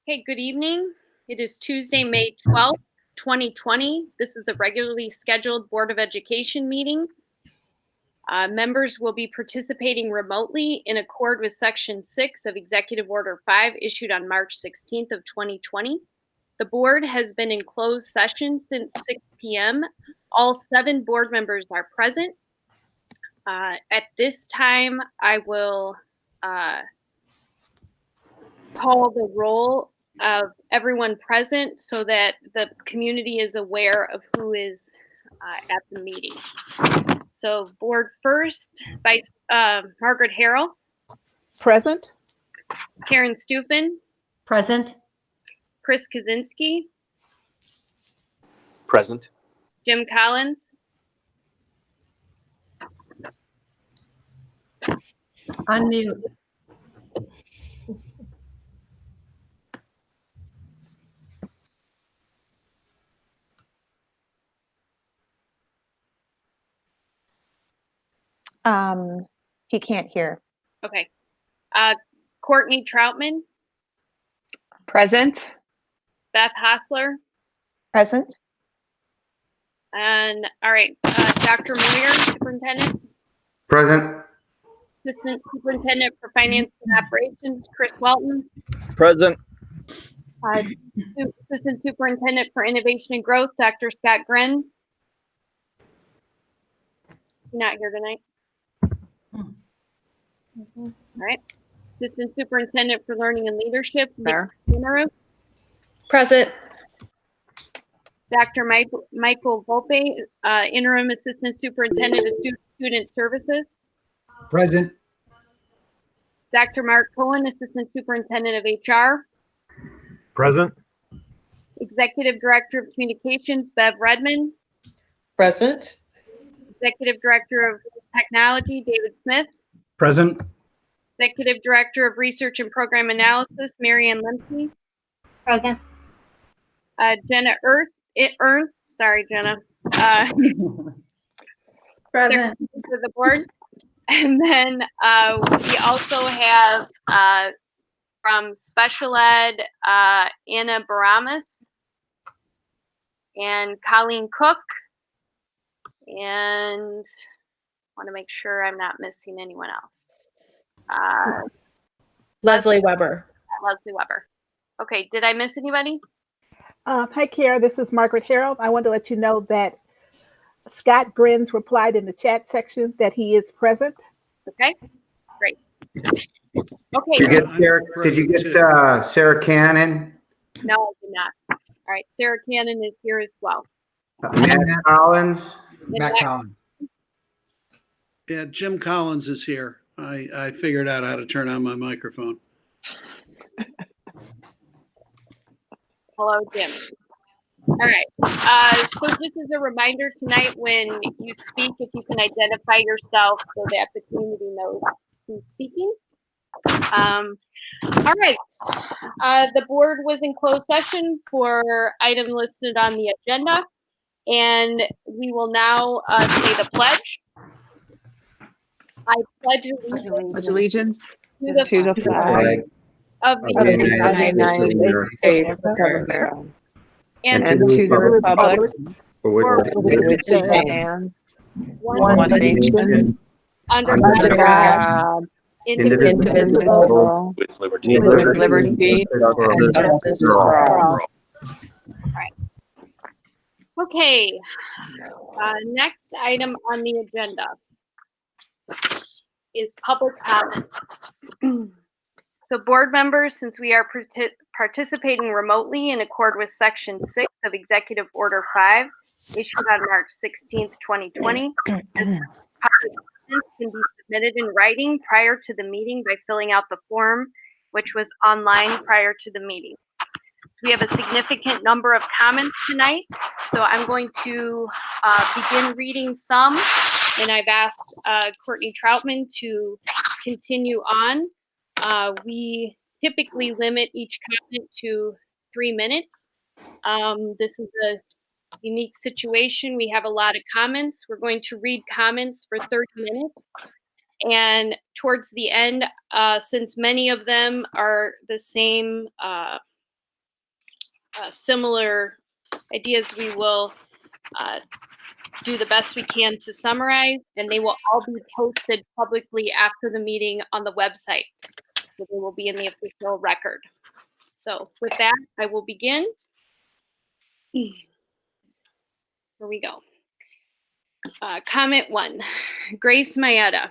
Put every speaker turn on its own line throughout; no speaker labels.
Okay, good evening. It is Tuesday, May 12th, 2020. This is the regularly scheduled Board of Education meeting. Members will be participating remotely in accord with Section 6 of Executive Order 5 issued on March 16th of 2020. The board has been in closed session since 6 p.m. All 7 board members are present. At this time, I will call the roll of everyone present so that the community is aware of who is at the meeting. So board first, Vice Margaret Harrell.
Present.
Karen Stupin.
Present.
Chris Kaczynski.
Present.
Jim Collins.
Unmute.
He can't hear.
Okay. Courtney Troutman.
Present.
Beth Hostler.
Present.
And all right, Dr. Moyer, Superintendent.
Present.
Assistant Superintendent for Finance and Operations, Chris Welton.
Present.
Assistant Superintendent for Innovation and Growth, Dr. Scott Grenz. Not here tonight. All right. Assistant Superintendent for Learning and Leadership,
There.
Mick.
Present.
Dr. Michael Volpe, Interim Assistant Superintendent of Student Services.
Present.
Dr. Mark Cohen, Assistant Superintendent of HR.
Present.
Executive Director of Communications, Bev Redmond.
Present.
Executive Director of Technology, David Smith.
Present.
Executive Director of Research and Program Analysis, Marianne Lemke.
Present.
Jenna Ernst, sorry, Jenna.
Present.
For the board. And then we also have from Special Ed, Anna Baramas and Colleen Cook. And want to make sure I'm not missing anyone else.
Leslie Weber.
Leslie Weber. Okay, did I miss anybody?
Hi, Kara. This is Margaret Harrell. I want to let you know that Scott Grenz replied in the chat section that he is present.
Okay, great. Okay.
Did you get Sarah Cannon?
No, I did not. All right, Sarah Cannon is here as well.
Matt Collins?
Matt
Collins.
Yeah, Jim Collins is here. I figured out how to turn on my microphone.
Hello, Jim. All right. So just as a reminder tonight, when you speak, if you can identify yourself so that the community knows who's speaking. All right. The board was in closed session for item listed on the agenda, and we will now say the pledge. I pledge
Allegiance
to the
flag
of the
of the
United States of America
and
and to the republic
For
for
which it stands,
one
one nation,
under
under
God,
God, indivisible,
With liberty.
with liberty and justice for all.
Okay. Next item on the agenda is public comments. So board members, since we are participating remotely in accord with Section 6 of Executive Order 5, issued on March 16th, 2020, this can be submitted in writing prior to the meeting by filling out the form, which was online prior to the meeting. So we have a significant number of comments tonight, so I'm going to begin reading some, and I've asked Courtney Troutman to continue on. We typically limit each comment to 3 minutes. This is a unique situation. We have a lot of comments. We're going to read comments for 30 minutes. And towards the end, since many of them are the same similar ideas, we will do the best we can to summarize, and they will all be posted publicly after the meeting on the website. So they will be in the official record. So with that, I will begin. Here we go. Comment 1, Grace Mayetta.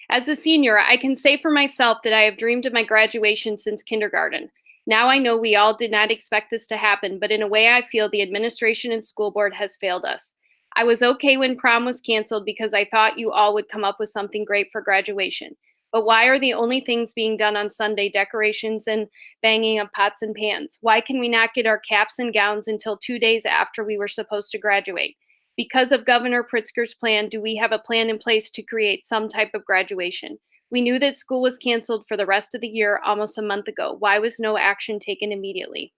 As a senior, I can say for myself that I have dreamed of my graduation since kindergarten. Now I know we all did not expect this to happen, but in a way I feel the administration and school board has failed us. I was okay when prom was canceled because I thought you all would come up with something great for graduation. But why are the only things being done on Sunday decorations and banging of pots and pans? Why can we not get our caps and gowns until 2 days after we were supposed to graduate? Because of Governor Pritzker's plan, do we have a plan in place to create some type of graduation? We knew that school was canceled for the rest of the year almost a month ago. Why was no action taken immediately?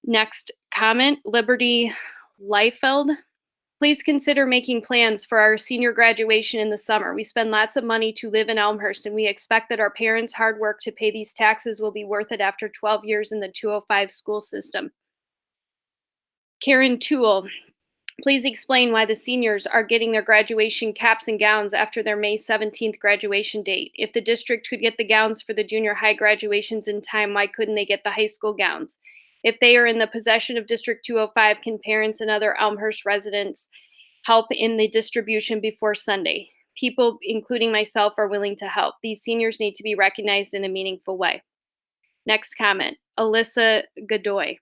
Next comment, Liberty Liefeld. Please consider making plans for our senior graduation in the summer. We spend lots of money to live in Elmhurst, and we expect that our parents' hard work to pay these taxes will be worth it after 12 years in the 205 school system. Karen Toole. Please explain why the seniors are getting their graduation caps and gowns after their May 17th graduation date. If the district could get the gowns for the junior high graduations in time, why couldn't they get the high school gowns? If they are in the possession of District 205, can parents and other Elmhurst residents help in the distribution before Sunday? People, including myself, are willing to help. These seniors need to be recognized in a meaningful way. Next comment, Alyssa Godoy.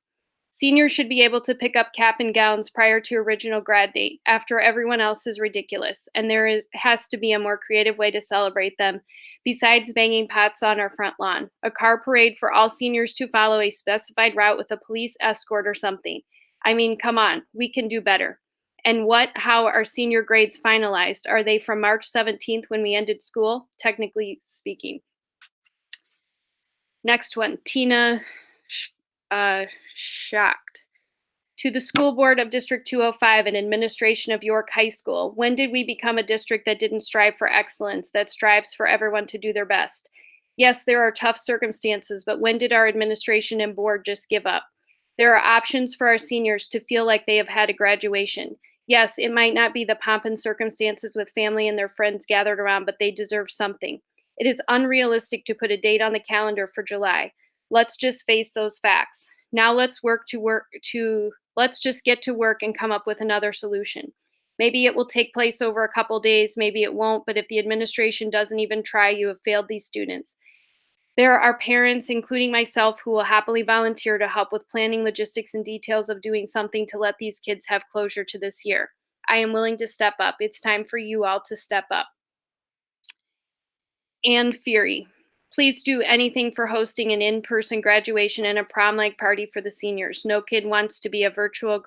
Seniors should be able to pick up cap and gowns prior to original grad date. After everyone else is ridiculous, and has to be a more creative way to celebrate them besides banging pots on our front lawn. A car parade for all seniors to follow a specified route with a police escort or something. I mean, come on, we can do better. And how are senior grades finalized? Are they from March 17th when we ended school, technically speaking? Next one, Tina Shocked. To the school board of District 205 and administration of York High School, when did we become a district that didn't strive for excellence, that strives for everyone to do their best? Yes, there are tough circumstances, but when did our administration and board just give up? There are options for our seniors to feel like they have had a graduation. Yes, it might not be the pomp and circumstances with family and their friends gathered around, but they deserve something. It is unrealistic to put a date on the calendar for July. Let's just face those facts. Now let's just get to work and come up with another solution. Maybe it will take place over a couple days, maybe it won't, but if the administration doesn't even try, you have failed these students. There are parents, including myself, who will happily volunteer to help with planning, logistics, and details of doing something to let these kids have closure to this year. I am willing to step up. It's time for you all to step up. Anne Fury. Please do anything for hosting an in-person graduation and a prom-like party for the seniors. No kid wants to do a virtual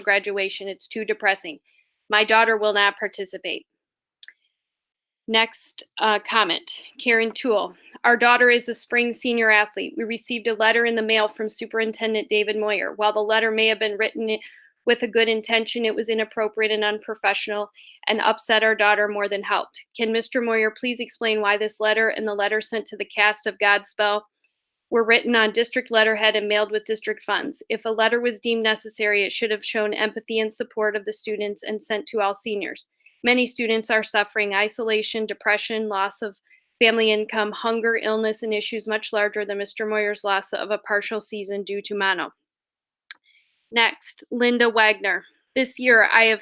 graduation. It's too depressing. My daughter will not participate. Next comment, Karen Toole. Our daughter is a spring senior athlete. We received a letter in the mail from Superintendent David Moyer. While the letter may have been written with a good intention, it was inappropriate and unprofessional and upset our daughter more than helped. Can Mr. Moyer please explain why this letter and the letter sent to the cast of Godspell were written on district letterhead and mailed with district funds? If a letter was deemed necessary, it should have shown empathy and support of the students and sent to all seniors. Many students are suffering isolation, depression, loss of family income, hunger, illness, and issues much larger than Mr. Moyer's loss of a partial season due to mono. Next, Linda Wagner. This year I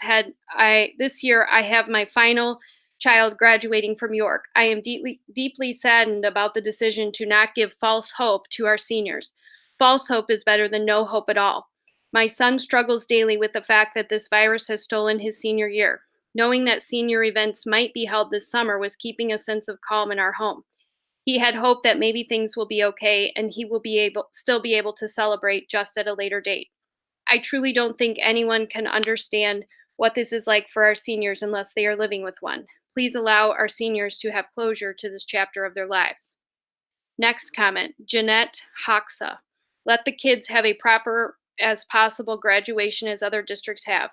have my final child graduating from York. I am deeply saddened about the decision to not give false hope to our seniors. False hope is better than no hope at all. My son struggles daily with the fact that this virus has stolen his senior year. Knowing that senior events might be held this summer was keeping a sense of calm in our home. He had hoped that maybe things will be okay and he will still be able to celebrate just at a later date. I truly don't think anyone can understand what this is like for our seniors unless they are living with one. Please allow our seniors to have closure to this chapter of their lives. Next comment, Jeanette Hoxa. Let the kids have a proper as possible graduation as other districts have.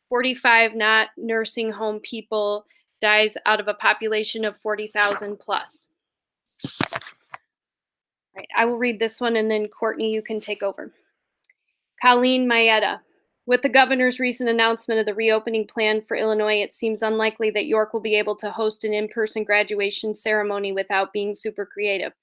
45 not nursing home people dies out of a population of 40,000 plus. Right, I will read this one and then Courtney, you can take over. Colleen Maeda. With the governor's recent announcement of the reopening plan for Illinois, it seems unlikely that York will be able to host an in-person graduation ceremony without being super creative.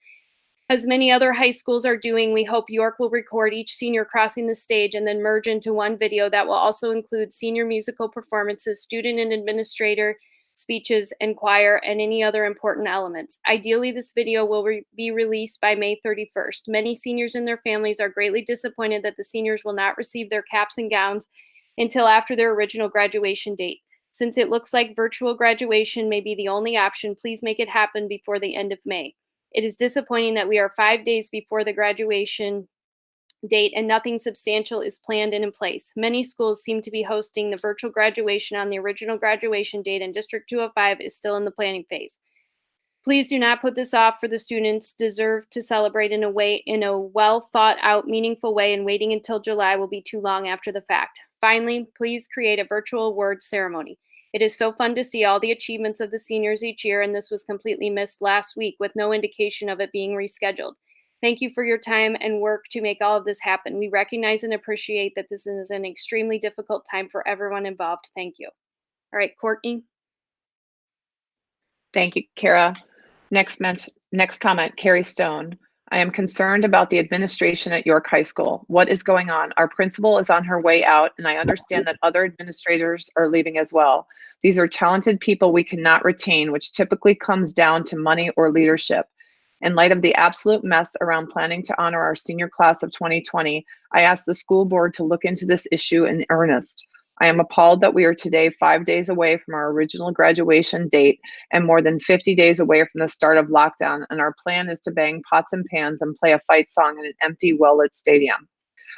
As many other high schools are doing, we hope York will record each senior crossing the stage and then merge into one video that will also include senior musical performances, student and administrator speeches, and choir, and any other important elements. Ideally, this video will be released by May 31st. Many seniors and their families are greatly disappointed that the seniors will not receive their caps and gowns until after their original graduation date. Since it looks like virtual graduation may be the only option, please make it happen before the end of May. It is disappointing that we are 5 days before the graduation date and nothing substantial is planned and in place. Many schools seem to be hosting the virtual graduation on the original graduation date, and District 205 is still in the planning phase. Please do not put this off, for the students deserve to celebrate in a well thought out, meaningful way, and waiting until July will be too long after the fact. Finally, please create a virtual awards ceremony. It is so fun to see all the achievements of the seniors each year, and this was completely missed last week with no indication of it being rescheduled. Thank you for your time and work to make all of this happen. We recognize and appreciate that this is an extremely difficult time for everyone involved. Thank you. All right, Courtney.
Thank you, Kara. Next comment, Carrie Stone. I am concerned about the administration at York High School. What is going on? Our principal is on her way out, and I understand that other administrators are leaving as well. These are talented people we cannot retain, which typically comes down to money or leadership. In light of the absolute mess around planning to honor our senior class of 2020, I asked the school board to look into this issue in earnest. I am appalled that we are today 5 days away from our original graduation date and more than 50 days away from the start of lockdown, and our plan is to bang pots and pans and play a fight song in an empty, well-lit stadium.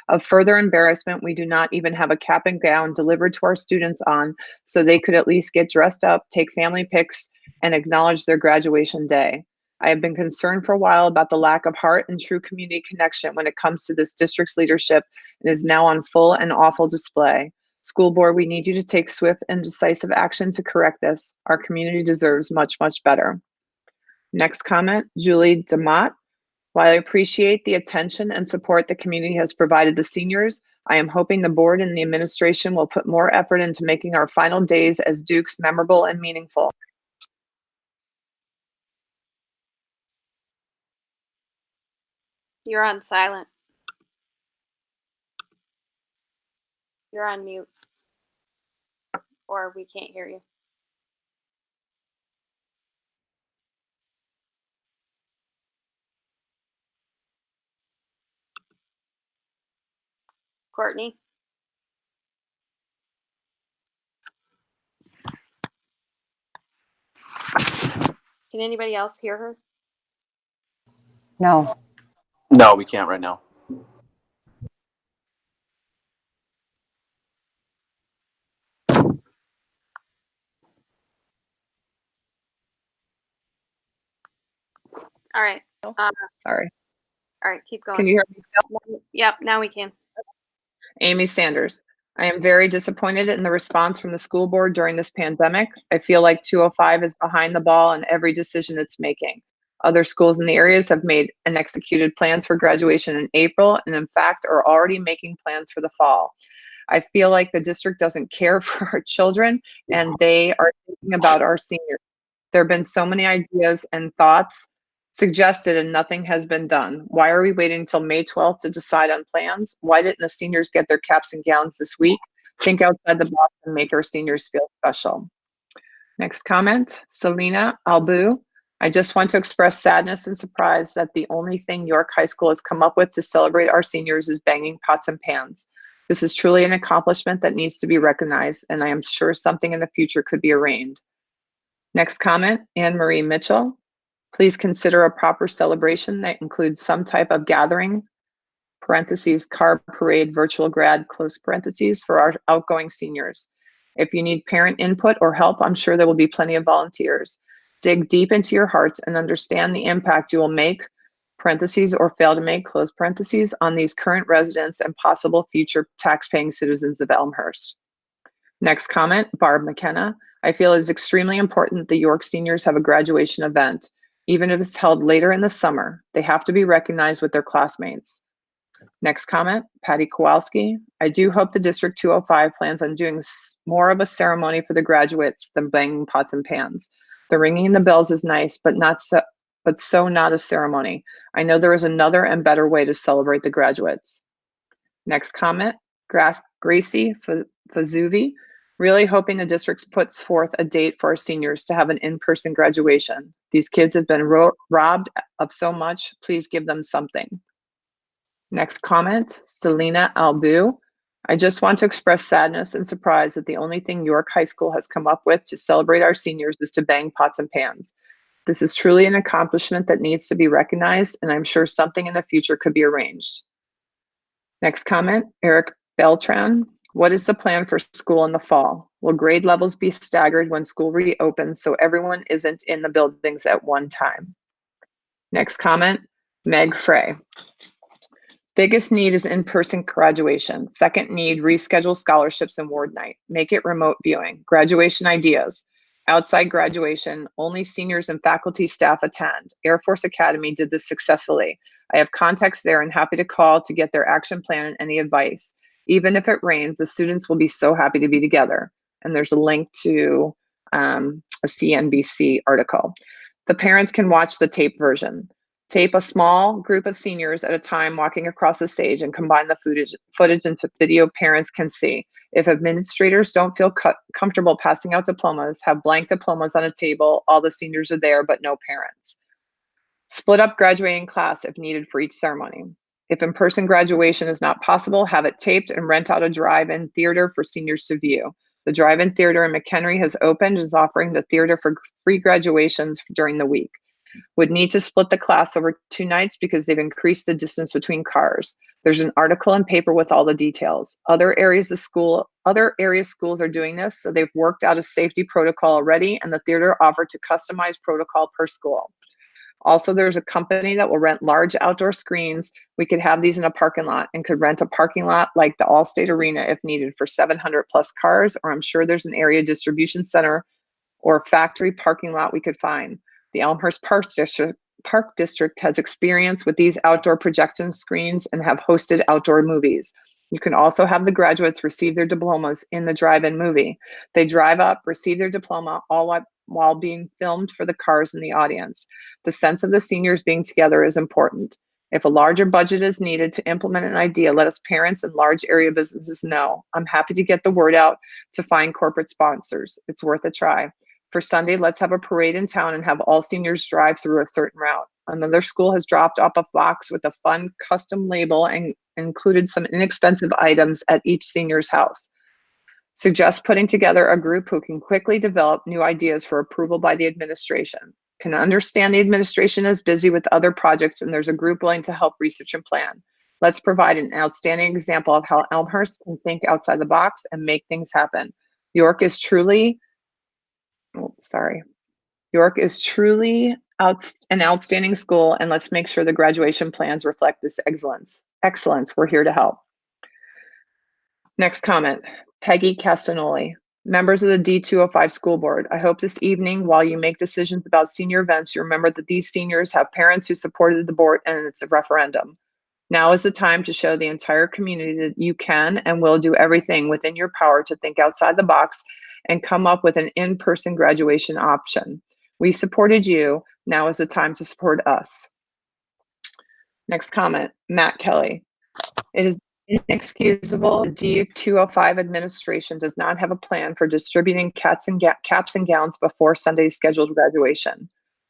Of further embarrassment, we do not even have a cap and gown delivered to our students on, so they could at least get dressed up, take family pics, and acknowledge their graduation day. I have been concerned for a while about the lack of heart and true community connection when it comes to this district's leadership, and is now on full and awful display. School board, we need you to take swift and decisive action to correct this. Our community deserves much, much better. Next comment, Julie DeMott. While I appreciate the attention and support the community has provided the seniors, I am hoping the board and the administration will put more effort into making our final days as Dukes memorable and meaningful.
You're on silent. You're on mute. Or we can't hear you. Courtney? Can anybody else hear her?
No. No, we can't right now.
All right.
Sorry.
All right, keep going.
Can you hear me still?
Yep, now we can.
Amy Sanders. I am very disappointed in the response from the school board during this pandemic. I feel like 205 is behind the ball on every decision it's making. Other schools in the areas have made and executed plans for graduation in April, and in fact are already making plans for the fall. I feel like the district doesn't care for our children, and they are thinking about our seniors. There have been so many ideas and thoughts suggested and nothing has been done. Why are we waiting until May 12th to decide on plans? Why didn't the seniors get their caps and gowns this week? Think outside the box and make our seniors feel special. Next comment, Selena Albu. I just want to express sadness and surprise that the only thing York High School has come up with to celebrate our seniors is banging pots and pans. This is truly an accomplishment that needs to be recognized, and I am sure something in the future could be arranged. Next comment, Anne Marie Mitchell. Please consider a proper celebration that includes some type of gathering, parentheses, car parade, virtual grad, close parentheses, for our outgoing seniors. If you need parent input or help, I'm sure there will be plenty of volunteers. Dig deep into your hearts and understand the impact you will make, parentheses, or fail to make, close parentheses, on these current residents and possible future taxpaying citizens of Elmhurst. Next comment, Barb McKenna. I feel it is extremely important that the York seniors have a graduation event. even if it's held later in the summer. They have to be recognized with their classmates. Next comment, Patty Kowalski. I do hope the District 205 plans on doing more of a ceremony for the graduates than banging pots and pans. The ringing the bells is nice, but not a ceremony. I know there is another and better way to celebrate the graduates. Next comment, Gracie Fazuvi. Really hoping the district puts forth a date for our seniors to have an in-person graduation. These kids have been robbed of so much. Please give them something. Next comment, Selena Albu. I just want to express sadness and surprise that the only thing York High School has come up with to celebrate our seniors is to bang pots and pans. This is truly an accomplishment that needs to be recognized, and I'm sure something in the future could be arranged. Next comment, Eric Beltran. What is the plan for school in the fall? Will grade levels be staggered when school reopens so everyone isn't in the buildings at one time? Next comment, Meg Frey. Biggest need is in-person graduation. Second need, reschedule scholarships and ward night. Make it remote viewing. Graduation ideas. Outside graduation, only seniors and faculty staff attend. Air Force Academy did this successfully. I have contacts there and happy to call to get their action plan and any advice. Even if it rains, the students will be so happy to be together. And there's a link to a CNBC article. The parents can watch the tape version. Tape a small group of seniors at a time walking across the stage and combine the footage into video parents can see. If administrators don't feel comfortable passing out diplomas, have blank diplomas on a table, all the seniors are there, but no parents. Split up graduating class if needed for each ceremony. If in-person graduation is not possible, have it taped and rent out a drive-in theater for seniors to view. The drive-in theater in McHenry has opened and is offering the theater for free graduations during the week. Would need to split the class over 2 nights because they've increased the distance between cars. There's an article and paper with all the details. Other area schools are doing this, so they've worked out a safety protocol already, and the theater offered to customize protocol per school. Also, there's a company that will rent large outdoor screens. We could have these in a parking lot and could rent a parking lot like the Allstate Arena if needed for 700 plus cars, or I'm sure there's an area distribution center or factory parking lot we could find. The Elmhurst Park District has experience with these outdoor projection screens and have hosted outdoor movies. You can also have the graduates receive their diplomas in the drive-in movie. They drive up, receive their diploma, all while being filmed for the cars in the audience. The sense of the seniors being together is important. If a larger budget is needed to implement an idea, let us parents and large area businesses know. I'm happy to get the word out to find corporate sponsors. It's worth a try. For Sunday, let's have a parade in town and have all seniors drive through a certain route. Another school has dropped off a box with a fun custom label and included some inexpensive items at each senior's house. Suggest putting together a group who can quickly develop new ideas for approval by the administration. Can understand the administration is busy with other projects and there's a group willing to help research and plan. Let's provide an outstanding example of how Elmhurst can think outside the box and make things happen. York is truly an outstanding school, and let's make sure the graduation plans reflect this excellence. We're here to help. Next comment, Peggy Castanoli. Members of the D205 School Board, I hope this evening, while you make decisions about senior events, you remember that these seniors have parents who supported the board and it's a referendum. Now is the time to show the entire community that you can and will do everything within your power to think outside the box and come up with an in-person graduation option. We supported you. Now is the time to support us. Next comment, Matt Kelly. It is inexcusable the D205 administration does not have a plan for distributing caps and gowns before Sunday's scheduled graduation.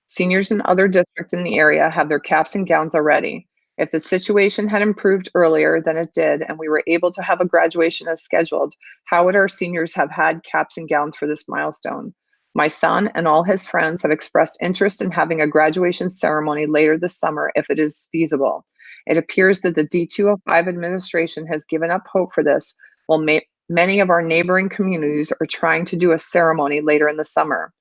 Seniors in other districts in the area have their caps and gowns already. If the situation had improved earlier than it did and we were able to have a graduation as scheduled, how would our seniors have had caps and gowns for this milestone? My son and all his friends have expressed interest in having a graduation ceremony later this summer if it is feasible. It appears that the D205 administration has given up hope for this, while many of our neighboring communities are trying to do a ceremony later in the summer.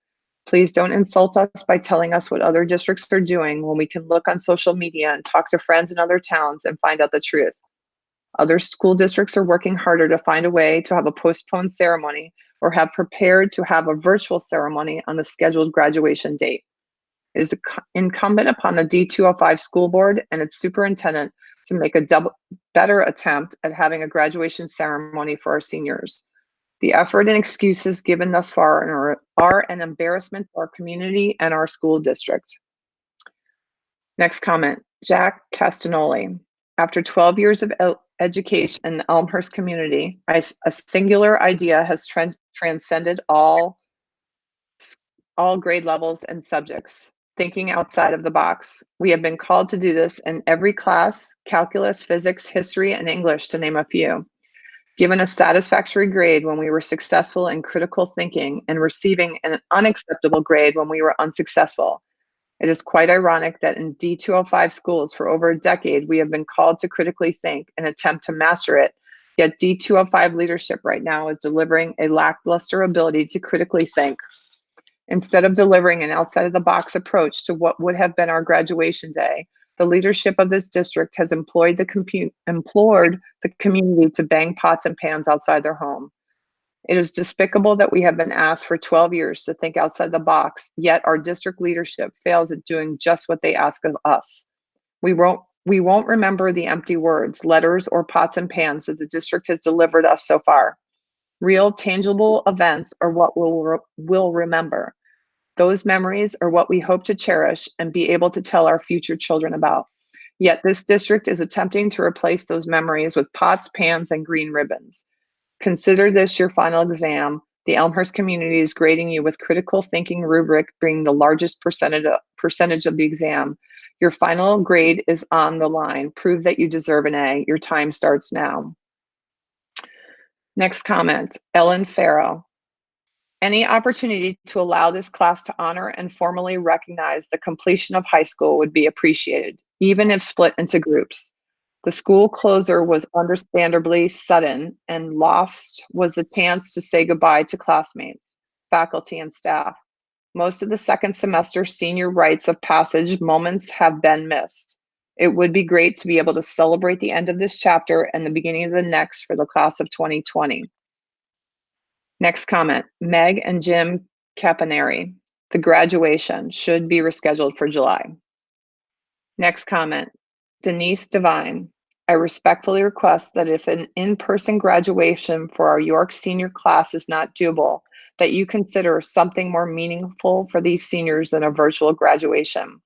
Please don't insult us by telling us what other districts are doing when we can look on social media and talk to friends in other towns and find out the truth. Other school districts are working harder to find a way to have a postponed ceremony or have prepared to have a virtual ceremony on the scheduled graduation date. It is incumbent upon the D205 school board and its superintendent to make a better attempt at having a graduation ceremony for our seniors. The effort and excuses given thus far are an embarrassment to our community and our school district. Next comment, Jack Castanoli. After 12 years of education in the Elmhurst community, a singular idea has transcended all grade levels and subjects, thinking outside of the box. We have been called to do this in every class, calculus, physics, history, and English, to name a few. Given a satisfactory grade when we were successful in critical thinking and receiving an unacceptable grade when we were unsuccessful. It is quite ironic that in D205 schools for over a decade, we have been called to critically think and attempt to master it, yet D205 leadership right now is delivering a lackluster ability to critically think. Instead of delivering an outside-of-the-box approach to what would have been our graduation day, the leadership of this district has implored the community to bang pots and pans outside their home. It is despicable that we have been asked for 12 years to think outside the box, yet our district leadership fails at doing just what they ask of us. We won't remember the empty words, letters, or pots and pans that the district has delivered us so far. Real, tangible events are what we'll remember. Those memories are what we hope to cherish and be able to tell our future children about. Yet this district is attempting to replace those memories with pots, pans, and green ribbons. Consider this your final exam. The Elmhurst community is grading you with critical thinking rubric being the largest percentage of the exam. Your final grade is on the line. Prove that you deserve an A. Your time starts now. Next comment, Ellen Farrow. Any opportunity to allow this class to honor and formally recognize the completion of high school would be appreciated, even if split into groups. The school closure was understandably sudden, and lost was the chance to say goodbye to classmates, faculty, and staff. Most of the second semester senior rites of passage moments have been missed. It would be great to be able to celebrate the end of this chapter and the beginning of the next for the class of 2020. Next comment, Meg and Jim Capaneri. The graduation should be rescheduled for July. Next comment, Denise Devine. I respectfully request that if an in-person graduation for our York senior class is not doable, that you consider something more meaningful for these seniors than a virtual graduation.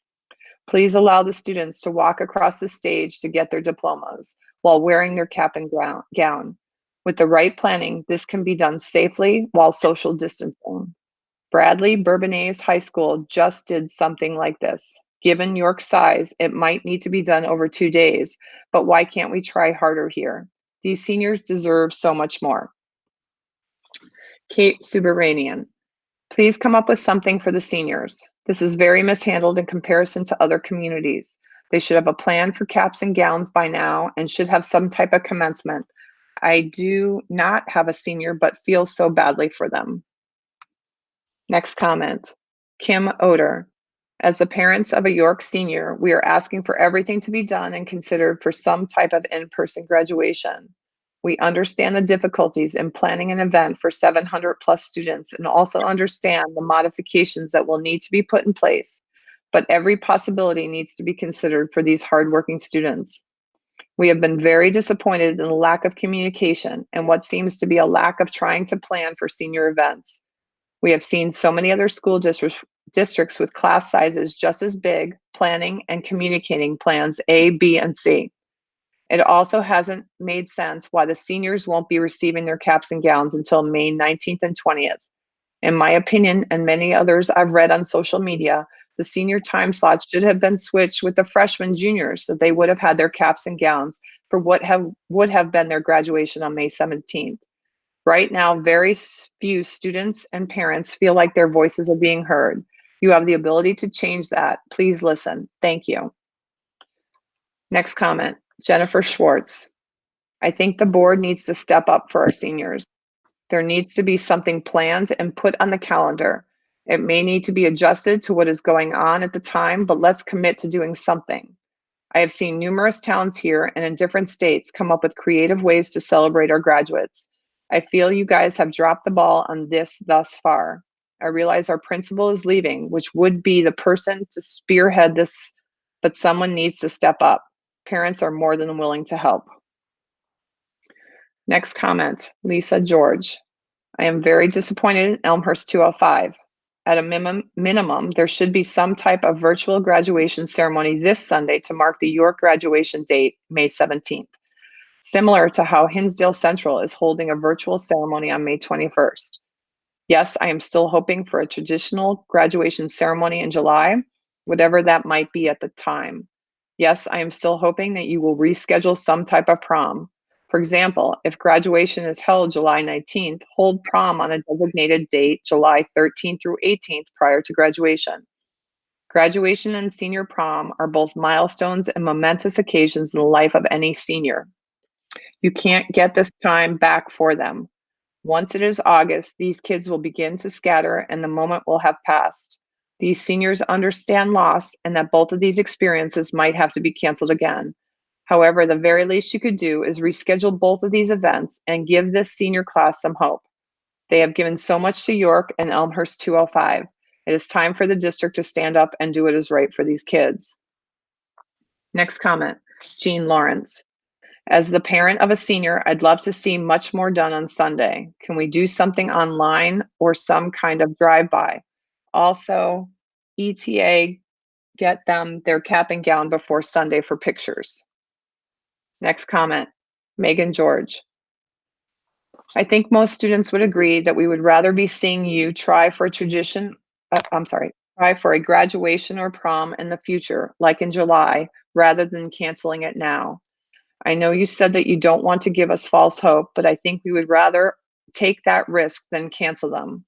Please allow the students to walk across the stage to get their diplomas while wearing their cap and gown. With the right planning, this can be done safely while social distancing. Bradley Bourbonnais High School just did something like this. Given York's size, it might need to be done over 2 days, but why can't we try harder here? These seniors deserve so much more. Kate Subaranian, please come up with something for the seniors. This is very mishandled in comparison to other communities. They should have a plan for caps and gowns by now and should have some type of commencement. I do not have a senior, but feel so badly for them. Next comment, Kim Oder. As the parents of a York senior, we are asking for everything to be done and considered for some type of in-person graduation. We understand the difficulties in planning an event for 700 plus students and also understand the modifications that will need to be put in place, but every possibility needs to be considered for these hardworking students. We have been very disappointed in the lack of communication and what seems to be a lack of trying to plan for senior events. We have seen so many other school districts with class sizes just as big, planning and communicating plans A, B, and C. It also hasn't made sense why the seniors won't be receiving their caps and gowns until May 19th and 20th. In my opinion, and many others I've read on social media, the senior time slots should have been switched with the freshmen juniors so they would have had their caps and gowns for what would have been their graduation on May 17th. Right now, very few students and parents feel like their voices are being heard. You have the ability to change that. Please listen. Thank you. Next comment, Jennifer Schwartz. I think the board needs to step up for our seniors. There needs to be something planned and put on the calendar. It may need to be adjusted to what is going on at the time, but let's commit to doing something. I have seen numerous towns here and in different states come up with creative ways to celebrate our graduates. I feel you guys have dropped the ball on this thus far. I realize our principal is leaving, which would be the person to spearhead this, but someone needs to step up. Parents are more than willing to help. Next comment, Lisa George. I am very disappointed in Elmhurst 205. At a minimum, there should be some type of virtual graduation ceremony this Sunday to mark the York graduation date, May 17th. Similar to how Hinsdale Central is holding a virtual ceremony on May 21st. Yes, I am still hoping for a traditional graduation ceremony in July, whatever that might be at the time. Yes, I am still hoping that you will reschedule some type of prom. For example, if graduation is held July 19th, hold prom on a designated date, July 13th through 18th prior to graduation. Graduation and senior prom are both milestones and momentous occasions in the life of any senior. You can't get this time back for them. Once it is August, these kids will begin to scatter and the moment will have passed. These seniors understand loss and that both of these experiences might have to be canceled again. However, the very least you could do is reschedule both of these events and give this senior class some hope. They have given so much to York and Elmhurst 205. It is time for the district to stand up and do what is right for these kids. Next comment, Jean Lawrence. As the parent of a senior, I'd love to see much more done on Sunday. Can we do something online or some kind of drive-by? Also, ETA, get them their cap and gown before Sunday for pictures. Next comment, Megan George. I think most students would agree that we would rather be seeing you try for a graduation or prom in the future, like in July, rather than canceling it now. I know you said that you don't want to give us false hope, but I think we would rather take that risk than cancel them.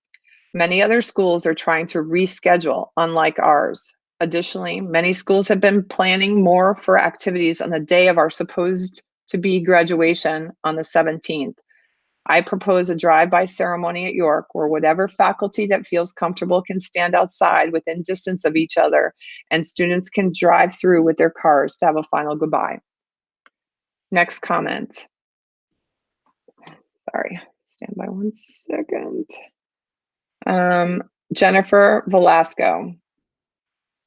Many other schools are trying to reschedule, unlike ours. Additionally, many schools have been planning more for activities on the day of our supposed to be graduation on the 17th. I propose a drive-by ceremony at York where whatever faculty that feels comfortable can stand outside within distance of each other, and students can drive through with their cars to have a final goodbye. Next comment. Sorry, stand by 1 second. Jennifer Velasco.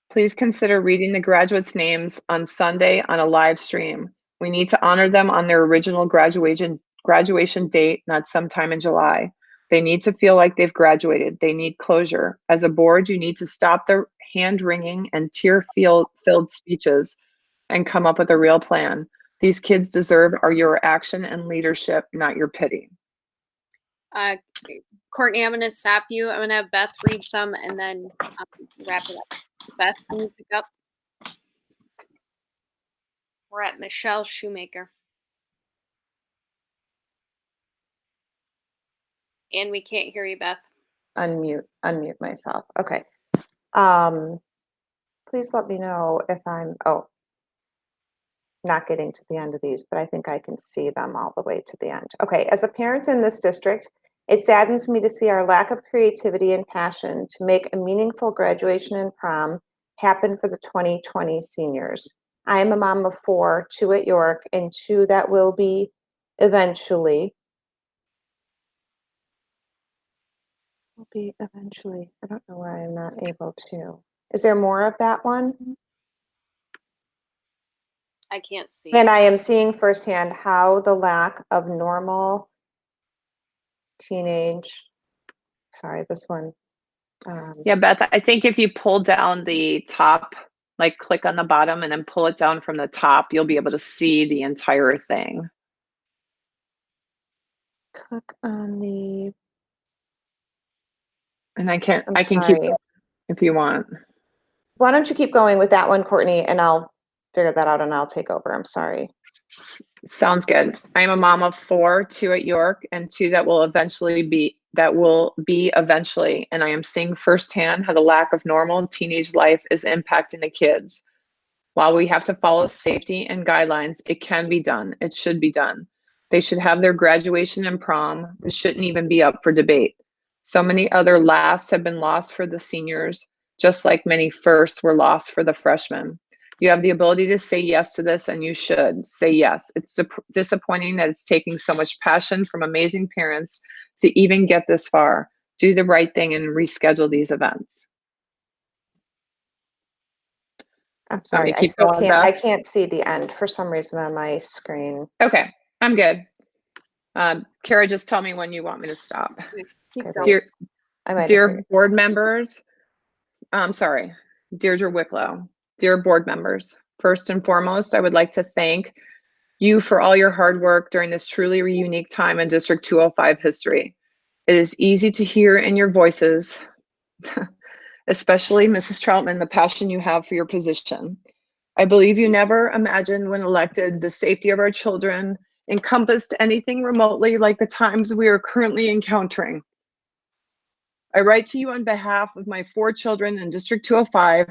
Please consider reading the graduates' names on Sunday on a live stream. We need to honor them on their original graduation date, not sometime in July. They need to feel like they've graduated. They need closure. As a board, you need to stop the hand-wringing and tear-filled speeches and come up with a real plan. These kids deserve your action and leadership, not your pity.
Courtney, I'm going to stop you. I'm going to have Beth read some and then wrap it up. Beth, can you pick up? We're at Michelle Shoemaker. And we can't hear you, Beth.
Unmute myself. Okay. Please let me know if I'm, not getting to the end of these, but I think I can see them all the way to the end. Okay, as a parent in this district, it saddens me to see our lack of creativity and passion to make a meaningful graduation and prom happen for the 2020 seniors. I am a mom of 4, 2 at York and 2 that will be eventually. I don't know why I'm not able to. Is there more of that one?
I can't see.
And I am seeing firsthand how the lack of normal teenage, sorry, this one.
Yeah, Beth, I think if you pull down the top, like click on the bottom and then pull it down from the top, you'll be able to see the entire thing.
Click on the.
And I can keep
sorry.
if you want.
Why don't you keep going with that one, Courtney, and I'll figure that out and I'll take over. I'm sorry.
Sounds good. I'm a mom of 4, 2 at York and 2 that will be eventually. And I am seeing firsthand how the lack of normal teenage life is impacting the kids. While we have to follow safety and guidelines, it can be done. It should be done. They should have their graduation and prom. This shouldn't even be up for debate. So many other lasts have been lost for the seniors, just like many firsts were lost for the freshmen. You have the ability to say yes to this, and you should say yes. It's disappointing that it's taking so much passion from amazing parents to even get this far. Do the right thing and reschedule these events.
I'm
Want me
sorry,
to
I
keep
still
going,
can't, I
Beth?
can't see the end for some reason on my screen.
Okay, I'm good. Kara, just tell me when you want me to stop.
Keep
Okay,
going.
Dear,
I might have
dear
heard-
board members, I'm sorry, Deirdre Wicklow, dear board members, first and foremost, I would like to thank you for all your hard work during this truly unique time in District 205 history. It is easy to hear in your voices, especially Mrs. Troutman, the passion you have for your position. I believe you never imagined when elected the safety of our children encompassed anything remotely like the times we are currently encountering. I write to you on behalf of my 4 children in District 205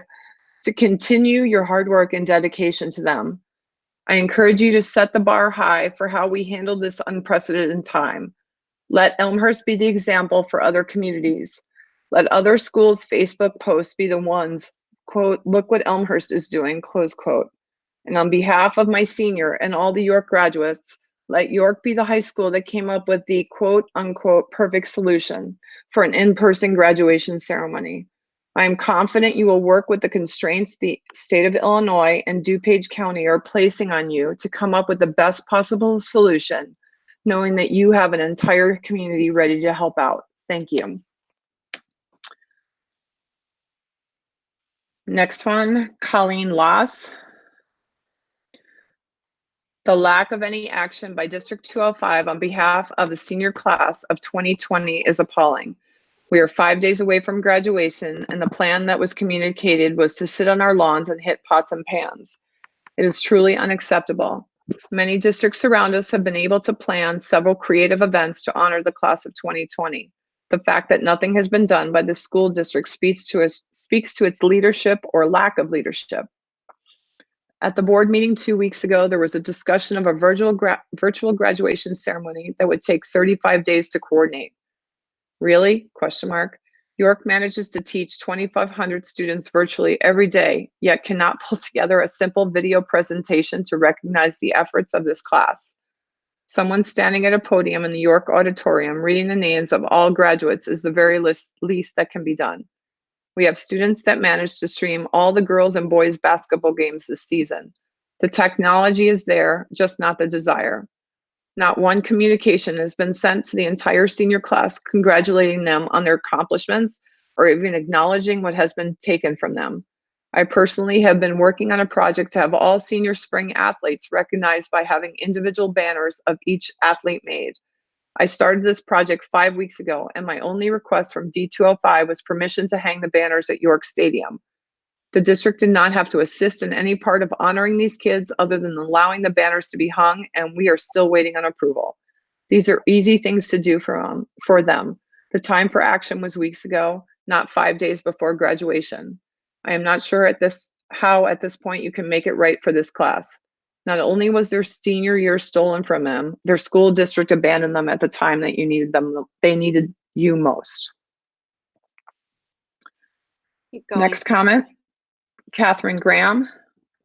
to continue your hard work and dedication to them. I encourage you to set the bar high for how we handle this unprecedented time. Let Elmhurst be the example for other communities. Let other schools' Facebook posts be the ones, quote, look what Elmhurst is doing, close quote. And on behalf of my senior and all the York graduates, let York be the high school that came up with the quote unquote perfect solution for an in-person graduation ceremony. I am confident you will work with the constraints the state of Illinois and DuPage County are placing on you to come up with the best possible solution, knowing that you have an entire community ready to help out. Thank you. Next one, Colleen Loss. The lack of any action by District 205 on behalf of the senior class of 2020 is appalling. We are 5 days away from graduation, and the plan that was communicated was to sit on our lawns and hit pots and pans. It is truly unacceptable. Many districts around us have been able to plan several creative events to honor the class of 2020. The fact that nothing has been done by the school district speaks to its leadership or lack of leadership. At the board meeting 2 weeks ago, there was a discussion of a virtual graduation ceremony that would take 35 days to coordinate. Really? Question mark. York manages to teach 2,500 students virtually every day, yet cannot pull together a simple video presentation to recognize the efforts of this class. Someone standing at a podium in the York auditorium reading the names of all graduates is the very least that can be done. We have students that managed to stream all the girls and boys basketball games this season. The technology is there, just not the desire. Not one communication has been sent to the entire senior class congratulating them on their accomplishments or even acknowledging what has been taken from them. I personally have been working on a project to have all senior spring athletes recognized by having individual banners of each athlete made. I started this project 5 weeks ago, and my only request from D205 was permission to hang the banners at York Stadium. The district did not have to assist in any part of honoring these kids other than allowing the banners to be hung, and we are still waiting on approval. These are easy things to do for them. The time for action was weeks ago, not 5 days before graduation. I am not sure how at this point you can make it right for this class. Not only was their senior year stolen from them, their school district abandoned them at the time that they needed you most.
Keep going.
Next comment, Catherine Graham.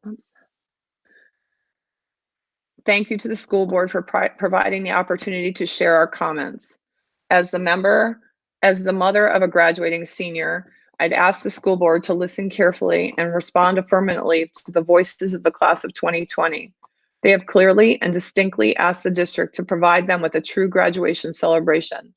Oops. Thank you to the school board for providing the opportunity to share our comments. As the mother of a graduating senior, I'd ask the school board to listen carefully and respond affirmatively to the voices of the class of 2020. They have clearly and distinctly asked the district to provide them with a true graduation celebration.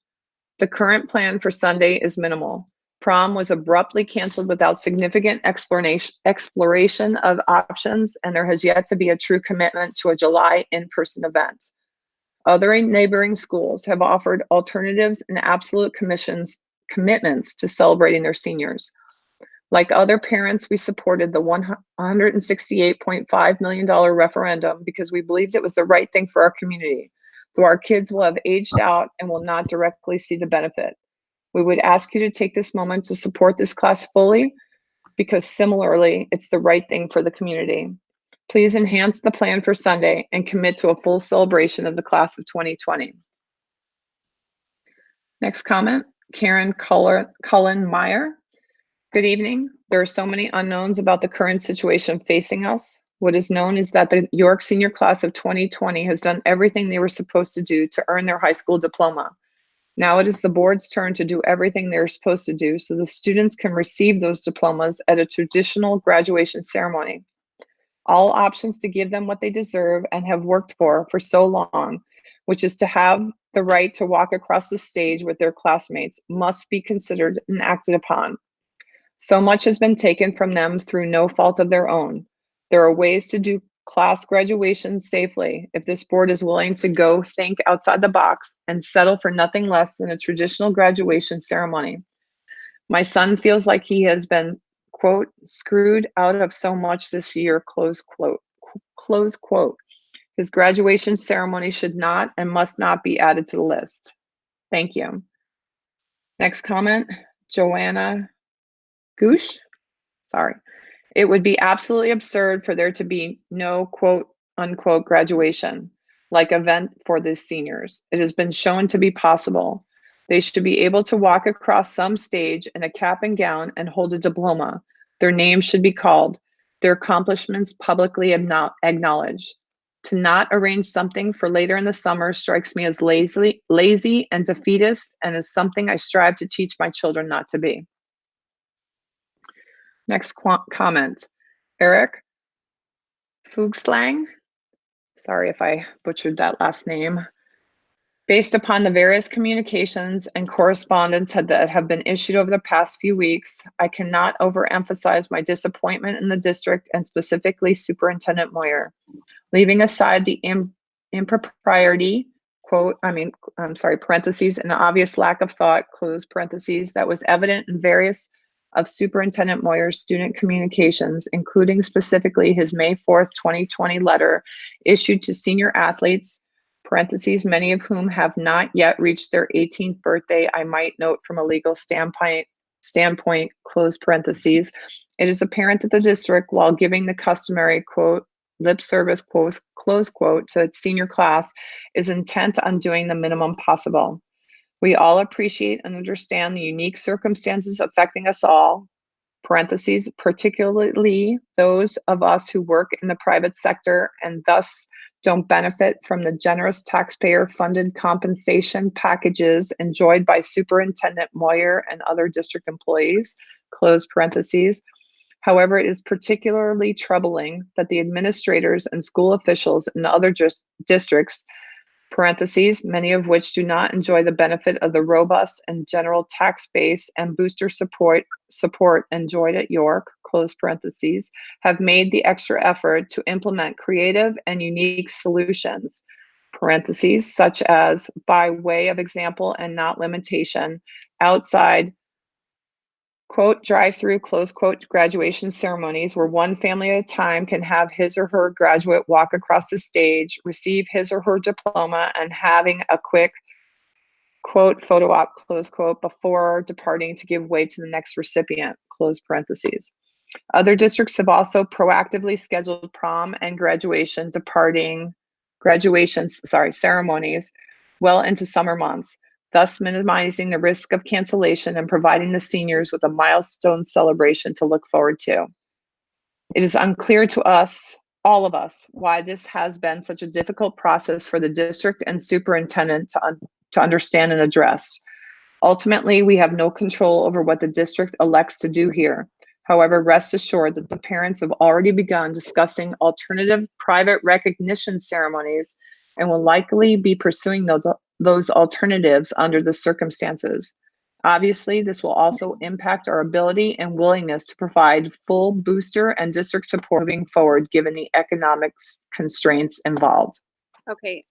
The current plan for Sunday is minimal. Prom was abruptly canceled without significant exploration of options, and there has yet to be a true commitment to a July in-person event. Other neighboring schools have offered alternatives and absolute commitments to celebrating their seniors. Like other parents, we supported the $168.5 million referendum because we believed it was the right thing for our community, though our kids will have aged out and will not directly see the benefit. We would ask you to take this moment to support this class fully because similarly, it's the right thing for the community. Please enhance the plan for Sunday and commit to a full celebration of the class of 2020. Next comment, Karen Cullen Meyer. Good evening. There are so many unknowns about the current situation facing us. What is known is that the York senior class of 2020 has done everything they were supposed to do to earn their high school diploma. Now it is the board's turn to do everything they're supposed to do so the students can receive those diplomas at a traditional graduation ceremony. All options to give them what they deserve and have worked for so long, which is to have the right to walk across the stage with their classmates, must be considered and acted upon. So much has been taken from them through no fault of their own. There are ways to do class graduation safely if this board is willing to go think outside the box and settle for nothing less than a traditional graduation ceremony. My son feels like he has been, quote, screwed out of so much this year, close quote, close quote. His graduation ceremony should not and must not be added to the list. Thank you. Next comment, Joanna Goosh. Sorry. It would be absolutely absurd for there to be no quote unquote graduation like event for the seniors. It has been shown to be possible. They should be able to walk across some stage in a cap and gown and hold a diploma. Their names should be called, their accomplishments publicly acknowledged. To not arrange something for later in the summer strikes me as lazy and defeatist, and is something I strive to teach my children not to be. Next comment, Eric Fugslang. Sorry if I butchered that last name. Based upon the various communications and correspondence that have been issued over the past few weeks, I cannot overemphasize my disappointment in the district and specifically Superintendent Moyer. Leaving aside the impropriety, parentheses, an obvious lack of thought, close parentheses, that was evident in various of Superintendent Moyer's student communications, including specifically his May 4th, 2020 letter issued to senior athletes, parentheses, many of whom have not yet reached their 18th birthday, I might note from a legal standpoint, close parentheses. It is apparent that the district, while giving the customary, quote, lip service, close quote, to its senior class, is intent on doing the minimum possible. We all appreciate and understand the unique circumstances affecting us all, parentheses, particularly those of us who work in the private sector and thus don't benefit from the generous taxpayer-funded compensation packages enjoyed by Superintendent Moyer and other district employees, close parentheses. However, it is particularly troubling that the administrators and school officials in other districts, parentheses, many of which do not enjoy the benefit of the robust and general tax base and booster support enjoyed at York, close parentheses, have made the extra effort to implement creative and unique solutions, parentheses, such as, by way of example and not limitation, outside, quote, drive-through, close quote, graduation ceremonies where one family at a time can have his or her graduate walk across the stage, receive his or her diploma, and having a quick, quote, photo op, close quote, before departing to give way to the next recipient, close parentheses. Other districts have also proactively scheduled prom and ceremonies well into summer months, thus minimizing the risk of cancellation and providing the seniors with a milestone celebration to look forward to. It is unclear to us, all of us, why this has been such a difficult process for the district and superintendent to understand and address. Ultimately, we have no control over what the district elects to do here. However, rest assured that the parents have already begun discussing alternative private recognition ceremonies and will likely be pursuing those alternatives under the circumstances. Obviously, this will also impact our ability and willingness to provide full booster and district support moving forward, given the economic constraints involved.
Okay,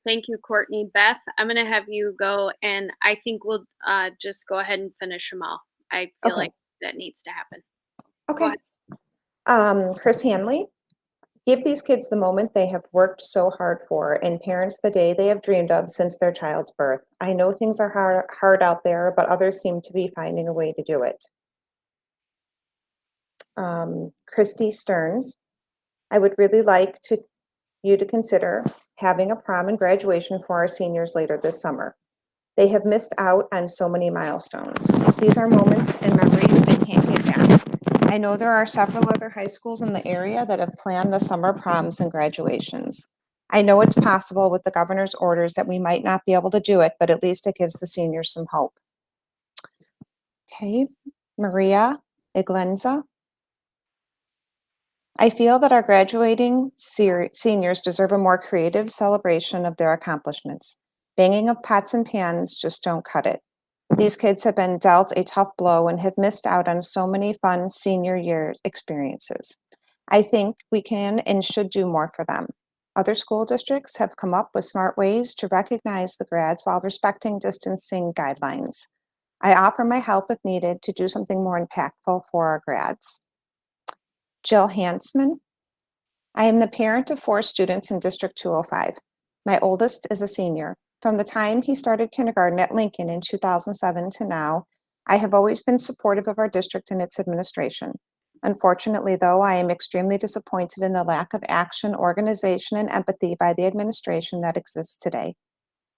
thank you, Courtney. Beth, I'm going to have you go, and I think we'll just go ahead and finish them all. I feel like that needs to happen.
Okay. Chris Hanley. Give these kids the moment they have worked so hard for, and parents the day they have dreamed of since their child's birth. I know things are hard out there, but others seem to be finding a way to do it. Christy Stearns. I would really like you to consider having a prom and graduation for our seniors later this summer. They have missed out on so many milestones. These are moments and memories they can't get back. I know there are several other high schools in the area that have planned the summer proms and graduations. I know it's possible with the governor's orders that we might not be able to do it, but at least it gives the seniors some hope. Okay, Maria Iglenza. I feel that our graduating seniors deserve a more creative celebration of their accomplishments. Banging of pots and pans just don't cut it. These kids have been dealt a tough blow and have missed out on so many fun senior year experiences. I think we can and should do more for them. Other school districts have come up with smart ways to recognize the grads while respecting distancing guidelines. I offer my help if needed to do something more impactful for our grads. Jill Hansman. I am the parent of 4 students in District 205. My oldest is a senior. From the time he started kindergarten at Lincoln in 2007 to now, I have always been supportive of our district and its administration. Unfortunately, though, I am extremely disappointed in the lack of action, organization, and empathy by the administration that exists today.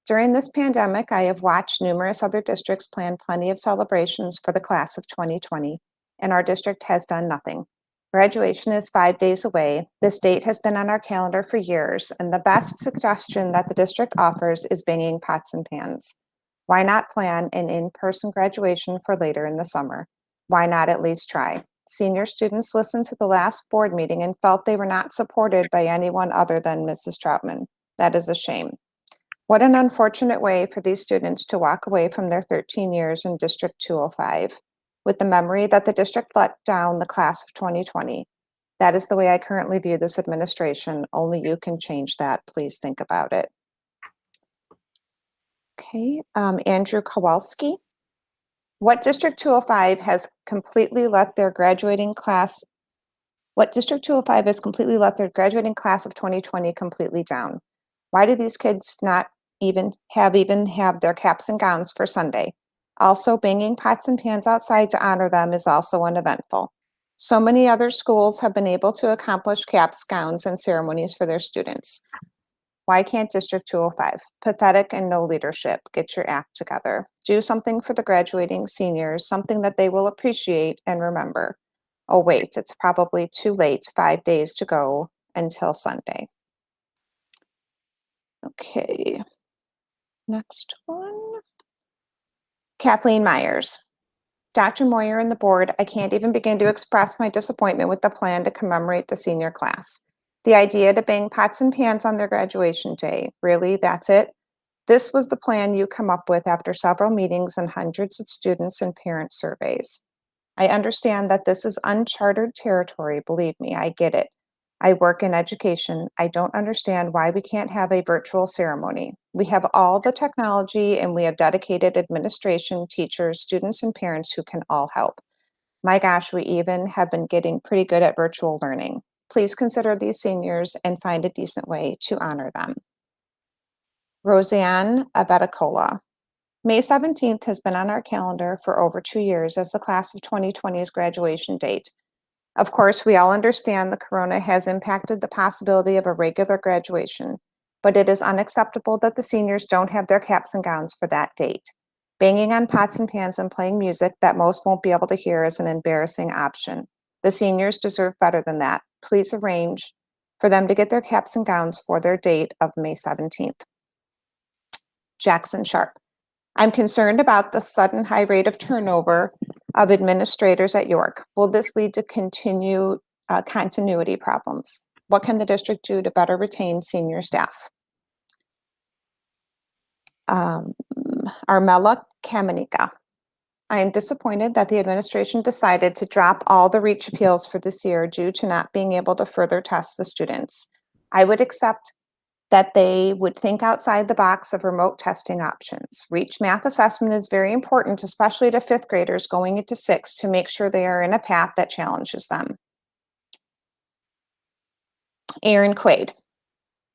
During this pandemic, I have watched numerous other districts plan plenty of celebrations for the class of 2020, and our district has done nothing. Graduation is 5 days away. This date has been on our calendar for years, and the best suggestion that the district offers is banging pots and pans. Why not plan an in-person graduation for later in the summer? Why not at least try? Senior students listened to the last board meeting and felt they were not supported by anyone other than Mrs. Troutman. That is a shame. What an unfortunate way for these students to walk away from their 13 years in District 205 with the memory that the district let down the class of 2020. That is the way I currently view this administration. Only you can change that. Please think about it. Okay, Andrew Kowalski. What District 205 has completely let their graduating class of 2020 completely down? Why do these kids not even have their caps and gowns for Sunday? Also, banging pots and pans outside to honor them is also uneventful. So many other schools have been able to accomplish caps, gowns, and ceremonies for their students. Why can't District 205? Pathetic and no leadership. Get your act together. Do something for the graduating seniors, something that they will appreciate and remember. Oh, wait, it's probably too late. 5 days to go until Sunday. Okay, next one. Kathleen Myers. Dr. Moyer and the board, I can't even begin to express my disappointment with the plan to commemorate the senior class. The idea to bang pots and pans on their graduation day, really, that's it? This was the plan you come up with after several meetings and hundreds of students and parent surveys. I understand that this is uncharted territory, believe me, I get it. I work in education. I don't understand why we can't have a virtual ceremony. We have all the technology and we have dedicated administration, teachers, students, and parents who can all help. My gosh, we even have been getting pretty good at virtual learning. Please consider these seniors and find a decent way to honor them. Roseanne Abeticola. May 17th has been on our calendar for over 2 years as the class of 2020's graduation date. Of course, we all understand the corona has impacted the possibility of a regular graduation, but it is unacceptable that the seniors don't have their caps and gowns for that date. Banging on pots and pans and playing music that most won't be able to hear is an embarrassing option. The seniors deserve better than that. Please arrange for them to get their caps and gowns for their date of May 17th. Jackson Sharp. I'm concerned about the sudden high rate of turnover of administrators at York. Will this lead to continuity problems? What can the district do to better retain senior staff? Armella Kamenika. I am disappointed that the administration decided to drop all the REACH appeals for this year due to not being able to further test the students. I would accept that they would think outside the box of remote testing options. REACH math assessment is very important, especially to 5th graders going into 6th, to make sure they are in a path that challenges them. Erin Quaid.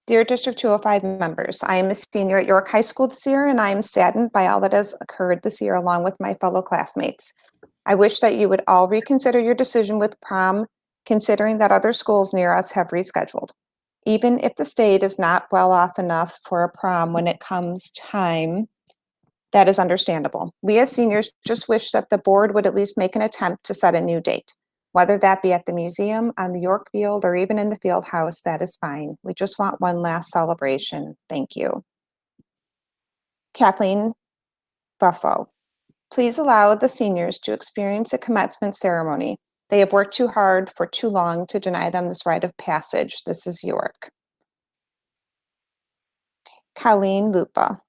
Dear District 205 members, I am a senior at York High School this year, and I am saddened by all that has occurred this year along with my fellow classmates. I wish that you would all reconsider your decision with prom, considering that other schools near us have rescheduled. Even if the state is not well off enough for a prom when it comes time, that is understandable. We as seniors just wish that the board would at least make an attempt to set a new date. Whether that be at the museum, on the York Field, or even in the field house, that is fine. We just want one last celebration. Thank you. Kathleen Buffo. Please allow the seniors to experience a commencement ceremony. They have worked too hard for too long to deny them this rite of passage. This is York. Colleen Lupa.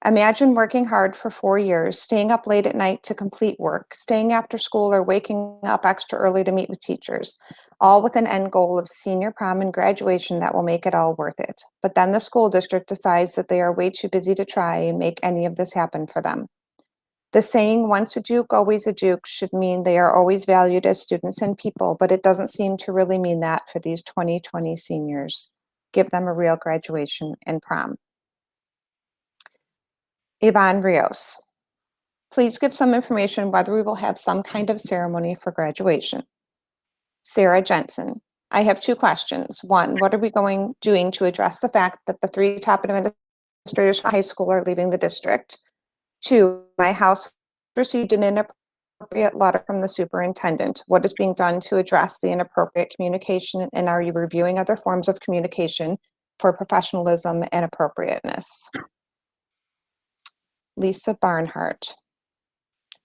Imagine working hard for 4 years, staying up late at night to complete work, staying after school or waking up extra early to meet with teachers, all with an end goal of senior prom and graduation that will make it all worth it. But then the school district decides that they are way too busy to try and make any of this happen for them. The saying, once a Duke, always a Duke, should mean they are always valued as students and people, but it doesn't seem to really mean that for these 2020 seniors. Give them a real graduation and prom. Yvonne Rios. Please give some information whether we will have some kind of ceremony for graduation. Sarah Jensen. I have 2 questions. 1, what are we doing to address the fact that the 3 top administrators from high school are leaving the district? 2, my house received an inappropriate letter from the superintendent. What is being done to address the inappropriate communication, and are you reviewing other forms of communication for professionalism and appropriateness? Lisa Barnhart.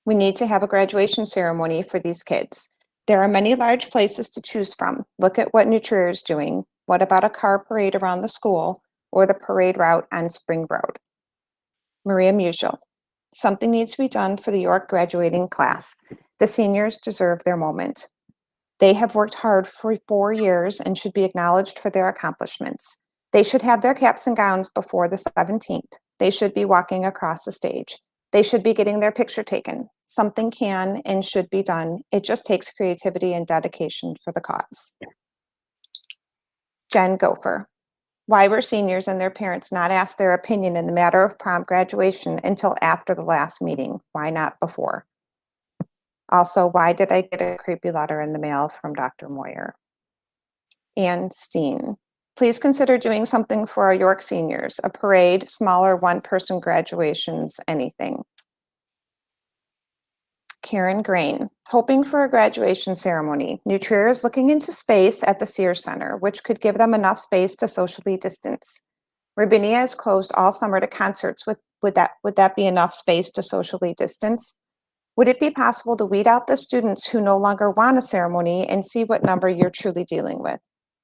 We need to have a graduation ceremony for these kids. There are many large places to choose from. Look at what New Trier is doing. What about a car parade around the school or the parade route on Spring Road? Maria Musial. Something needs to be done for the York graduating class. The seniors deserve their moment. They have worked hard for 4 years and should be acknowledged for their accomplishments. They should have their caps and gowns before the 17th. They should be walking across the stage. They should be getting their picture taken. Something can and should be done. It just takes creativity and dedication for the cause. Jen Gopher. Why were seniors and their parents not asked their opinion in the matter of prom graduation until after the last meeting? Why not before? Also, why did I get a creepy letter in the mail from Dr. Moyer? Ann Steen. Please consider doing something for our York seniors, a parade, smaller one-person graduations, anything. Karen Grain, hoping for a graduation ceremony. New Trier is looking into space at the Sears Center, which could give them enough space to socially distance. Rabinia is closed all summer to concerts. Would that be enough space to socially distance? Would it be possible to weed out the students who no longer want a ceremony and see what number you're truly dealing with?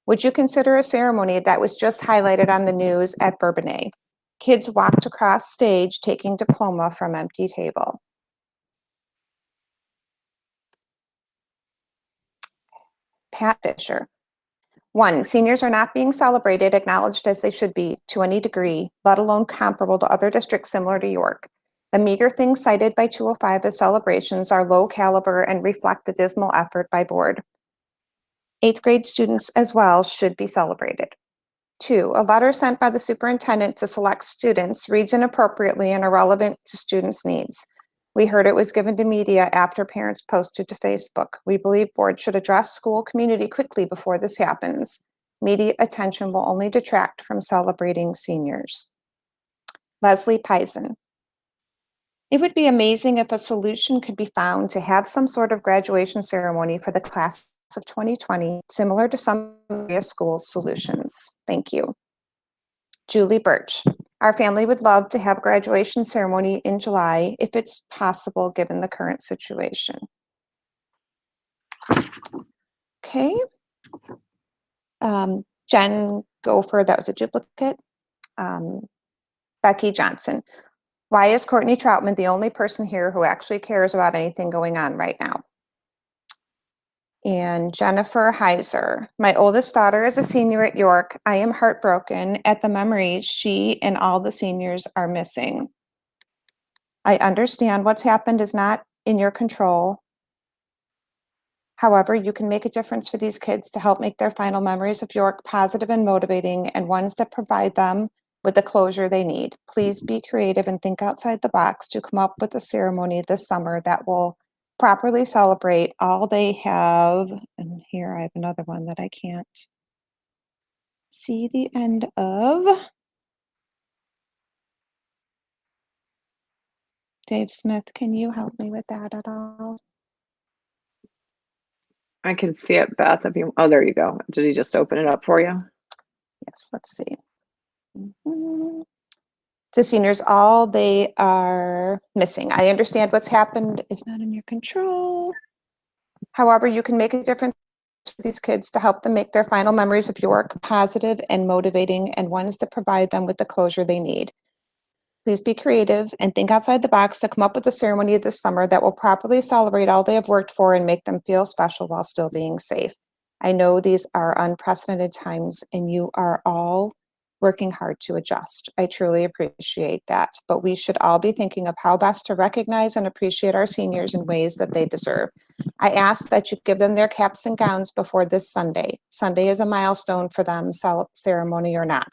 Would you consider a ceremony that was just highlighted on the news at Bourbonnais? Kids walked across stage taking diploma from empty table. Pat Fisher. 1, seniors are not being celebrated, acknowledged as they should be to any degree, let alone comparable to other districts similar to York. The meager things cited by 205 as celebrations are low caliber and reflect a dismal effort by board. 8th grade students as well should be celebrated. 2, a letter sent by the superintendent to select students reads inappropriately and irrelevant to students' needs. We heard it was given to media after parents posted to Facebook. We believe board should address school community quickly before this happens. Media attention will only detract from celebrating seniors. Leslie Pison. It would be amazing if a solution could be found to have some sort of graduation ceremony for the class of 2020, similar to some area schools' solutions. Thank you. Julie Birch. Our family would love to have a graduation ceremony in July if it's possible given the current situation. Okay. Jen Gopher, that was a duplicate. Becky Johnson. Why is Courtney Troutman the only person here who actually cares about anything going on right now? And Jennifer Heiser. My oldest daughter is a senior at York. I am heartbroken at the memories she and all the seniors are missing. I understand what's happened is not in your control. However, you can make a difference for these kids to help make their final memories of York positive and motivating, and ones that provide them with the closure they need. Please be creative and think outside the box to come up with a ceremony this summer that will properly celebrate all they have. And here I have another one that I can't see the end of. Dave Smith, can you help me with that at all?
I can see it, Beth. If you, oh, there you go. Did he just open it up for you?
Yes, let's see. Mhm. To seniors, all they are missing. I understand what's happened is not in your control. However, you can make a difference for these kids to help them make their final memories of York positive and motivating, and ones that provide them with the closure they need. Please be creative and think outside the box to come up with a ceremony this summer that will properly celebrate all they have worked for and make them feel special while still being safe. I know these are unprecedented times and you are all working hard to adjust. I truly appreciate that, but we should all be thinking of how best to recognize and appreciate our seniors in ways that they deserve. I ask that you give them their caps and gowns before this Sunday. Sunday is a milestone for them, ceremony or not.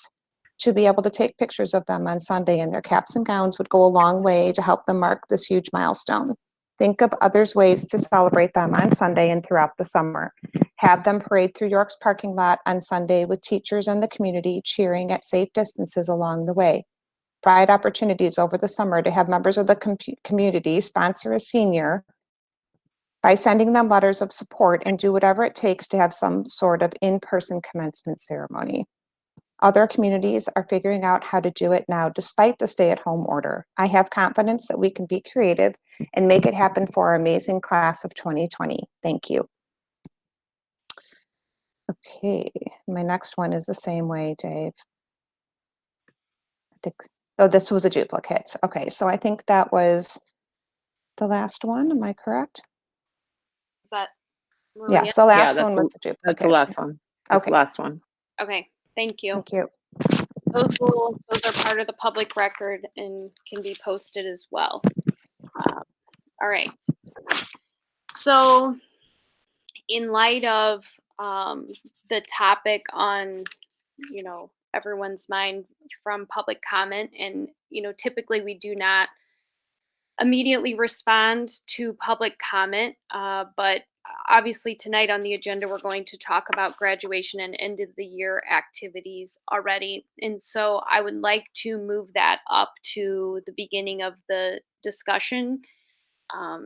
To be able to take pictures of them on Sunday in their caps and gowns would go a long way to help them mark this huge milestone. Think of others ways to celebrate them on Sunday and throughout the summer. Have them parade through York's parking lot on Sunday with teachers and the community cheering at safe distances along the way. Provide opportunities over the summer to have members of the community sponsor a senior by sending them letters of support, and do whatever it takes to have some sort of in-person commencement ceremony. Other communities are figuring out how to do it now despite the stay-at-home order. I have confidence that we can be creative and make it happen for our amazing class of 2020. Thank you. Okay, my next one is the same way, Dave. I think, oh, this was a duplicate. Okay, so I think that was the last one. Am I correct?
Is that Maria?
Yes, the last one was the duplicate.
That's the last one. That's
Okay.
the last one.
Okay, thank you.
Thank you.
Those are part of the public record and can be posted as well. All right. So in light of the topic on, everyone's mind from public comment, and, typically we do not immediately respond to public comment, but obviously tonight on the agenda we're going to talk about graduation and end of the year activities already, and so I would like to move that up to the beginning of the discussion,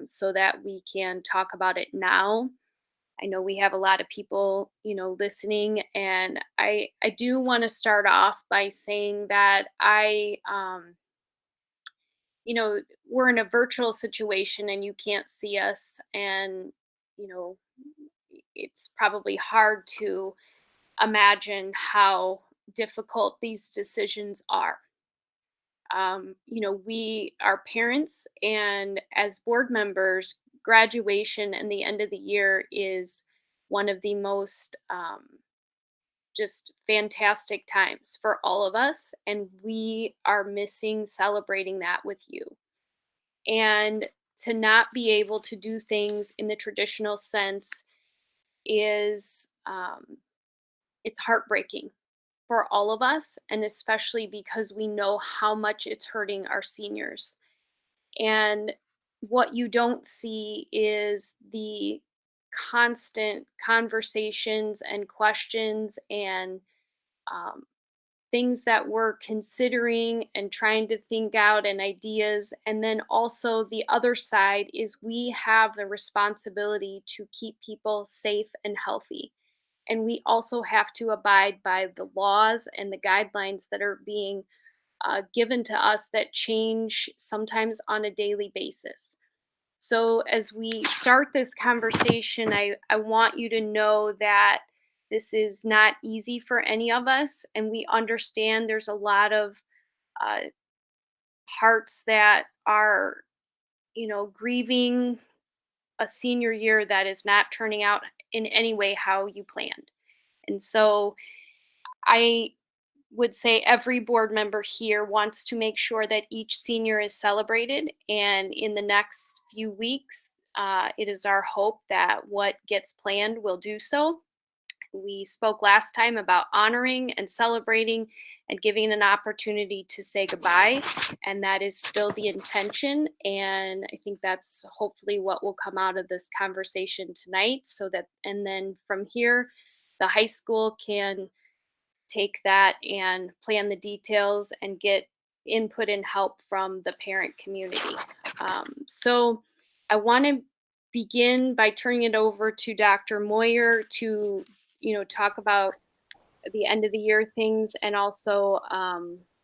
so that we can talk about it now. I know we have a lot of people, listening, and I do want to start off by saying that we're in a virtual situation and you can't see us, and you know it's probably hard to imagine how difficult these decisions are. We are parents, and as board members, graduation and the end of the year is one of the most just fantastic times for all of us, and we are missing celebrating that with you. And to not be able to do things in the traditional sense is it's heartbreaking for all of us, and especially because we know how much it's hurting our seniors. And what you don't see is the constant conversations and questions and um, things that we're considering and trying to think out and ideas. And then also the other side is we have the responsibility to keep people safe and healthy. And we also have to abide by the laws and the guidelines that are being given to us that change sometimes on a daily basis. So, as we start this conversation, I want you to know that this is not easy for any of us, and we understand there's a lot of uh, hearts that are, grieving a senior year that is not turning out in any way how you planned. And so, I would say every board member here wants to make sure that each senior is celebrated. And in the next few weeks, it is our hope that what gets planned will do so. We spoke last time about honoring and celebrating and giving an opportunity to say goodbye. And that is still the intention. And I think that's hopefully what will come out of this conversation tonight. And then from here, the high school can take that and plan the details and get input and help from the parent community. So I want to begin by turning it over to Dr. Moyer to, talk about the end of the year things, and also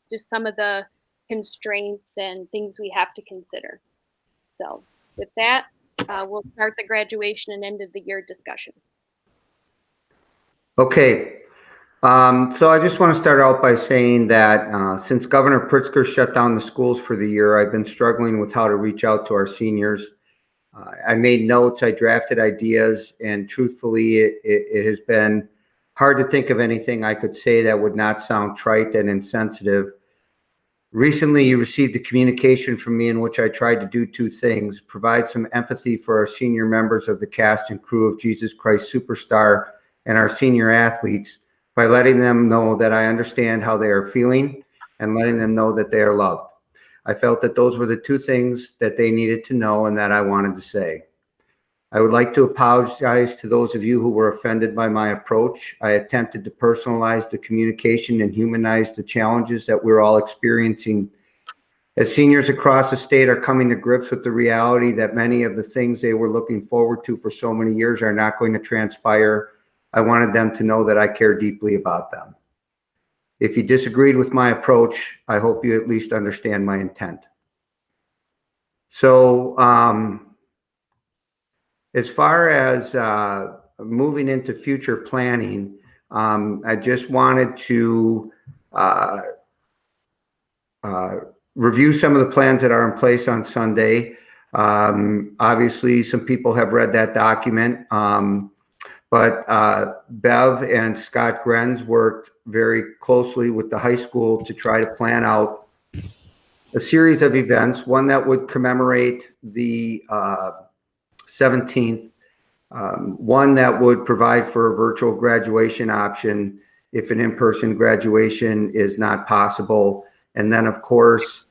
just some of the constraints and things we have to consider. So with that, we'll start the graduation and end of the year discussion.
Okay. So I just want to start out by saying that since Governor Pritzker shut down the schools for the year, I've been struggling with how to reach out to our seniors. I made notes, I drafted ideas, and truthfully, it has been hard to think of anything I could say that would not sound trite and insensitive. Recently, you received a communication from me in which I tried to do two things: provide some empathy for our senior members of the cast and crew of Jesus Christ Superstar and our senior athletes by letting them know that I understand how they are feeling and letting them know that they are loved. I felt that those were the two things that they needed to know and that I wanted to say. I would like to apologize to those of you who were offended by my approach. I attempted to personalize the communication and humanize the challenges that we're all experiencing. As seniors across the state are coming to grips with the reality that many of the things they were looking forward to for so many years are not going to transpire, I wanted them to know that I care deeply about them. If you disagreed with my approach, I hope you at least understand my intent. So, as far as moving into future planning, I just wanted to review some of the plans that are in place on Sunday. Obviously, some people have read that document, but Bev and Scott Grenz worked very closely with the high school to try to plan out a series of events, one that would commemorate the 17th, one that would provide for a virtual graduation option if an in-person graduation is not possible. And then, of course,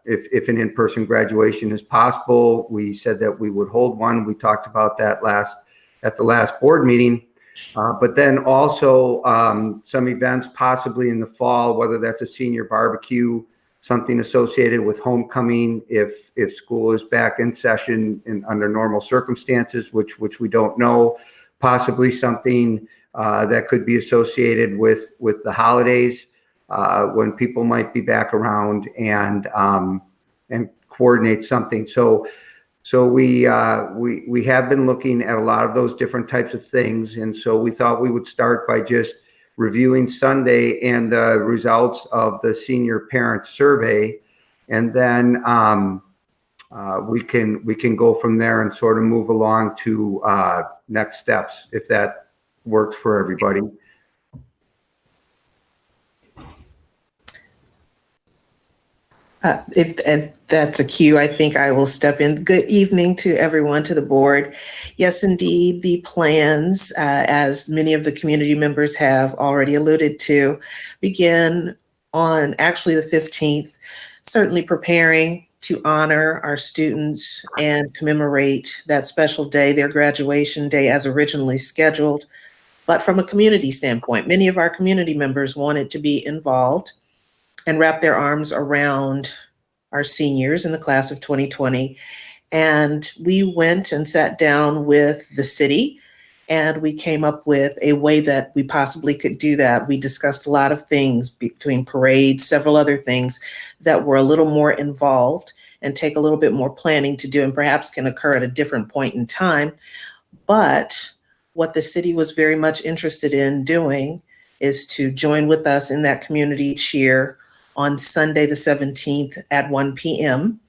if an in-person graduation is possible, we said that we would hold one. We talked about that at the last board meeting. But then also some events possibly in the fall, whether that's a senior barbecue, something associated with homecoming if school is back in session under normal circumstances, which we don't know, possibly something that could be associated with the holidays when people might be back around, and coordinate something. So we have been looking at a lot of those different types of things, and so we thought we would start by just reviewing Sunday and the results of the senior parent survey, and then we can go from there and sort of move along to next steps, if that works for everybody.
If that's a cue, I think I will step in. Good evening to everyone, to the board. Yes, indeed, the plans, as many of the community members have already alluded to, begin on actually the 15th, certainly preparing to honor our students and commemorate that special day, their graduation day as originally scheduled. But from a community standpoint, many of our community members wanted to be involved and wrap their arms around our seniors in the class of 2020. And we went and sat down with the city, and we came up with a way that we possibly could do that. We discussed a lot of things between parades, several other things that were a little more involved and take a little bit more planning to do, and perhaps can occur at a different point in time. But what the city was very much interested in doing is to join with us in that community cheer on Sunday the 17th at 1 p.m.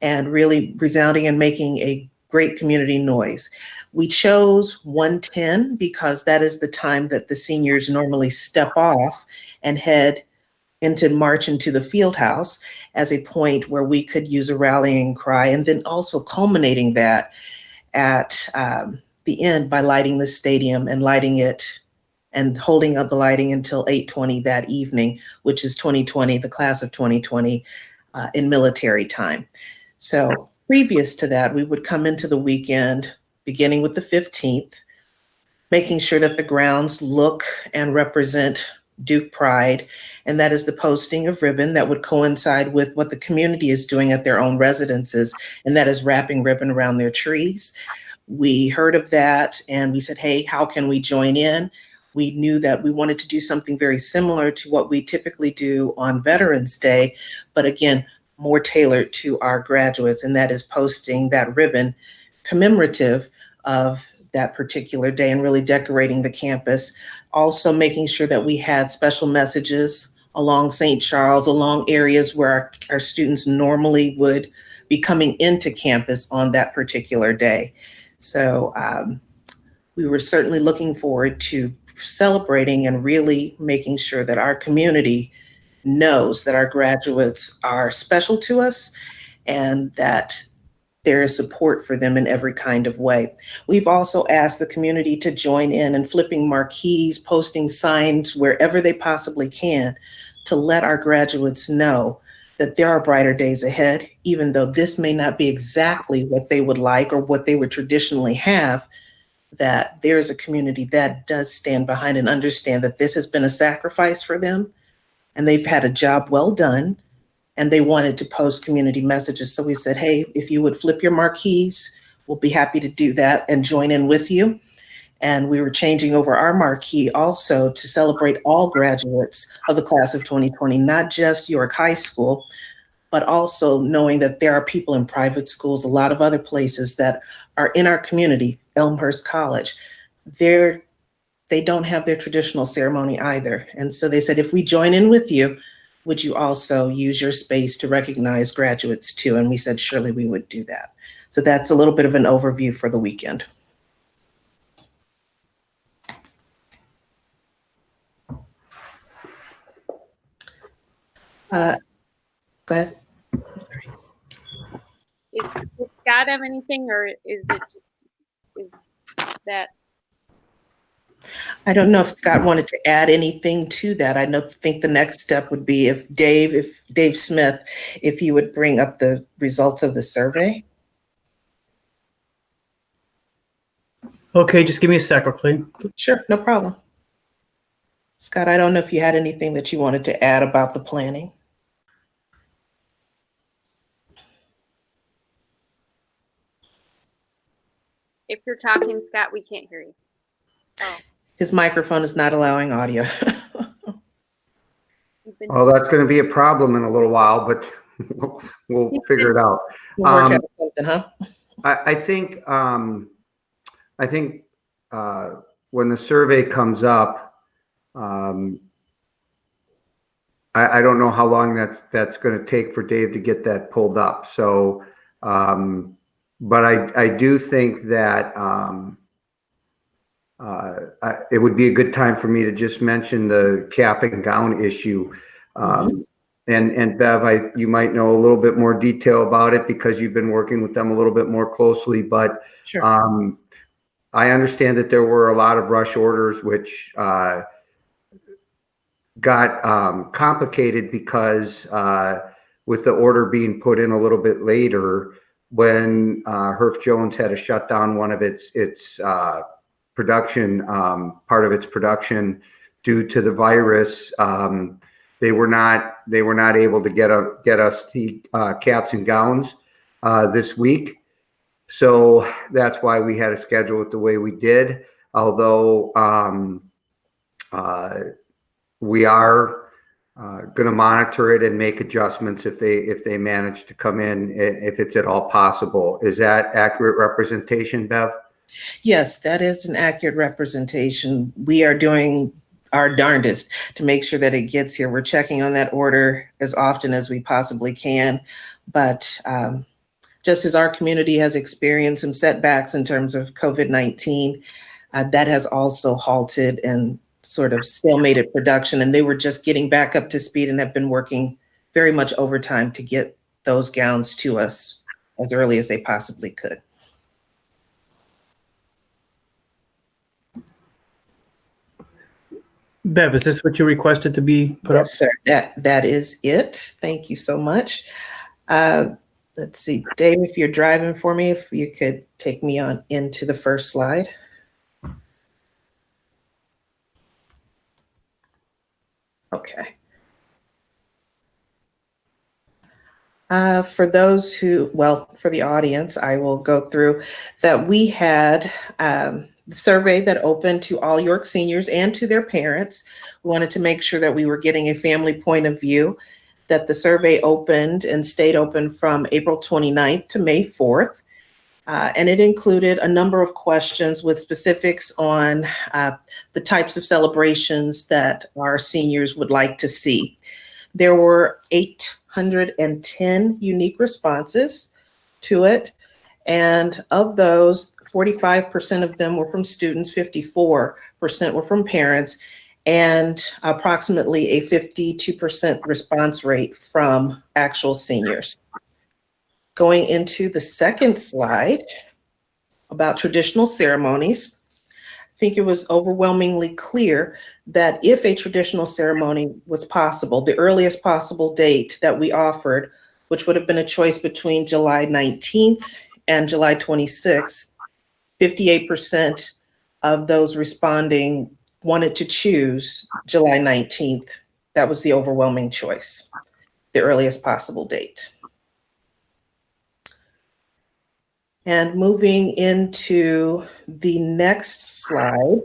and really resounding and making a great community noise. We chose 1:10 because that is the time that the seniors normally step off and head into march into the field house as a point where we could use a rallying cry, and then also culminating that at the end by lighting the stadium and lighting it and holding up the lighting until 8:20 that evening, which is 2020, the class of 2020 in military time. So previous to that, we would come into the weekend, beginning with the 15th, making sure that the grounds look and represent Duke Pride, and that is the posting of ribbon that would coincide with what the community is doing at their own residences, and that is wrapping ribbon around their trees. We heard of that and we said, hey, how can we join in? We knew that we wanted to do something very similar to what we typically do on Veterans Day, but again, more tailored to our graduates, and that is posting that ribbon commemorative of that particular day and really decorating the campus. Also making sure that we had special messages along St. Charles, along areas where our students normally would be coming into campus on that particular day. So we were certainly looking forward to celebrating and really making sure that our community knows that our graduates are special to us and that there is support for them in every kind of way. We've also asked the community to join in flipping marquees, posting signs wherever they possibly can to let our graduates know that there are brighter days ahead, even though this may not be exactly what they would like or what they would traditionally have, that there is a community that does stand behind and understand that this has been a sacrifice for them and they've had a job well done. And they wanted to post community messages. So we said, hey, if you would flip your marquees, we'll be happy to do that and join in with you. And we were changing over our marquee also to celebrate all graduates of the class of 2020, not just York High School, but also knowing that there are people in private schools, a lot of other places that are in our community, Elmhurst College. They don't have their traditional ceremony either. And so they said, if we join in with you, would you also use your space to recognize graduates too? And we said, surely we would do that. So that's a little bit of an overview for the weekend. Go ahead. Sorry.
Does Scott have anything, or is that?
I don't know if Scott wanted to add anything to that. I think the next step would be if Dave Smith, if you would bring up the results of the survey.
Okay, just give me a sec, okay?
Sure, no problem. Scott, I don't know if you had anything that you wanted to add about the planning.
If you're talking, Scott, we can't hear you. Oh.
His microphone is not allowing audio.
Well, that's going to be a problem in a little while, but we'll figure it out.
We'll work out something, huh?
I think when the survey comes up, I don't know how long that's going to take for Dave to get that pulled up. So, but I do think that it would be a good time for me to just mention the cap and gown issue. And Bev, you might know a little bit more detail about it because you've been working with them a little bit more closely, but
sure.
I understand that there were a lot of rush orders, which got complicated because with the order being put in a little bit later, when Herff Jones had to shut down one of its production, part of its production due to the virus, they were not able to get us the caps and gowns this week. So that's why we had to schedule it the way we did. Although we are going to monitor it and make adjustments if they manage to come in, if it's at all possible. Is that accurate representation, Bev?
Yes, that is an accurate representation. We are doing our darndest to make sure that it gets here. We're checking on that order as often as we possibly can. But just as our community has experienced some setbacks in terms of COVID-19, that has also halted and sort of stalemated production. And they were just getting back up to speed and have been working very much overtime to get those gowns to us as early as they possibly could.
Bev, is this what you requested to be put up?
Yes, sir. That is it. Thank you so much. Let's see, Dave, if you're driving for me, if you could take me on into the first slide. Okay. For those who, well, for the audience, I will go through that. We had the survey that opened to all York seniors and to their parents. We wanted to make sure that we were getting a family point of view, that the survey opened and stayed open from April 29th to May 4th. And it included a number of questions with specifics on the types of celebrations that our seniors would like to see. There were 810 unique responses to it. And of those, 45% of them were from students, 54% were from parents, and approximately a 52% response rate from actual seniors. Going into the second slide about traditional ceremonies, I think it was overwhelmingly clear that if a traditional ceremony was possible, the earliest possible date that we offered, which would have been a choice between July 19th and July 26th, 58% of those responding wanted to choose July 19th. That was the overwhelming choice, the earliest possible date. And moving into the next slide,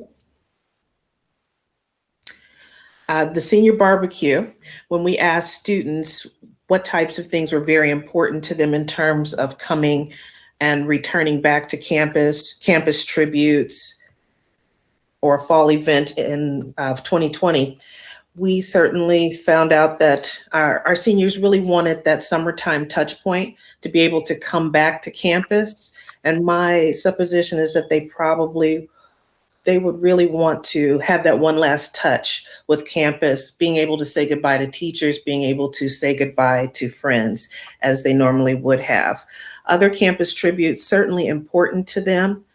the senior barbecue, when we asked students what types of things were very important to them in terms of coming and returning back to campus tributes, or a fall event of 2020, we certainly found out that our seniors really wanted that summertime touch point to be able to come back to campus. And my supposition is that they would really want to have that one last touch with campus, being able to say goodbye to teachers, being able to say goodbye to friends as they normally would have. Other campus tributes, certainly important to them.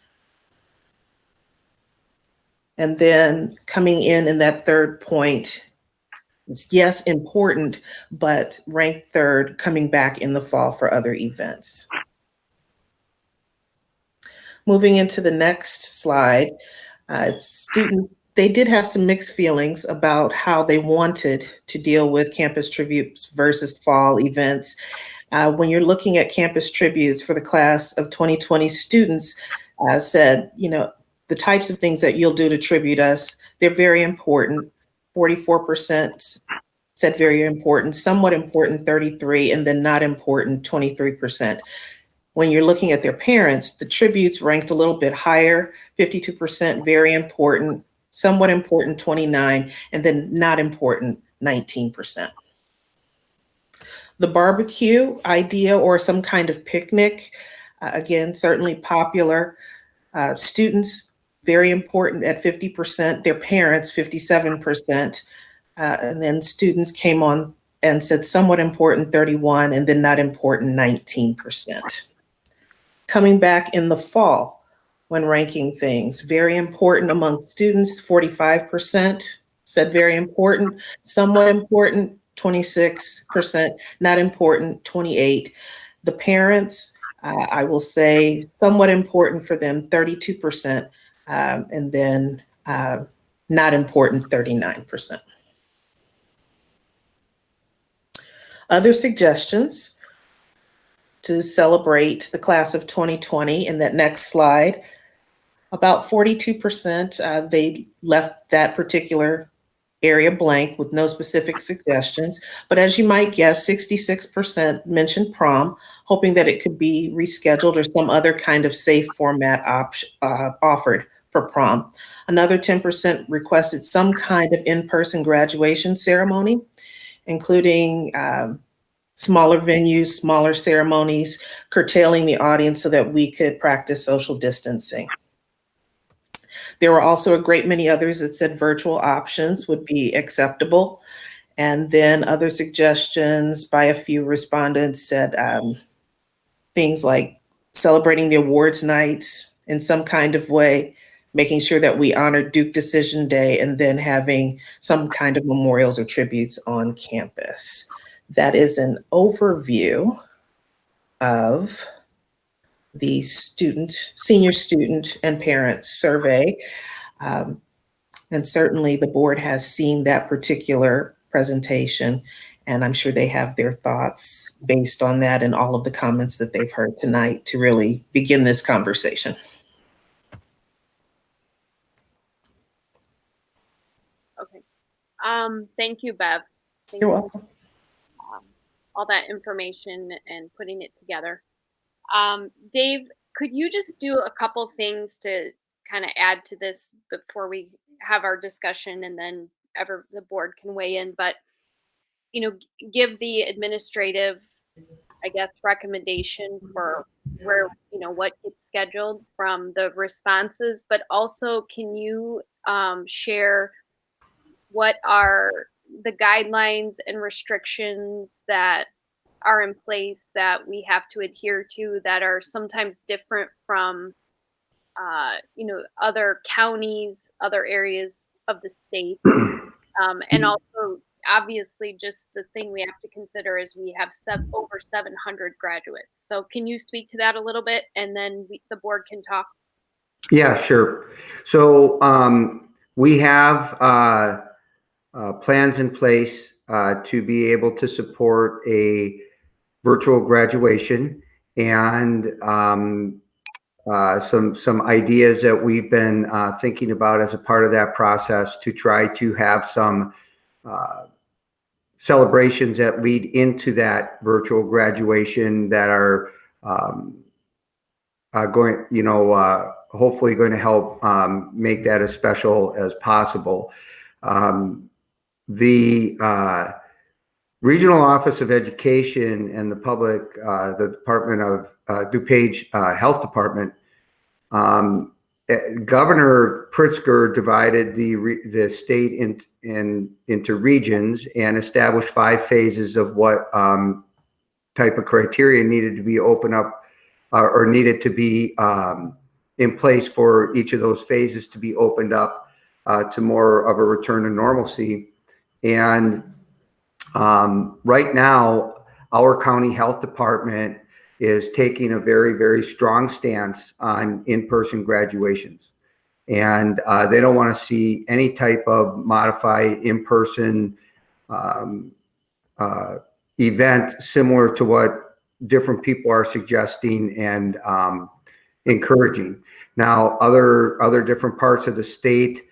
And then coming in that third point, it's yes, important, but ranked third, coming back in the fall for other events. Moving into the next slide, students, they did have some mixed feelings about how they wanted to deal with campus tributes versus fall events. When you're looking at campus tributes for the class of 2020, students said, the types of things that you'll do to tribute us, they're very important. 44% said very important, somewhat important, 33%, and then not important, 23%. When you're looking at their parents, the tributes ranked a little bit higher, 52% very important, somewhat important, 29%, and then not important, 19%. The barbecue idea or some kind of picnic, again, certainly popular. Students, very important at 50%, their parents, 57%. And then students came on and said somewhat important, 31%, and then not important, 19%. Coming back in the fall when ranking things, very important among students, 45% said very important, somewhat important, 26%, not important, 28%. The parents, I will say somewhat important for them, 32%, and then not important, 39%. Other suggestions to celebrate the class of 2020 in that next slide, about 42%, they left that particular area blank with no specific suggestions. But as you might guess, 66% mentioned prom, hoping that it could be rescheduled or some other kind of safe format offered for prom. Another 10% requested some kind of in-person graduation ceremony, including smaller venues, smaller ceremonies, curtailing the audience so that we could practice social distancing. There were also a great many others that said virtual options would be acceptable. And then other suggestions by a few respondents said things like celebrating the awards nights in some kind of way, making sure that we honor Duke Decision Day, and then having some kind of memorials or tributes on campus. That is an overview of the senior student and parent survey. And certainly the board has seen that particular presentation. And I'm sure they have their thoughts based on that and all of the comments that they've heard tonight to really begin this conversation.
Okay. Thank you, Bev. Thank
You're
you,
welcome.
all that information and putting it together. Dave, could you just do a couple things to kind of add to this before we have our discussion, and then the board can weigh in, but give the administrative, I guess, recommendation for where, what gets scheduled from the responses, but also can you share what are the guidelines and restrictions that are in place that we have to adhere to that are sometimes different from other counties, other areas of the state. And also obviously just the thing we have to consider is we have over 700 graduates. So can you speak to that a little bit, and then the board can talk?
Yeah, sure. So we have plans in place to be able to support a virtual graduation, and some ideas that we've been thinking about as a part of that process to try to have some celebrations that lead into that virtual graduation that are going, hopefully going to help make that as special as possible. The Regional Office of Education and the Department of DuPage Health Department, Governor Pritzker divided the state into regions and established 5 phases of what type of criteria needed to be opened up or needed to be in place for each of those phases to be opened up to more of a return to normalcy. And right now, our county health department is taking a very, very strong stance on in-person graduations. And they don't want to see any type of modified in-person event similar to what different people are suggesting and encouraging. Now, other different parts of the state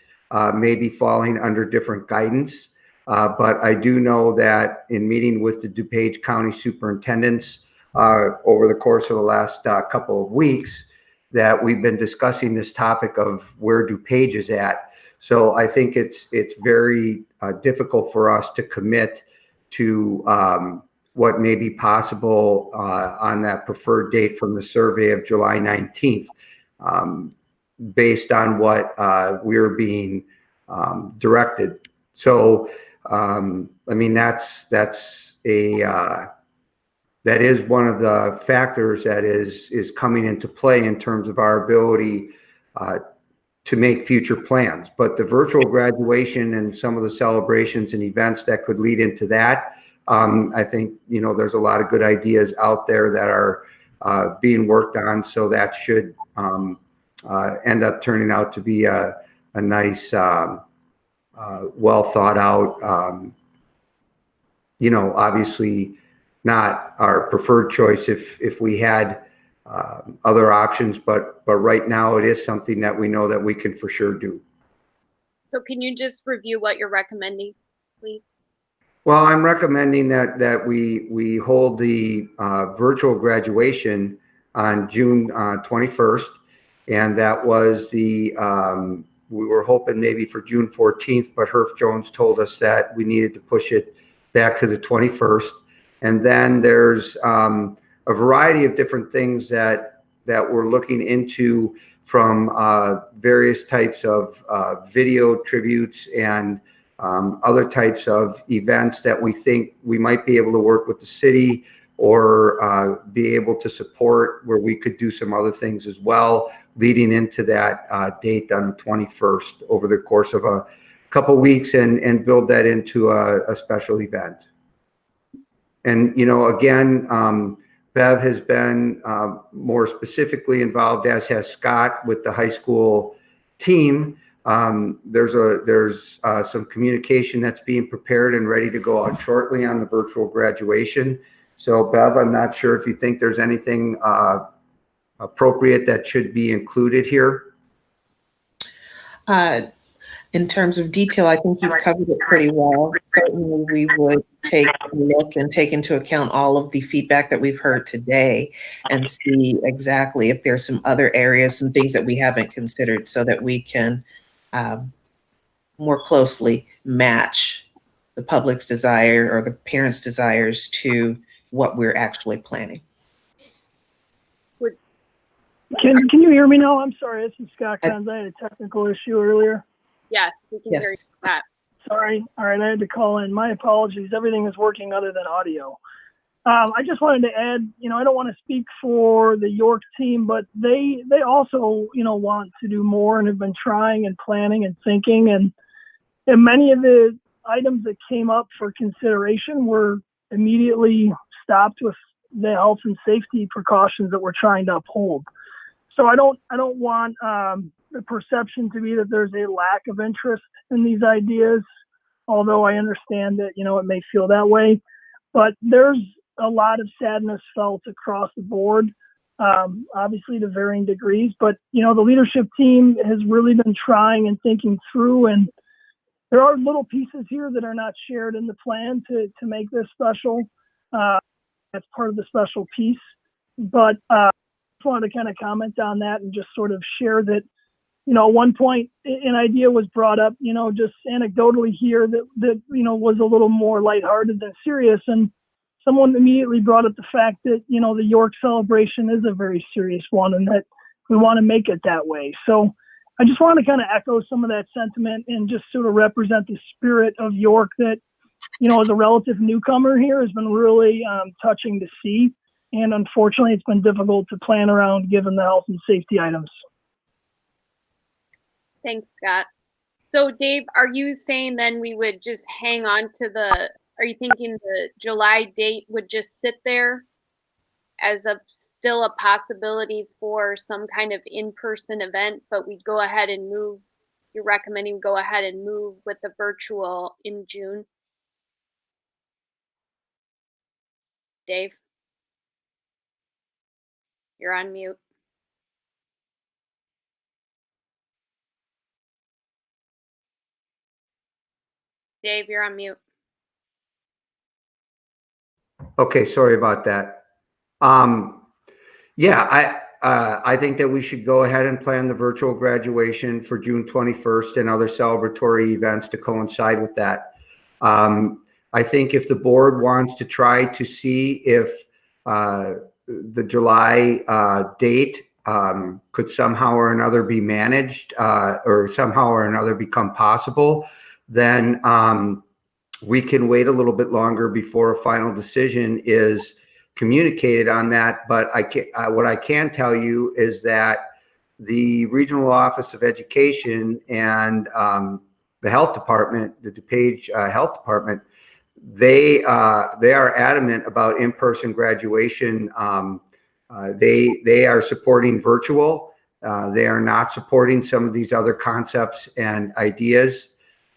may be falling under different guidance. But I do know that in meeting with the DuPage County superintendents over the course of the last couple of weeks, that we've been discussing this topic of where DuPage is at. So I think it's very difficult for us to commit to what may be possible on that preferred date from the survey of July 19th, based on what we're being directed. So I mean, that is one of the factors that is coming into play in terms of our ability to make future plans. But the virtual graduation and some of the celebrations and events that could lead into that, I think, there's a lot of good ideas out there that are being worked on. So that should end up turning out to be a nice, well thought out, obviously not our preferred choice if we had other options, but right now it is something that we know that we can for sure do.
So can you just review what you're recommending, please?
Well, I'm recommending that we hold the virtual graduation on June 21st, and that was we were hoping maybe for June 14th, but Herf Jones told us that we needed to push it back to the 21st. And then there's a variety of different things that we're looking into, from various types of video tributes and other types of events that we think we might be able to work with the city or be able to support, where we could do some other things as well, leading into that date on the 21st over the course of a couple weeks, and build that into a special event. And, again, Bev has been more specifically involved, as has Scott, with the high school team There's some communication that's being prepared and ready to go out shortly on the virtual graduation. So Bev, I'm not sure if you think there's anything appropriate that should be included here.
In terms of detail, I think you've covered it pretty well. Certainly, we would take a look and take into account all of the feedback that we've heard today and see exactly if there's some other areas, some things that we haven't considered so that we can more closely match the public's desire or the parents' desires to what we're actually planning.
Can you hear me now? I'm sorry, this is Scott Conz. I had a technical issue earlier.
Yes, we can hear you, Scott.
Sorry. All right, I had to call in. My apologies. Everything is working other than audio. I just wanted to add, I don't want to speak for the York team, but they also, want to do more and have been trying and planning and thinking. And many of the items that came up for consideration were immediately stopped with the health and safety precautions that we're trying to uphold. So I don't want the perception to be that there's a lack of interest in these ideas, although I understand that, it may feel that way. But there's a lot of sadness felt across the board, obviously to varying degrees. But, the leadership team has really been trying and thinking through, and there are little pieces here that are not shared in the plan to make this special. That's part of the special piece. But I just wanted to kind of comment on that and just sort of share that, at one point an idea was brought up, just anecdotally here that was a little more lighthearted than serious. And someone immediately brought up the fact that, the York celebration is a very serious one and that we want to make it that way. So I just want to kind of echo some of that sentiment and just sort of represent the spirit of York that, as a relative newcomer here has been really touching to see. And unfortunately, it's been difficult to plan around given the health and safety items.
Thanks, Scott. So Dave, are you saying then we would just hang on to are you thinking the July date would just sit there as still a possibility for some kind of in-person event, but we'd go ahead and move, you're recommending go ahead and move with the virtual in June? Dave? You're on mute. Dave, you're on mute.
Okay, sorry about that. Yeah, I think that we should go ahead and plan the virtual graduation for June 21st and other celebratory events to coincide with that. I think if the board wants to try to see if the July date could somehow or another be managed or somehow or another become possible, then we can wait a little bit longer before a final decision is communicated on that. But what I can tell you is that the Regional Office of Education and the Health Department, the DuPage Health Department, they are adamant about in-person graduation. They are supporting virtual. They are not supporting some of these other concepts and ideas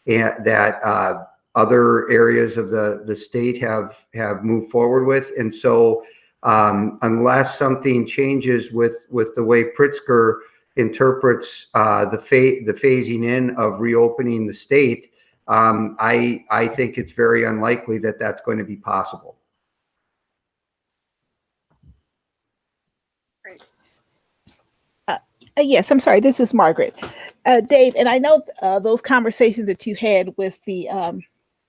that other areas of the state have moved forward with. And so unless something changes with the way Pritzker interprets the phasing in of reopening the state, I think it's very unlikely that that's going to be possible.
Yes, I'm sorry. This is Margaret. Dave, and I know those conversations that you had with the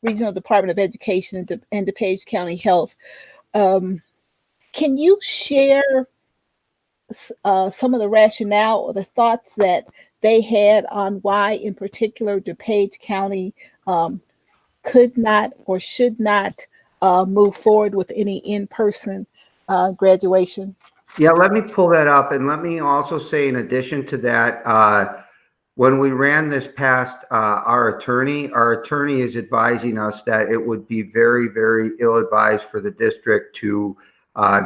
Regional Department of Education and DuPage County Health. Can you share some of the rationale or the thoughts that they had on why, in particular, DuPage County could not or should not move forward with any in-person graduation?
Yeah, let me pull that up. And let me also say, in addition to that, when we ran this past our attorney is advising us that it would be very, very ill-advised for the district to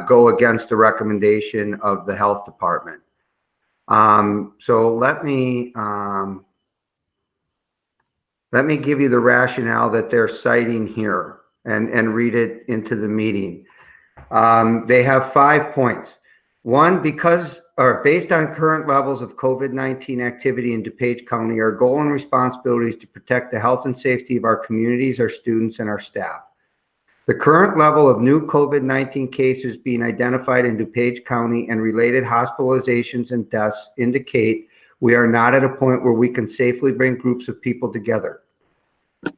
go against the recommendation of the health department. So let me Let me give you the rationale that they're citing here and read it into the meeting. They have 5 points. One, based on current levels of COVID-19 activity in DuPage County, our goal and responsibility is to protect the health and safety of our communities, our students, and our staff. The current level of new COVID-19 cases being identified in DuPage County and related hospitalizations and deaths indicate we are not at a point where we can safely bring groups of people together.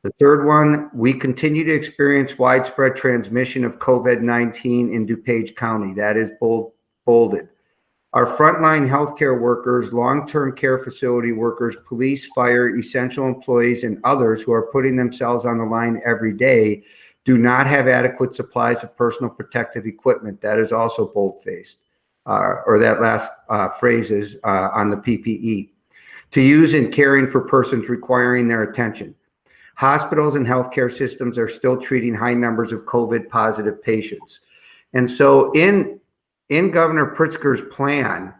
The third one, we continue to experience widespread transmission of COVID-19 in DuPage County. That is bolded. Our frontline healthcare workers, long-term care facility workers, police, fire, essential employees, and others who are putting themselves on the line every day do not have adequate supplies of personal protective equipment. That is also bold-faced, or that last phrase is on the PPE, to use in caring for persons requiring their attention. Hospitals and healthcare systems are still treating high numbers of COVID positive patients. And so in Governor Pritzker's plan,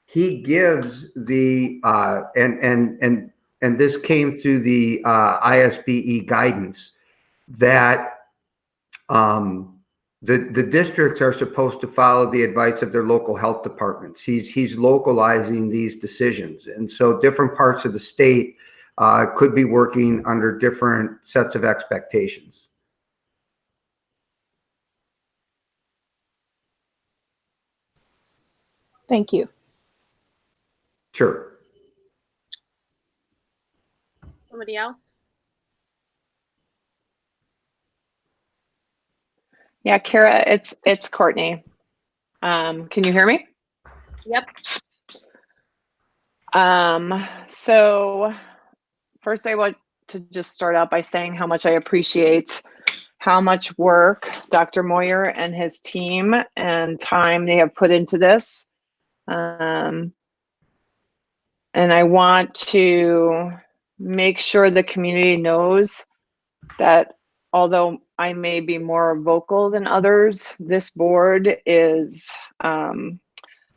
he gives the, and this came through the ISBE guidance, that the districts are supposed to follow the advice of their local health departments. He's localizing these decisions. And so different parts of the state could be working under different sets of expectations.
Thank you.
Sure.
Somebody else?
Yeah, Kara, it's Courtney. Can you hear me?
Yep.
So first I want to just start out by saying how much I appreciate how much work Dr. Moyer and his team and time they have put into this. And I want to make sure the community knows that although I may be more vocal than others, this board is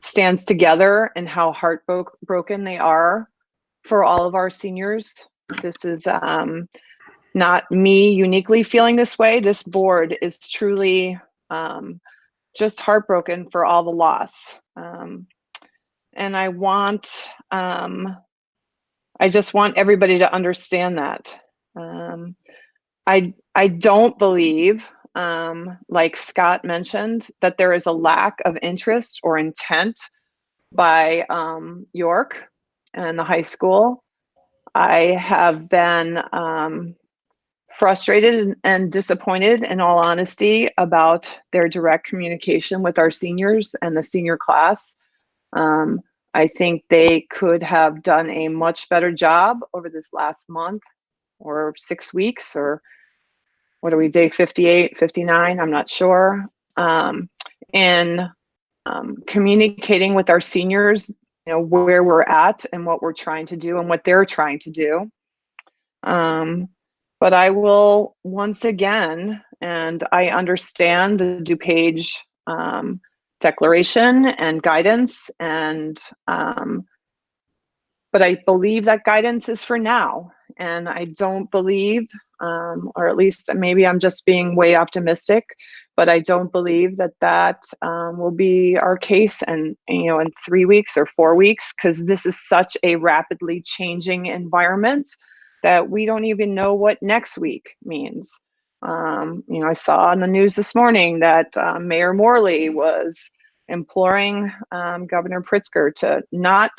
stands together in how heartbroken they are for all of our seniors. This is not me uniquely feeling this way. This board is truly just heartbroken for all the loss. And I just want everybody to understand that. I don't believe, like Scott mentioned, that there is a lack of interest or intent by York and the high school. I have been frustrated and disappointed, in all honesty, about their direct communication with our seniors and the senior class. I think they could have done a much better job over this last month or 6 weeks, or what are we, day 58, 59, I'm not sure, in communicating with our seniors, where we're at and what we're trying to do and what they're trying to do. But I will once again, and I understand the DuPage declaration and guidance, and but I believe that guidance is for now, and I don't believe, or at least maybe I'm just being way optimistic, but I don't believe that will be our case, and in 3 weeks or 4 weeks, because this is such a rapidly changing environment that we don't even know what next week means. I saw on the news this morning that Mayor Morley was imploring Governor Pritzker to not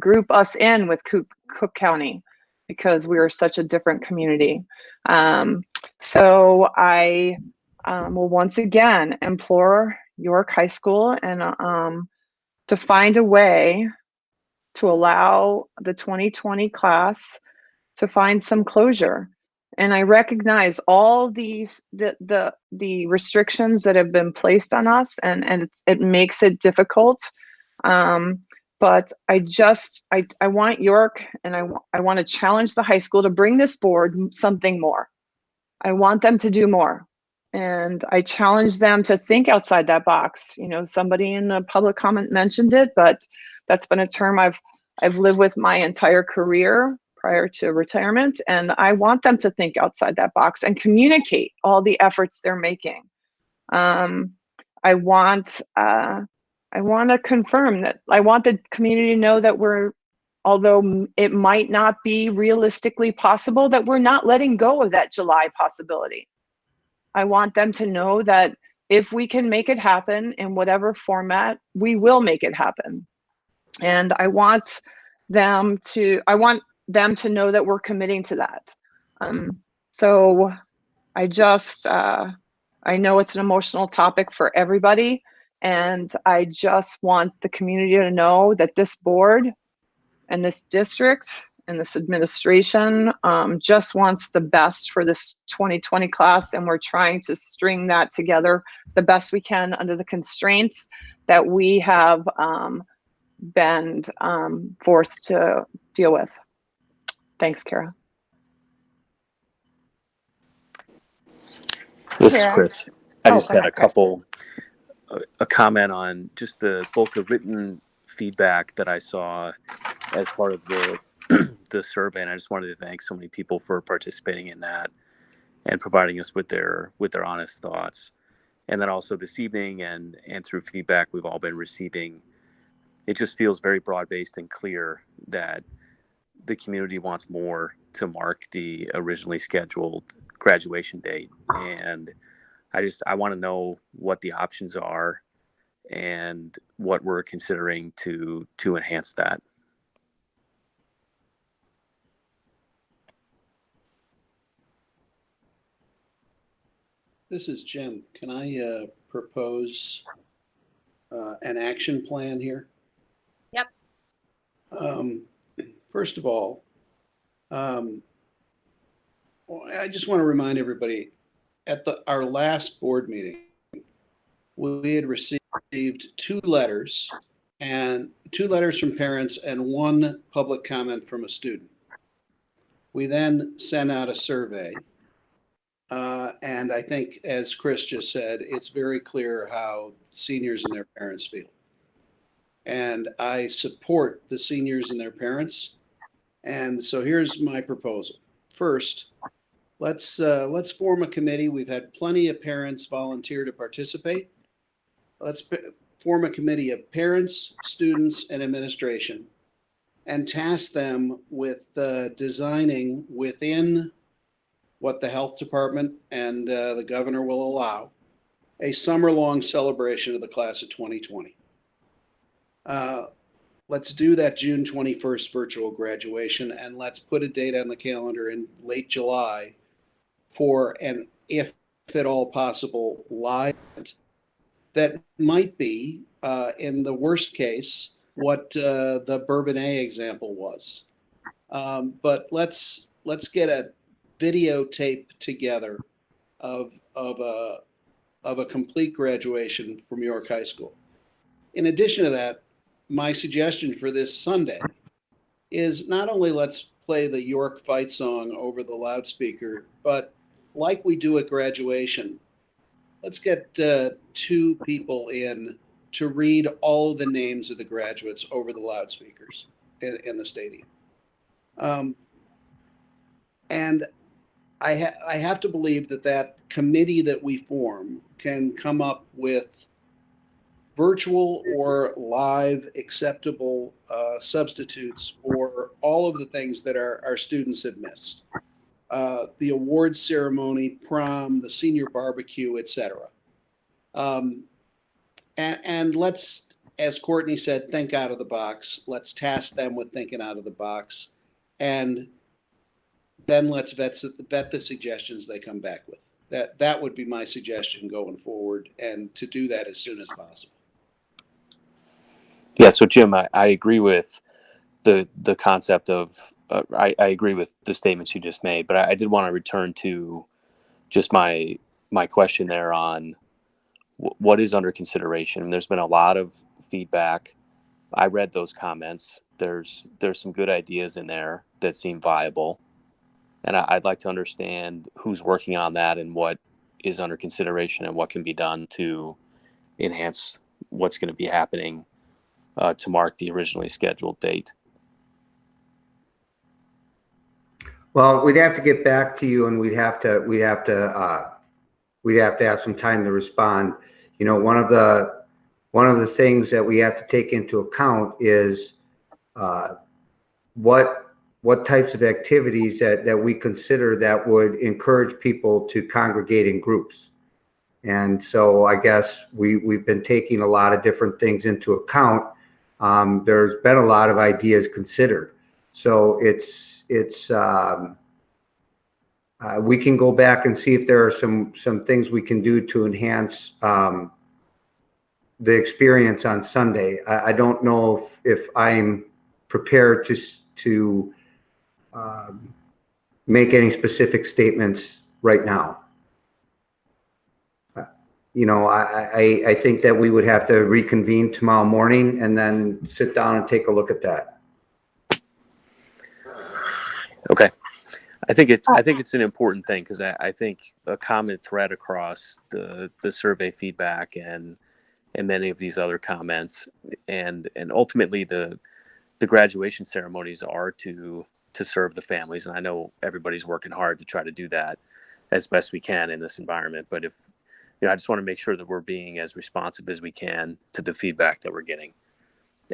group us in with Cook County because we are such a different community. So I will once again implore York High School and to find a way to allow the 2020 class to find some closure. And I recognize all the restrictions that have been placed on us, and it makes it difficult. But I want York, and I want to challenge the high school to bring this board something more. I want them to do more. And I challenge them to think outside that box. Somebody in the public comment mentioned it, but that's been a term I've lived with my entire career prior to retirement. And I want them to think outside that box and communicate all the efforts they're making. I want to confirm that I want the community to know that although it might not be realistically possible, that we're not letting go of that July possibility. I want them to know that if we can make it happen in whatever format, we will make it happen. And I want them to know that we're committing to that. So I know it's an emotional topic for everybody, and I just want the community to know that this board and this district and this administration just wants the best for this 2020 class, and we're trying to string that together the best we can under the constraints that we have been forced to deal with. Thanks, Kara.
This is
Kara?
Chris. I just
go
had
ahead,
a
Chris.
a comment on just both the written feedback that I saw as part of the survey, and I just wanted to thank so many people for participating in that and providing us with their honest thoughts. And then also this evening and through feedback we've all been receiving, it just feels very broad-based and clear that the community wants more to mark the originally scheduled graduation date. And I want to know what the options are and what we're considering to enhance that.
This is Jim. Can I propose an action plan here?
Yep.
First of all, I just want to remind everybody, at our last board meeting, we had received two letters from parents and one public comment from a student. We then sent out a survey. And I think, as Chris just said, it's very clear how seniors and their parents feel. And I support the seniors and their parents. And so here's my proposal. First, let's form a committee. We've had plenty of parents volunteer to participate. Let's form a committee of parents, students, and administration, and task them with designing within what the health department and the governor will allow, a summer-long celebration of the class of 2020. Let's do that June 21st virtual graduation, and let's put a date on the calendar in late July for an, if at all possible, live that might be, in the worst case, what the Bourbonnais example was. But let's get a videotape together of a complete graduation from York High School. In addition to that, my suggestion for this Sunday is not only let's play the York fight song over the loudspeaker, but like we do at graduation, let's get two people in to read all the names of the graduates over the loudspeakers in the stadium. And I have to believe that committee that we form can come up with virtual or live acceptable substitutes for all of the things that our students have missed. The awards ceremony, prom, the senior barbecue, etc. And let's, as Courtney said, think out of the box. Let's task them with thinking out of the box. And then let's vet the suggestions they come back with. That would be my suggestion going forward, and to do that as soon as possible.
Yeah, so Jim, I agree with the concept of, I agree with the statements you just made, but I did want to return to just my question there on what is under consideration. There's been a lot of feedback. I read those comments. There's some good ideas in there that seem viable. And I'd like to understand who's working on that and what is under consideration and what can be done to enhance what's going to be happening to mark the originally scheduled date.
Well, we'd have to get back to you, and we'd have to have some time to respond. You know, one of the things that we have to take into account is what types of activities that we consider that would encourage people to congregate in groups. And so I guess we've been taking a lot of different things into account. There's been a lot of ideas considered. So we can go back and see if there are some things we can do to enhance the experience on Sunday. I don't know if I'm prepared to make any specific statements right now. You know, I think that we would have to reconvene tomorrow morning and then sit down and take a look at that.
Okay. I think it's an important thing, because I think a common thread across the survey feedback and many of these other comments and ultimately the graduation ceremonies are to serve the families. And I know everybody's working hard to try to do that as best we can in this environment. But I just want to make sure that we're being as responsive as we can to the feedback that we're getting.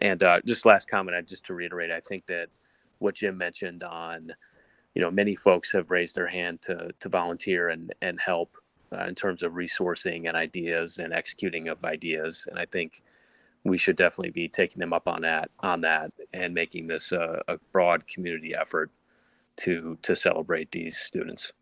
And just last comment, just to reiterate, I think that what Jim mentioned on, many folks have raised their hand to volunteer and help in terms of resourcing and ideas and executing of ideas. And I think we should definitely be taking them up on that and making this a broad community effort to celebrate these students.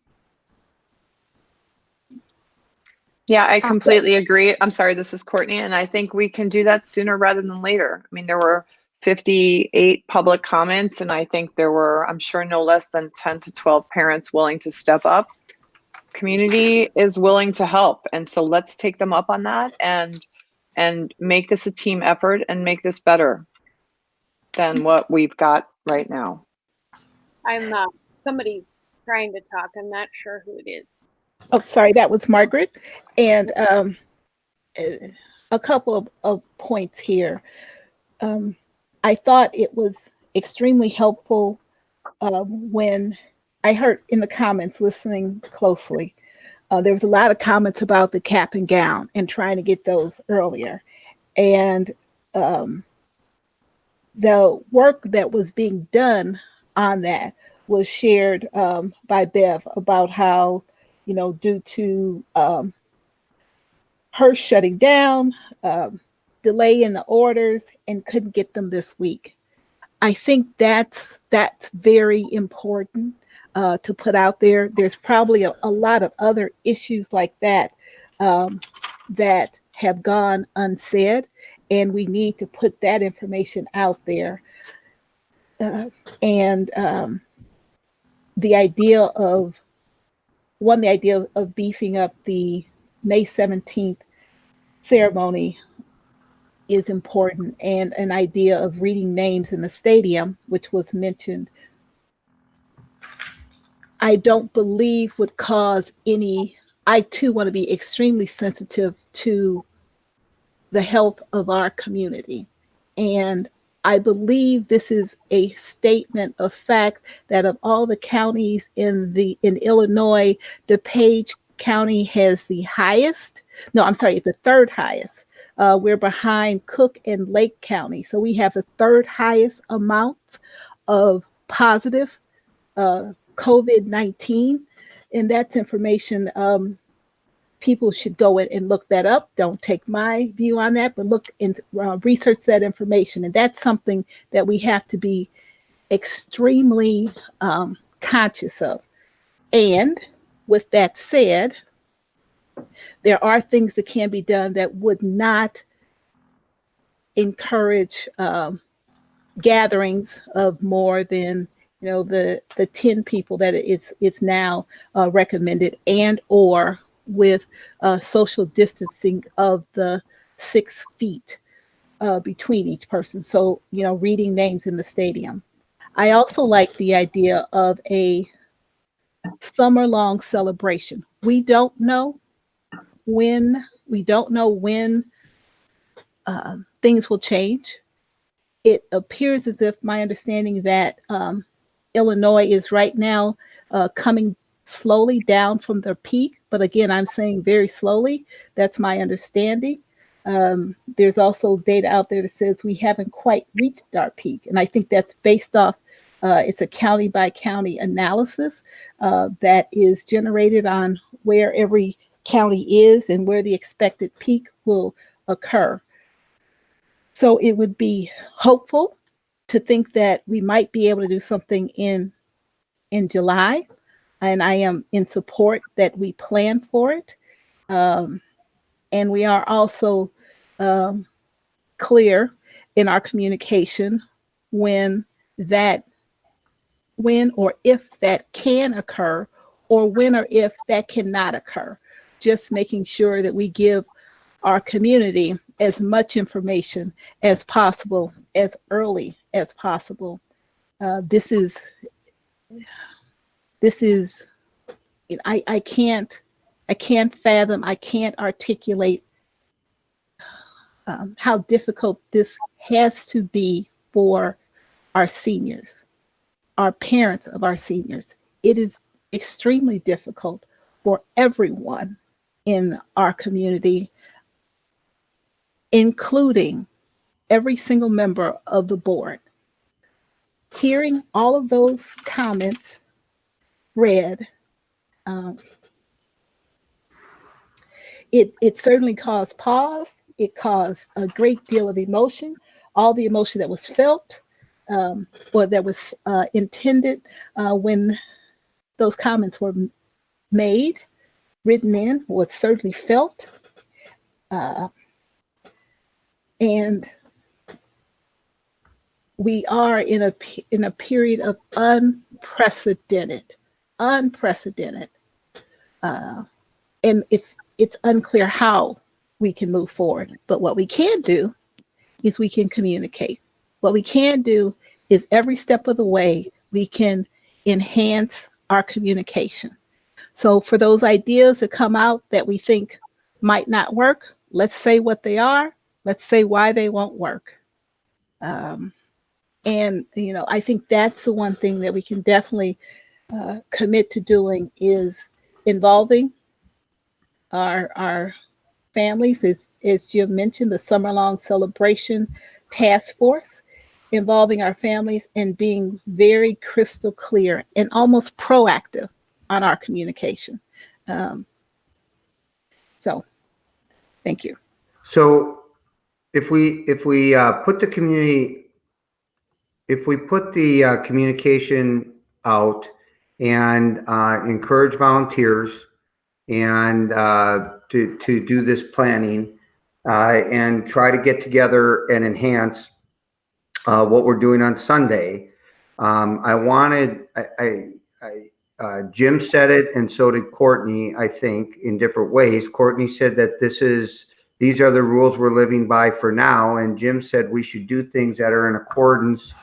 Yeah, I completely agree. I'm sorry, this is Courtney, and I think we can do that sooner rather than later. I mean, there were 58 public comments, and I think there were, I'm sure, no less than 10 to 12 parents willing to step up. Community is willing to help, and so let's take them up on that and make this a team effort and make this better than what we've got right now.
I'm somebody's trying to talk. I'm not sure who it is.
Oh, sorry, that was Margaret. And a couple of points here. I thought it was extremely helpful when I heard in the comments, listening closely, there was a lot of comments about the cap and gown and trying to get those earlier. And the work that was being done on that was shared by Bev about how, due to her shutting down, delay in the orders, and couldn't get them this week. I think that's very important to put out there. There's probably a lot of other issues like that that have gone unsaid, and we need to put that information out there. And the idea of beefing up the May 17th ceremony is important, and an idea of reading names in the stadium, which was mentioned, I don't believe would cause any. I too want to be extremely sensitive to the health of our community. And I believe this is a statement of fact that of all the counties in Illinois, DuPage County has the highest. No, I'm sorry, it's the third highest. We're behind Cook and Lake County. So we have the third highest amount of positive COVID-19. And that's information people should go in and look that up. Don't take my view on that, but look and research that information. And that's something that we have to be extremely conscious of. And with that said, there are things that can be done that would not encourage gatherings of more than the 10 people that it's now recommended, and or with social distancing of the 6 feet between each person. So, reading names in the stadium. I also like the idea of a summer-long celebration. We don't know when things will change. It appears as if my understanding that Illinois is right now coming slowly down from their peak. But again, I'm saying very slowly. That's my understanding. There's also data out there that says we haven't quite reached our peak. And I think that's based off, it's a county by county analysis that is generated on where every county is and where the expected peak will occur. So it would be hopeful to think that we might be able to do something in July. And I am in support that we plan for it. And we are also clear in our communication when or if that can occur, or when or if that cannot occur. Just making sure that we give our community as much information as possible, as early as possible. This is, I can't fathom, I can't articulate how difficult this has to be for our seniors, our parents of our seniors. It is extremely difficult for everyone in our community, including every single member of the board. Hearing all of those comments read, it certainly caused pause. It caused a great deal of emotion, all the emotion that was felt, or that was intended when those comments were made, written in, was certainly felt. And we are in a period of unprecedented, and it's unclear how we can move forward. But what we can do is we can communicate. What we can do is every step of the way we can enhance our communication. So for those ideas that come out that we think might not work, let's say what they are. Let's say why they won't work. And, I think that's the one thing that we can definitely commit to doing, is involving our families, as Jim mentioned, the summer-long celebration task force, involving our families and being very crystal clear and almost proactive on our communication. So, thank you.
So if we put the communication out and encourage volunteers and to do this planning and try to get together and enhance what we're doing on Sunday. Jim said it, and so did Courtney, I think, in different ways. Courtney said that these are the rules we're living by for now, and Jim said we should do things that are in accordance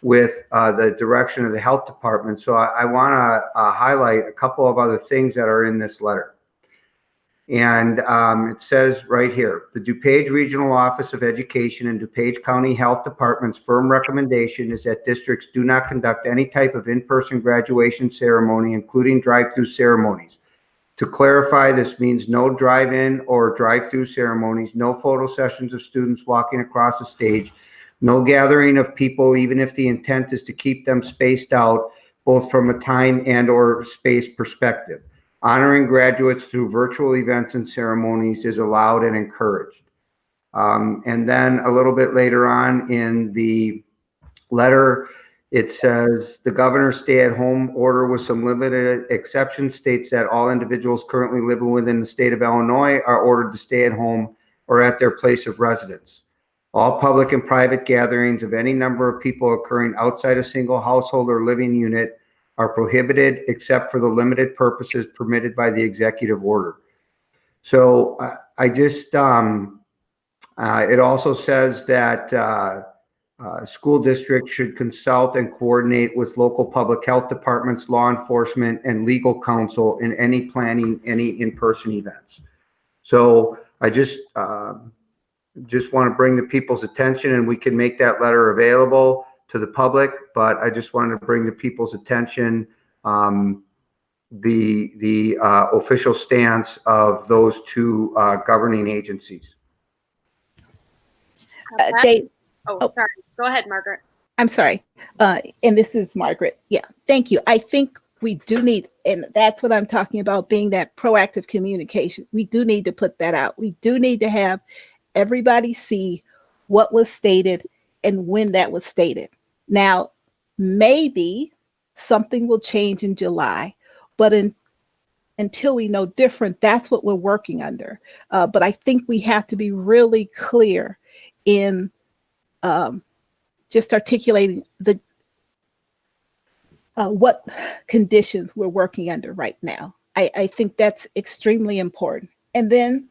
with the direction of the health department. So I want to highlight a couple of other things that are in this letter. And it says right here, the DuPage Regional Office of Education and DuPage County Health Department's firm recommendation is that districts do not conduct any type of in-person graduation ceremony, including drive-through ceremonies. To clarify, this means no drive-in or drive-through ceremonies, no photo sessions of students walking across the stage, no gathering of people, even if the intent is to keep them spaced out, both from a time and or space perspective. Honoring graduates through virtual events and ceremonies is allowed and encouraged. And then a little bit later on in the letter, it says the governor's stay-at-home order with some limited exceptions states that all individuals currently living within the state of Illinois are ordered to stay at home or at their place of residence. All public and private gatherings of any number of people occurring outside a single household or living unit are prohibited except for the limited purposes permitted by the executive order. So it also says that school districts should consult and coordinate with local public health departments, law enforcement, and legal counsel in any planning any in-person events. So I just want to bring the people's attention, and we can make that letter available to the public, but I just wanted to bring to people's attention the official stance of those two governing agencies.
Dave,
Oh, sorry. Go ahead, Margaret.
I'm sorry. And this is Margaret. Yeah, thank you. I think we do need, and that's what I'm talking about, being that proactive communication. We do need to put that out. We do need to have everybody see what was stated and when that was stated. Now, maybe something will change in July, but until we know different, that's what we're working under. But I think we have to be really clear in just articulating the what conditions we're working under right now. I think that's extremely important. And then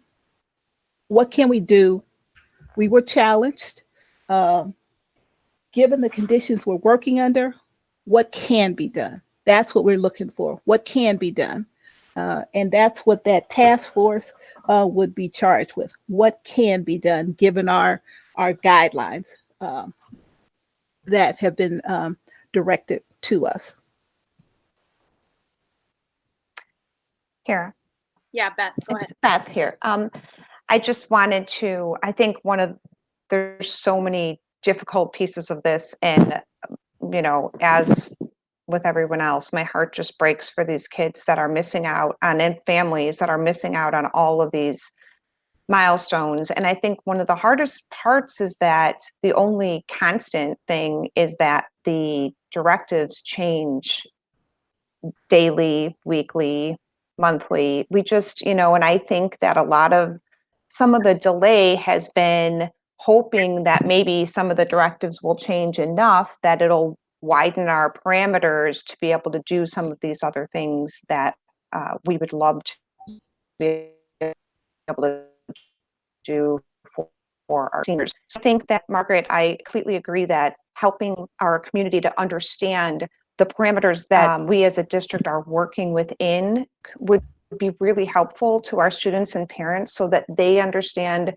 what can we do? We were challenged. Given the conditions we're working under, what can be done? That's what we're looking for. What can be done? And that's what that task force would be charged with. What can be done given our guidelines that have been directed to us.
Here.
Yeah, Beth, go ahead.
It's Beth here. I just wanted to, I think there's so many difficult pieces of this, and, you know, as with everyone else, my heart just breaks for these kids that are missing out on, and families that are missing out on all of these milestones. And I think one of the hardest parts is that the only constant thing is that the directives change daily, weekly, monthly. We just, you know, and I think that some of the delay has been hoping that maybe some of the directives will change enough that it'll widen our parameters to be able to do some of these other things that we would love to be able to do for our seniors. So I think that, Margaret, I completely agree that helping our community to understand the parameters that we as a district are working within would be really helpful to our students and parents, so that they understand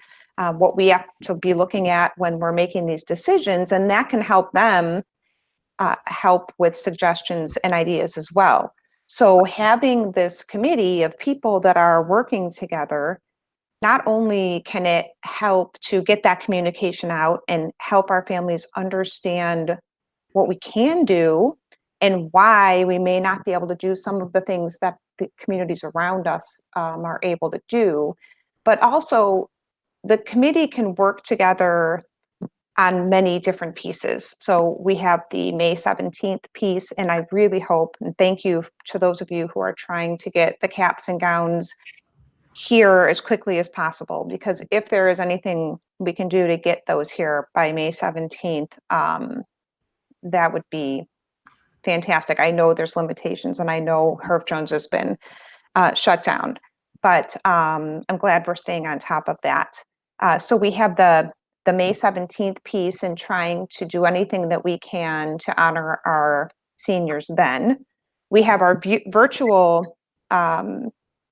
what we have to be looking at when we're making these decisions, and that can help them help with suggestions and ideas as well. So having this committee of people that are working together, not only can it help to get that communication out and help our families understand what we can do and why we may not be able to do some of the things that the communities around us are able to do, but also the committee can work together on many different pieces. So we have the May 17th piece, and I really hope, and thank you to those of you who are trying to get the caps and gowns here as quickly as possible, because if there is anything we can do to get those here by May 17th, that would be fantastic. I know there's limitations, and I know Herb Jones has been shut down, but I'm glad we're staying on top of that. So we have the May 17th piece, and trying to do anything that we can to honor our seniors then. We have our virtual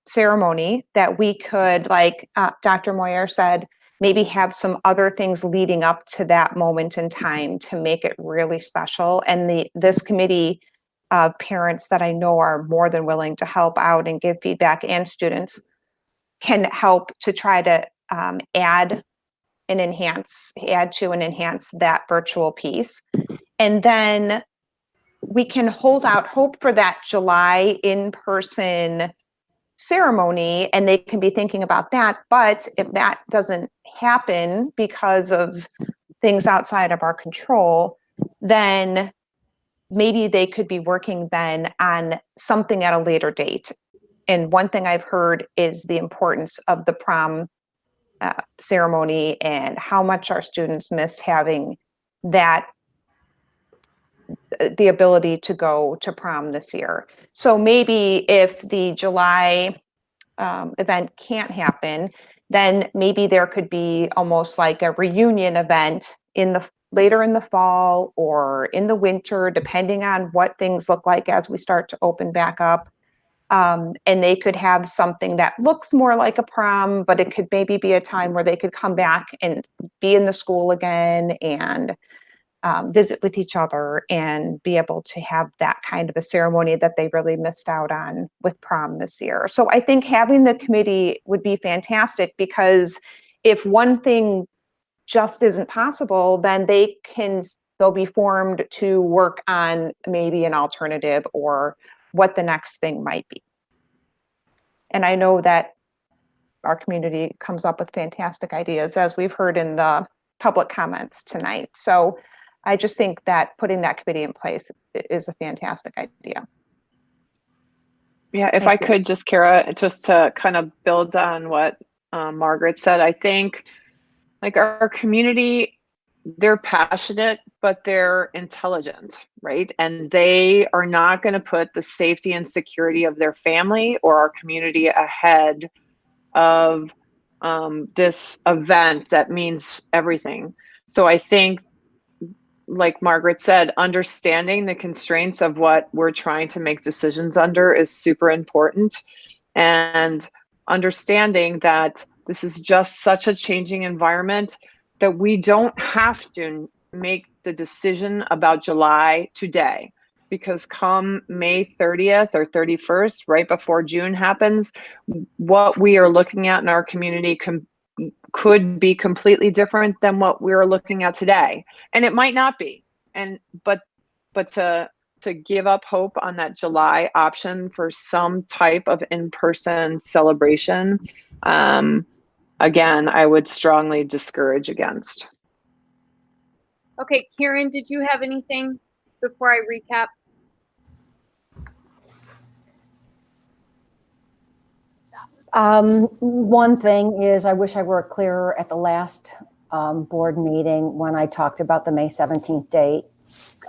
ceremony that we could, like Dr. Moyer said, maybe have some other things leading up to that moment in time to make it really special. And this committee of parents that I know are more than willing to help out and give feedback, and students can help to try to add to and enhance that virtual piece. And then we can hold out hope for that July in-person ceremony, and they can be thinking about that. But if that doesn't happen because of things outside of our control, then maybe they could be working then on something at a later date. And one thing I've heard is the importance of the prom ceremony, and how much our students missed having that, the ability to go to prom this year. So maybe if the July event can't happen, then maybe there could be almost like a reunion event later in the fall or in the winter, depending on what things look like as we start to open back up. And they could have something that looks more like a prom, but it could maybe be a time where they could come back and be in the school again and visit with each other and be able to have that kind of a ceremony that they really missed out on with prom this year. So I think having the committee would be fantastic, because if one thing just isn't possible, then they'll be formed to work on maybe an alternative or what the next thing might be. And I know that our community comes up with fantastic ideas, as we've heard in the public comments tonight. So I just think that putting that committee in place is a fantastic idea.
Yeah, if I could just, Kara, just to kind of build on what Margaret said, I think like our community, they're passionate, but they're intelligent, right? And they are not going to put the safety and security of their family or our community ahead of this event that means everything. So I think, like Margaret said, understanding the constraints of what we're trying to make decisions under is super important. And understanding that this is just such a changing environment that we don't have to make the decision about July today, because come May 30th or 31st, right before June happens, what we are looking at in our community could be completely different than what we're looking at today. And it might not be. But to give up hope on that July option for some type of in-person celebration, again, I would strongly discourage against.
Okay, Karen, did you have anything before I recap?
One thing is, I wish I were clearer at the last board meeting when I talked about the May 17th date.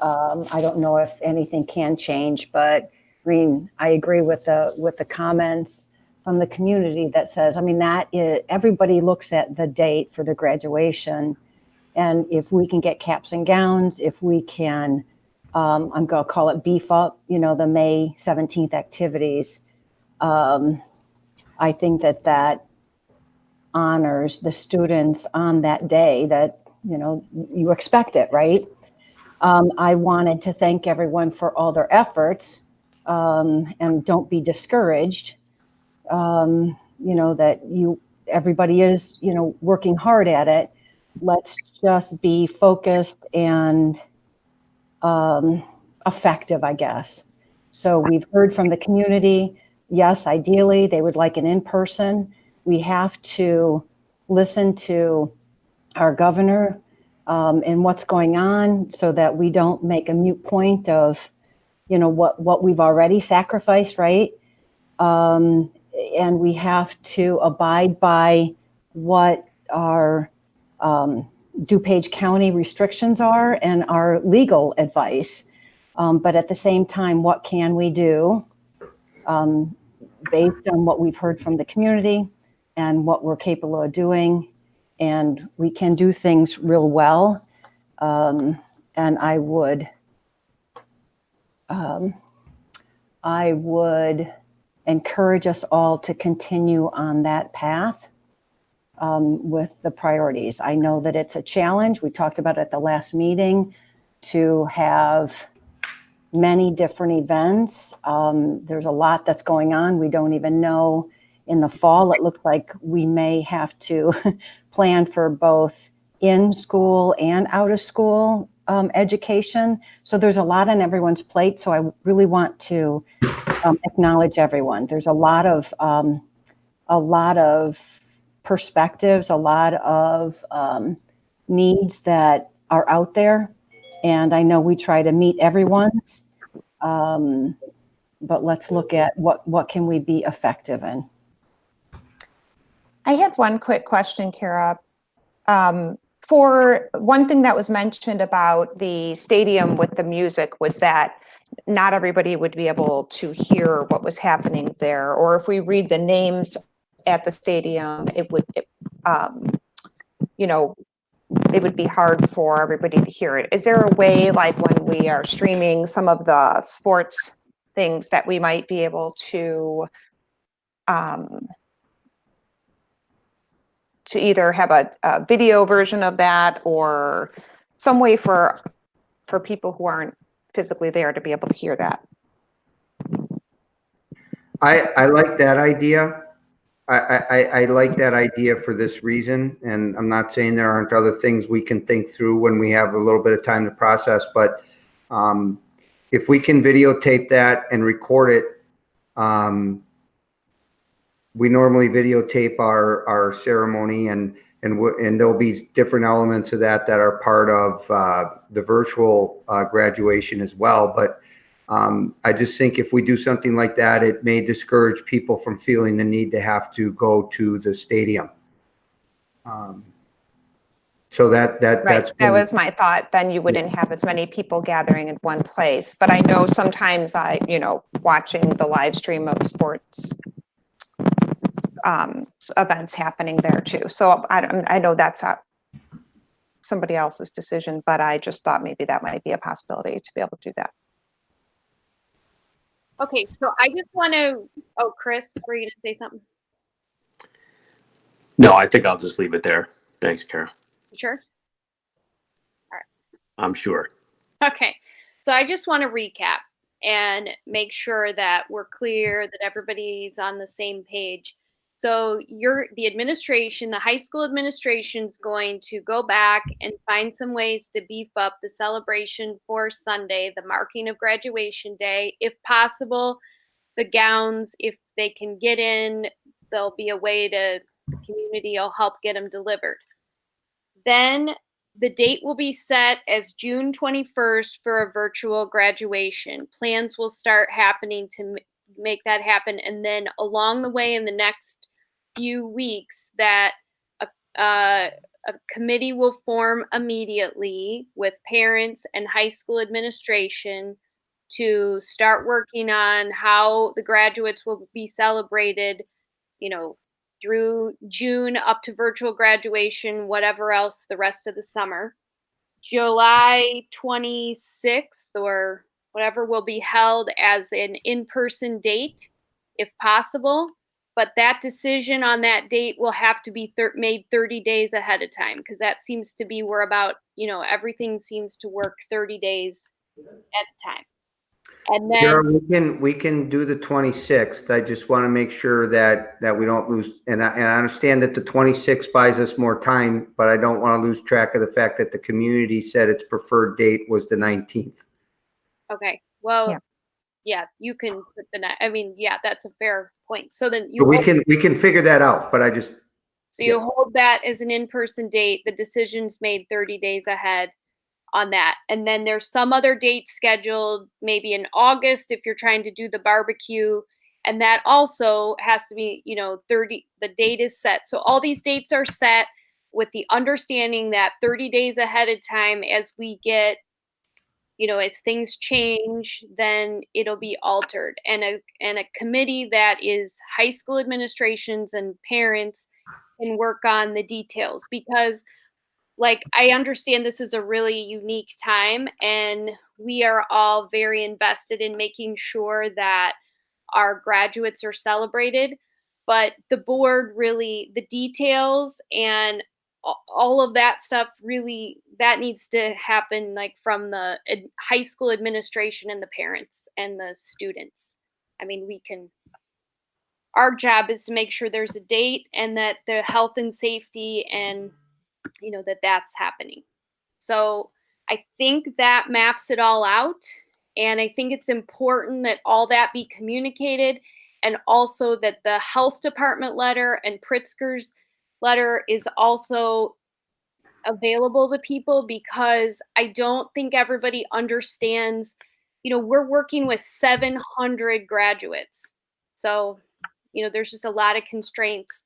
I don't know if anything can change, but Green, I agree with the comments from the community that says, I mean, that is, everybody looks at the date for the graduation, and if we can get caps and gowns, if we can, I'm going to call it beef up, the May 17th activities. I think that honors the students on that day that, you expect it, right? I wanted to thank everyone for all their efforts, and don't be discouraged, that everybody is, working hard at it. Let's just be focused and effective, I guess. So we've heard from the community. Yes, ideally, they would like an in-person. We have to listen to our governor and what's going on, so that we don't make a moot point of, what we've already sacrificed, right? And we have to abide by what our DuPage County restrictions are and our legal advice. But at the same time, what can we do based on what we've heard from the community and what we're capable of doing? And we can do things real well. And I would encourage us all to continue on that path with the priorities. I know that it's a challenge. We talked about it at the last meeting, to have many different events. There's a lot that's going on. We don't even know. In the fall, it looks like we may have to plan for both in school and out of school education. So there's a lot on everyone's plate. So I really want to acknowledge everyone. There's a lot of perspectives, a lot of needs that are out there. And I know we try to meet everyone's, but let's look at what can we be effective in.
I had one quick question, Kara. For one thing that was mentioned about the stadium with the music was that not everybody would be able to hear what was happening there, or if we read the names at the stadium, it would be hard for everybody to hear it. Is there a way, like when we are streaming some of the sports things, that we might be able to either have a video version of that, or some way for for people who aren't physically there to be able to hear that.
I like that idea. I like that idea for this reason, and I'm not saying there aren't other things we can think through when we have a little bit of time to process, but if we can videotape that and record it, we normally videotape our ceremony, and there'll be different elements of that are part of the virtual graduation as well. But I just think if we do something like that, it may discourage people from feeling the need to have to go to the stadium. So
Right,
that's
that was my thought. Then you wouldn't have as many people gathering in one place. But I know sometimes watching the live stream of sports events happening there too. So I know that's somebody else's decision, but I just thought maybe that might be a possibility to be able to do that.
Okay, so I just want to, oh, Chris, were you going to say something?
No, I think I'll just leave it there. Thanks, Kara.
You sure? All right.
I'm sure.
Okay, so I just want to recap and make sure that we're clear, that everybody's on the same page. So the administration, the high school administration is going to go back and find some ways to beef up the celebration for Sunday, the marking of graduation day. If possible, the gowns, if they can get in, there'll be a way the community will help get them delivered. Then the date will be set as June 21st for a virtual graduation. Plans will start happening to make that happen. And then along the way in the next few weeks, that a committee will form immediately with parents and high school administration to start working on how the graduates will be celebrated, through June up to virtual graduation, whatever else the rest of the summer. July 26th or whatever will be held as an in-person date, if possible. But that decision on that date will have to be made 30 days ahead of time, because that seems to be where about, everything seems to work 30 days at a time. And then
Kara, we can do the 26th. I just want to make sure that we don't lose. And I understand that the 26th buys us more time, but I don't want to lose track of the fact that the community said its preferred date was the 19th.
Okay. Well, yeah, you can put that's a fair point. So then
We can figure that out, but
you hold that as an in-person date. The decision's made 30 days ahead on that. And then there's some other dates scheduled, maybe in August if you're trying to do the barbecue. And that also has to be, 30, the date is set. So all these dates are set with the understanding that 30 days ahead of time, as we get, as things change, then it'll be altered. And a committee that is high school administrations and parents can work on the details, because I understand this is a really unique time, and we are all very invested in making sure that our graduates are celebrated. But the board really, the details and all of that stuff, really, that needs to happen from the high school administration and the parents and the students. I mean, our job is to make sure there's a date and that the health and safety and that's happening. So I think that maps it all out. And I think it's important that all that be communicated, and also that the health department letter and Pritzker's letter is also available to people, because I don't think everybody understands, we're working with 700 graduates. So, there's just a lot of constraints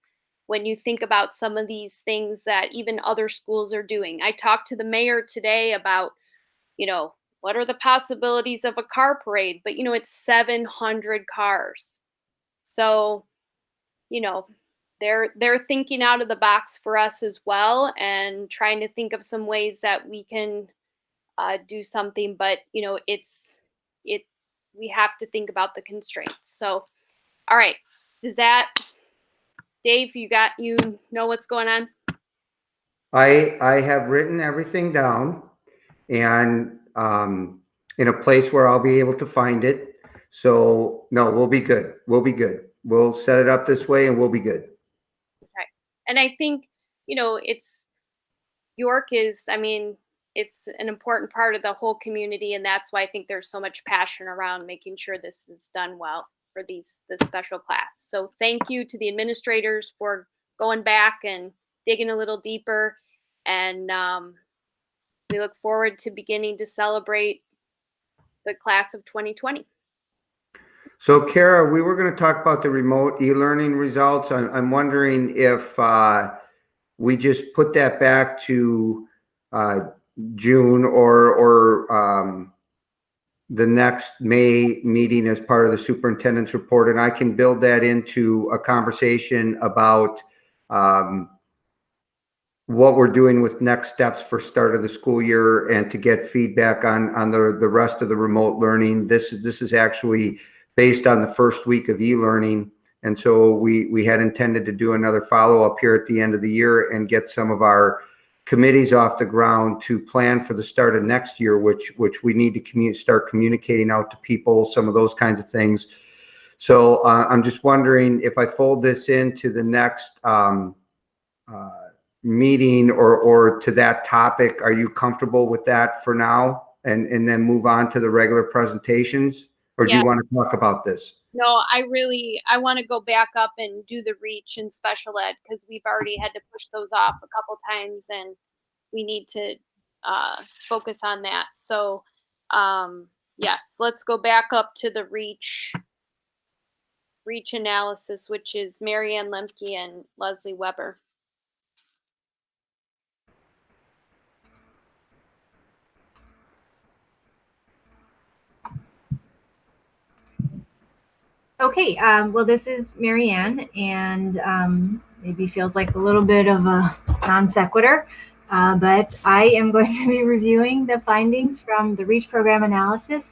when you think about some of these things that even other schools are doing. I talked to the mayor today about, what are the possibilities of a car parade? But, it's 700 cars. So, they're thinking out of the box for us as well, and trying to think of some ways that we can do something. But, we have to think about the constraints. So, all right. Does that, Dave, you know what's going on?
I have written everything down, and in a place where I'll be able to find it. So no, we'll be good. We'll be good. We'll set it up this way and we'll be good.
Okay. And I think, York is, I mean, it's an important part of the whole community, and that's why I think there's so much passion around making sure this is done well for this special class. So thank you to the administrators for going back and digging a little deeper, and we look forward to beginning to celebrate the class of 2020.
So Kara, we were going to talk about the remote e-learning results. I'm wondering if we just put that back to June or the next May meeting as part of the superintendent's report, and I can build that into a conversation about what we're doing with next steps for start of the school year, and to get feedback on the rest of the remote learning. This is actually based on the first week of e-learning, and so we had intended to do another follow-up here at the end of the year and get some of our committees off the ground to plan for the start of next year, which we need to start communicating out to people, some of those kinds of things. So I'm just wondering if I fold this into the next meeting or to that topic, are you comfortable with that for now, and then move on to the regular presentations, or do you want to talk about this?
No, I want to go back up and do the reach and special ed, because we've already had to push those off a couple times, and we need to focus on that. So yes, let's go back up to the reach analysis, which is Marianne Lemke and Leslie Weber.
Okay, well, this is Marianne, and maybe feels like a little bit of a non sequitur, but I am going to be reviewing the findings from the REACH program analysis,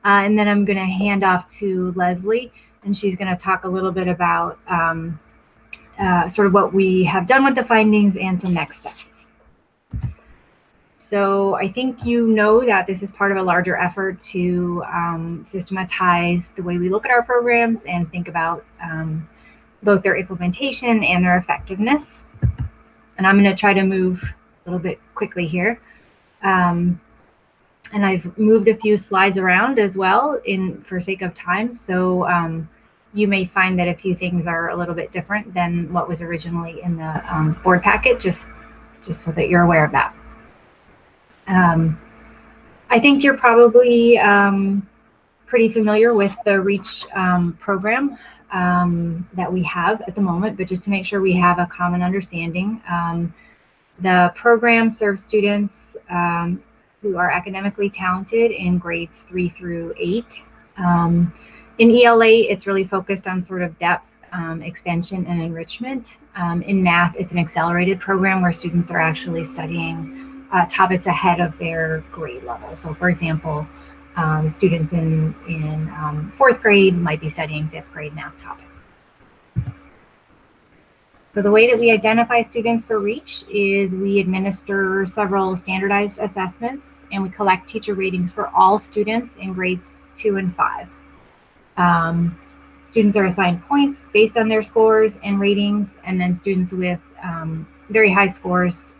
and then I'm going to hand off to Leslie, and she's going to talk a little bit about sort of what we have done with the findings and some next steps. So I think you know that this is part of a larger effort to systematize the way we look at our programs and think about both their implementation and their effectiveness. And I'm going to try to move a little bit quickly here. And I've moved a few slides around as well for sake of time. So you may find that a few things are a little bit different than what was originally in the board packet, just so that you're aware of that. I think you're probably pretty familiar with the REACH program that we have at the moment, but just to make sure we have a common understanding, the program serves students who are academically talented in grades 3 through 8. In ELA, it's really focused on sort of depth, extension, and enrichment. In math, it's an accelerated program where students are actually studying topics ahead of their grade level. So for example, students in 4th grade might be studying 5th grade math topic. So the way that we identify students for REACH is we administer several standardized assessments, and we collect teacher ratings for all students in grades 2 and 5. Students are assigned points based on their scores and ratings, and then students with very high scores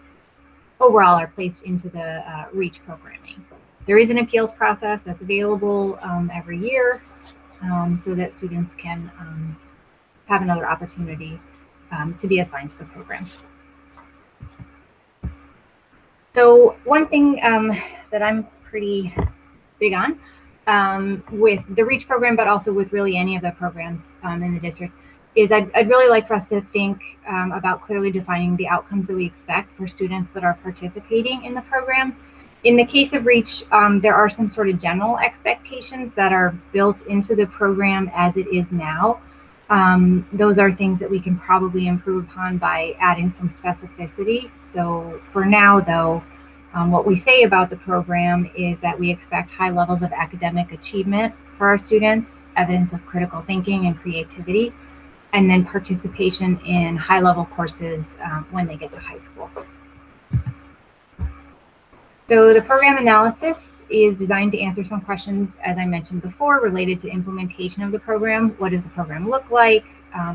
overall are placed into the REACH programming. There is an appeals process that's available every year so that students can have another opportunity to be assigned to the program. So one thing that I'm pretty big on with the REACH program, but also with really any of the programs in the district, is I'd really like for us to think about clearly defining the outcomes that we expect for students that are participating in the program. In the case of REACH, there are some sort of general expectations that are built into the program as it is now. Those are things that we can probably improve upon by adding some specificity. So for now, though, what we say about the program is that we expect high levels of academic achievement for our students, evidence of critical thinking and creativity, and then participation in high-level courses when they get to high school. So the program analysis is designed to answer some questions, as I mentioned before, related to implementation of the program. What does the program look like,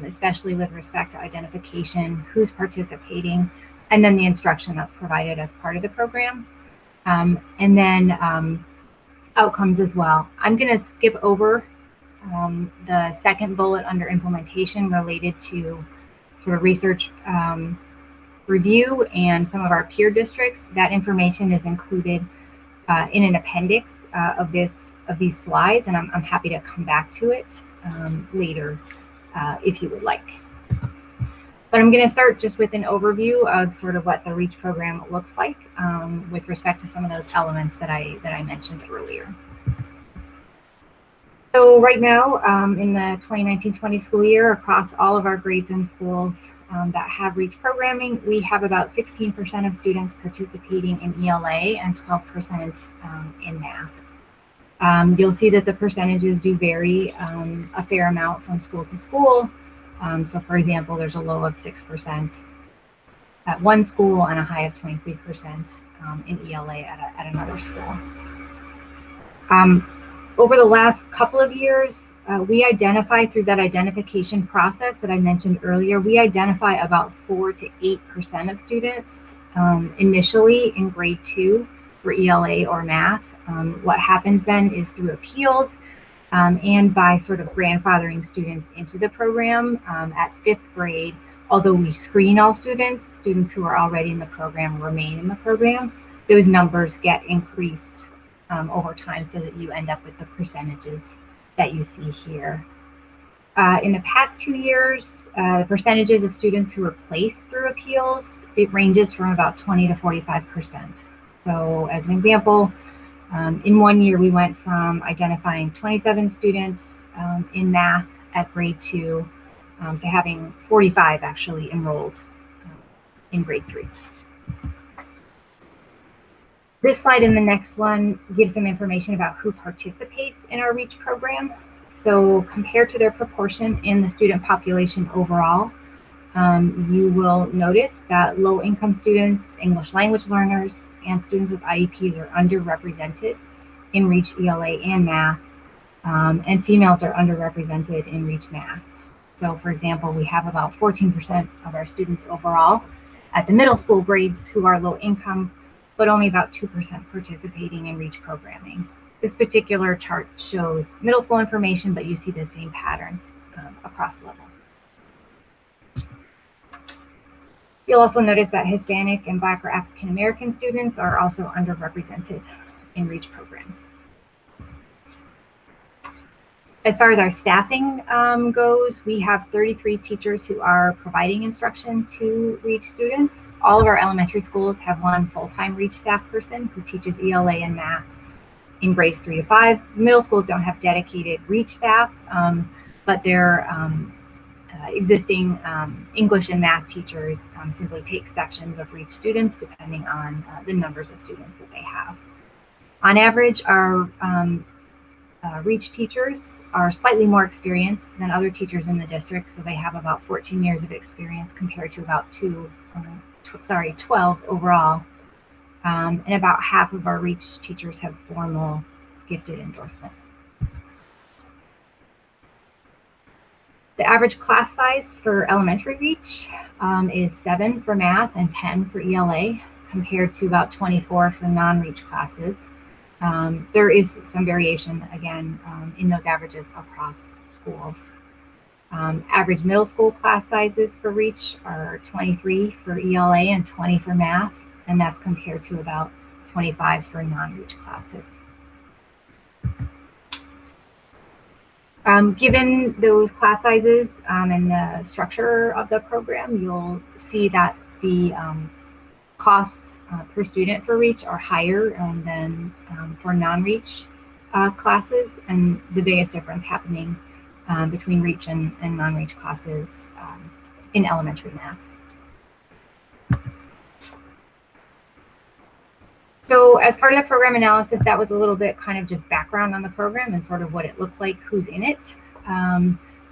especially with respect to identification, who's participating, and then the instruction that's provided as part of the program. And then outcomes as well. I'm going to skip over the second bullet under implementation related to sort of research review and some of our peer districts. That information is included in an appendix of these slides, and I'm happy to come back to it later if you would like. But I'm going to start just with an overview of sort of what the REACH program looks like with respect to some of those elements that I mentioned earlier. So right now, in the 2019-20 school year, across all of our grades and schools that have REACH programming, we have about 16% of students participating in ELA and 12% in math. You'll see that the percentages do vary a fair amount from school to school. So for example, there's a low of 6% at one school and a high of 23% in ELA at another school. Over the last couple of years, we identify through that identification process that I mentioned earlier, we identify about 4 to 8% of students initially in grade 2 for ELA or math. What happens then is through appeals and by sort of grandfathering students into the program at 5th grade, although we screen all students who are already in the program remain in the program, those numbers get increased over time so that you end up with the percentages that you see here. In the past 2 years, the percentages of students who were placed through appeals, it ranges from about 20 to 45%. So as an example, in 1 year, we went from identifying 27 students in math at grade 2 to having 45 actually enrolled in grade 3. This slide and the next one gives some information about who participates in our REACH program. So compared to their proportion in the student population overall, you will notice that low-income students, English language learners, and students with IEPs are underrepresented in REACH ELA and math, and females are underrepresented in REACH math. So for example, we have about 14% of our students overall at the middle school grades who are low income, but only about 2% participating in REACH programming. This particular chart shows middle school information, but you see the same patterns across levels. You'll also notice that Hispanic and Black or African American students are also underrepresented in REACH programs. As far as our staffing goes, we have 33 teachers who are providing instruction to REACH students. All of our elementary schools have one full-time REACH staff person who teaches ELA and math in grades 3 to 5. Middle schools don't have dedicated REACH staff, but their existing English and math teachers simply take sections of REACH students depending on the numbers of students that they have. On average, our REACH teachers are slightly more experienced than other teachers in the district, so they have about 14 years of experience compared to about 12 overall. And about half of our REACH teachers have formal gifted endorsements. The average class size for elementary REACH is 7 for math and 10 for ELA, compared to about 24 for non-REACH classes. There is some variation, again, in those averages across schools. Average middle school class sizes for REACH are 23 for ELA and 20 for math, and that's compared to about 25 for non-REACH classes. Given those class sizes and the structure of the program, you'll see that the costs per student for REACH are higher than for non-REACH classes, and the biggest difference happening between REACH and non-REACH classes in elementary math. So as part of the program analysis, that was a little bit kind of just background on the program and sort of what it looks like, who's in it.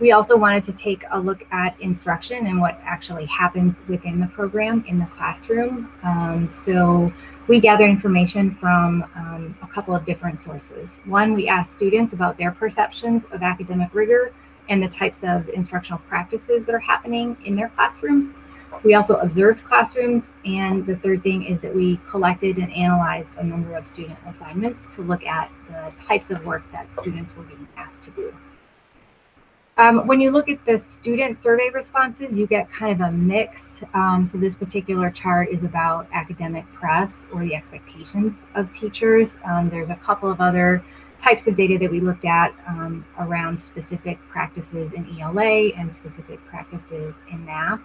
We also wanted to take a look at instruction and what actually happens within the program in the classroom. So we gathered information from a couple of different sources. One, we asked students about their perceptions of academic rigor and the types of instructional practices that are happening in their classrooms. We also observed classrooms, and the third thing is that we collected and analyzed a number of student assignments to look at the types of work that students were being asked to do. When you look at the student survey responses, you get kind of a mix. So this particular chart is about academic press or the expectations of teachers. There's a couple of other types of data that we looked at around specific practices in ELA and specific practices in math.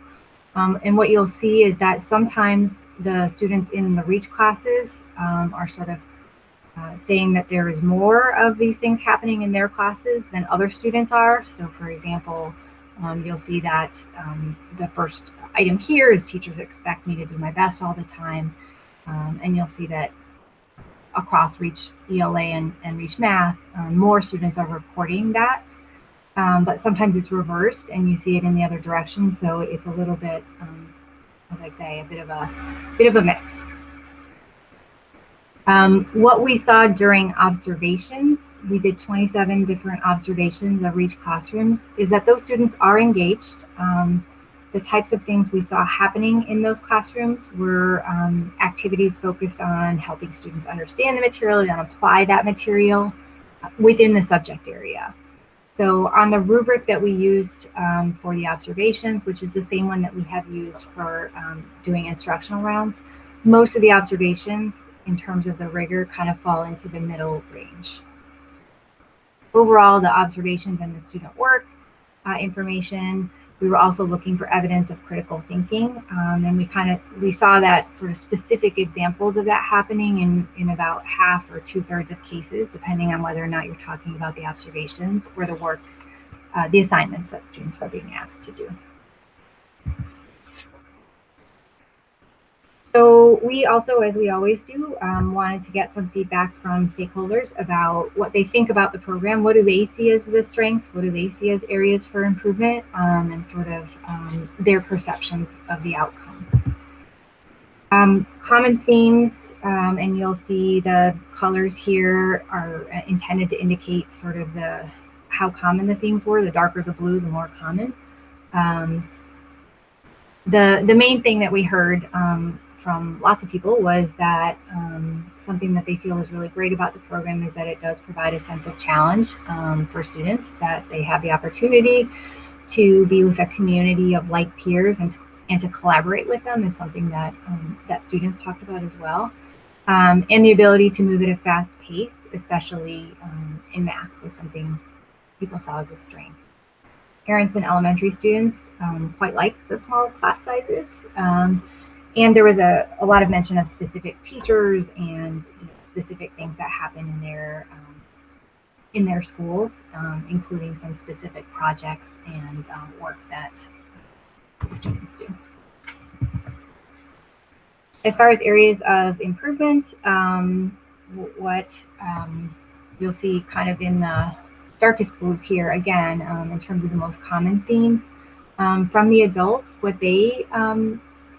And what you'll see is that sometimes the students in the REACH classes are sort of saying that there is more of these things happening in their classes than other students are. So for example, you'll see that the first item here is teachers expect me to do my best all the time. And you'll see that across REACH ELA and REACH Math, more students are reporting that. But sometimes it's reversed and you see it in the other direction. So it's a little bit, as I say, a bit of a mix. What we saw during observations, we did 27 different observations of REACH classrooms, is that those students are engaged. The types of things we saw happening in those classrooms were activities focused on helping students understand the material and apply that material within the subject area. So on the rubric that we used for the observations, which is the same one that we have used for doing instructional rounds, most of the observations in terms of the rigor kind of fall into the middle range. Overall, the observations and the student work information, we were also looking for evidence of critical thinking, and we saw that sort of specific examples of that happening in about half or 2/3 of cases, depending on whether or not you're talking about the observations or the work, the assignments that students are being asked to do. So we also, as we always do, wanted to get some feedback from stakeholders about what they think about the program. What do they see as the strengths? What do they see as areas for improvement? And sort of their perceptions of the outcomes. Common themes, and you'll see the colors here are intended to indicate sort of how common the themes were. The darker the blue, the more common. The main thing that we heard from lots of people was that something that they feel is really great about the program is that it does provide a sense of challenge for students, that they have the opportunity to be with a community of like peers and to collaborate with them is something that that students talked about as well. And the ability to move at a fast pace, especially in math, was something people saw as a strength. Parents and elementary students quite like the small class sizes. And there was a lot of mention of specific teachers and specific things that happen in their schools, including some specific projects and work that students do. As far as areas of improvement, what you'll see kind of in the darkest blue here, again, in terms of the most common themes, from the adults, what they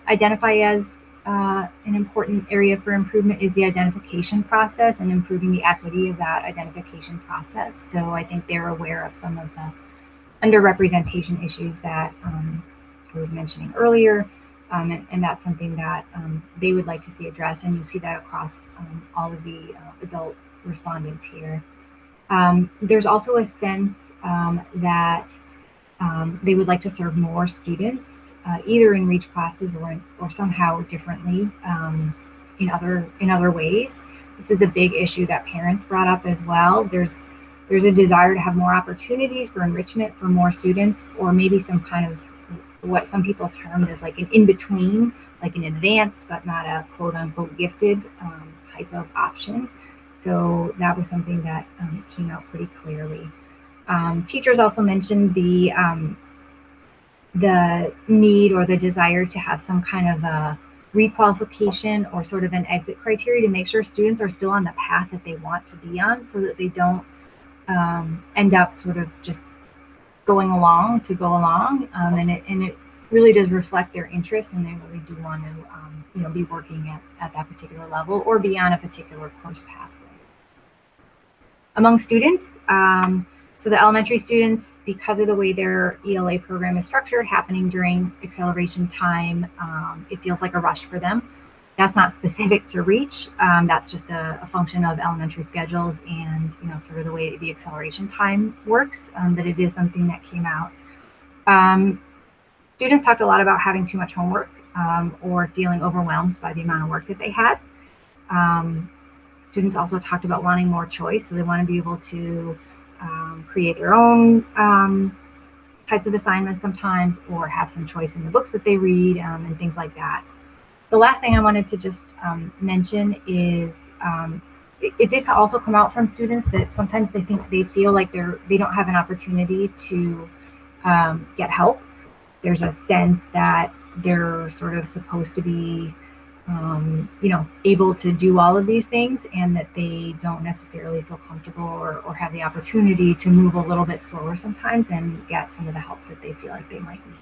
identify as an important area for improvement is the identification process and improving the equity of that identification process. So I think they're aware of some of the underrepresentation issues that I was mentioning earlier, and that's something that they would like to see addressed, and you see that across all of the adult respondents here. There's also a sense that they would like to serve more students, either in REACH classes or somehow differently in other ways. This is a big issue that parents brought up as well. There's a desire to have more opportunities for enrichment for more students, or maybe some kind of what some people termed as like an in-between, like an advanced but not a quote-unquote gifted type of option. So that was something that came out pretty clearly. Teachers also mentioned the need or the desire to have some kind of a requalification or sort of an exit criteria to make sure students are still on the path that they want to be on, so that they don't end up sort of just going along to go along, and it really does reflect their interest, and they really do want to be working at that particular level or be on a particular course pathway. Among students, so the elementary students, because of the way their ELA program is structured, happening during acceleration time, it feels like a rush for them. That's not specific to REACH. That's just a function of elementary schedules and sort of the way the acceleration time works. But it is something that came out. Students talked a lot about having too much homework or feeling overwhelmed by the amount of work that they had. Students also talked about wanting more choice, so they want to be able to create their own types of assignments sometimes, or have some choice in the books that they read and things like that. The last thing I wanted to just mention is it did also come out from students that sometimes they feel like they don't have an opportunity to get help. There's a sense that they're sort of supposed to be able to do all of these things, and that they don't necessarily feel comfortable or have the opportunity to move a little bit slower sometimes and get some of the help that they feel like they might need.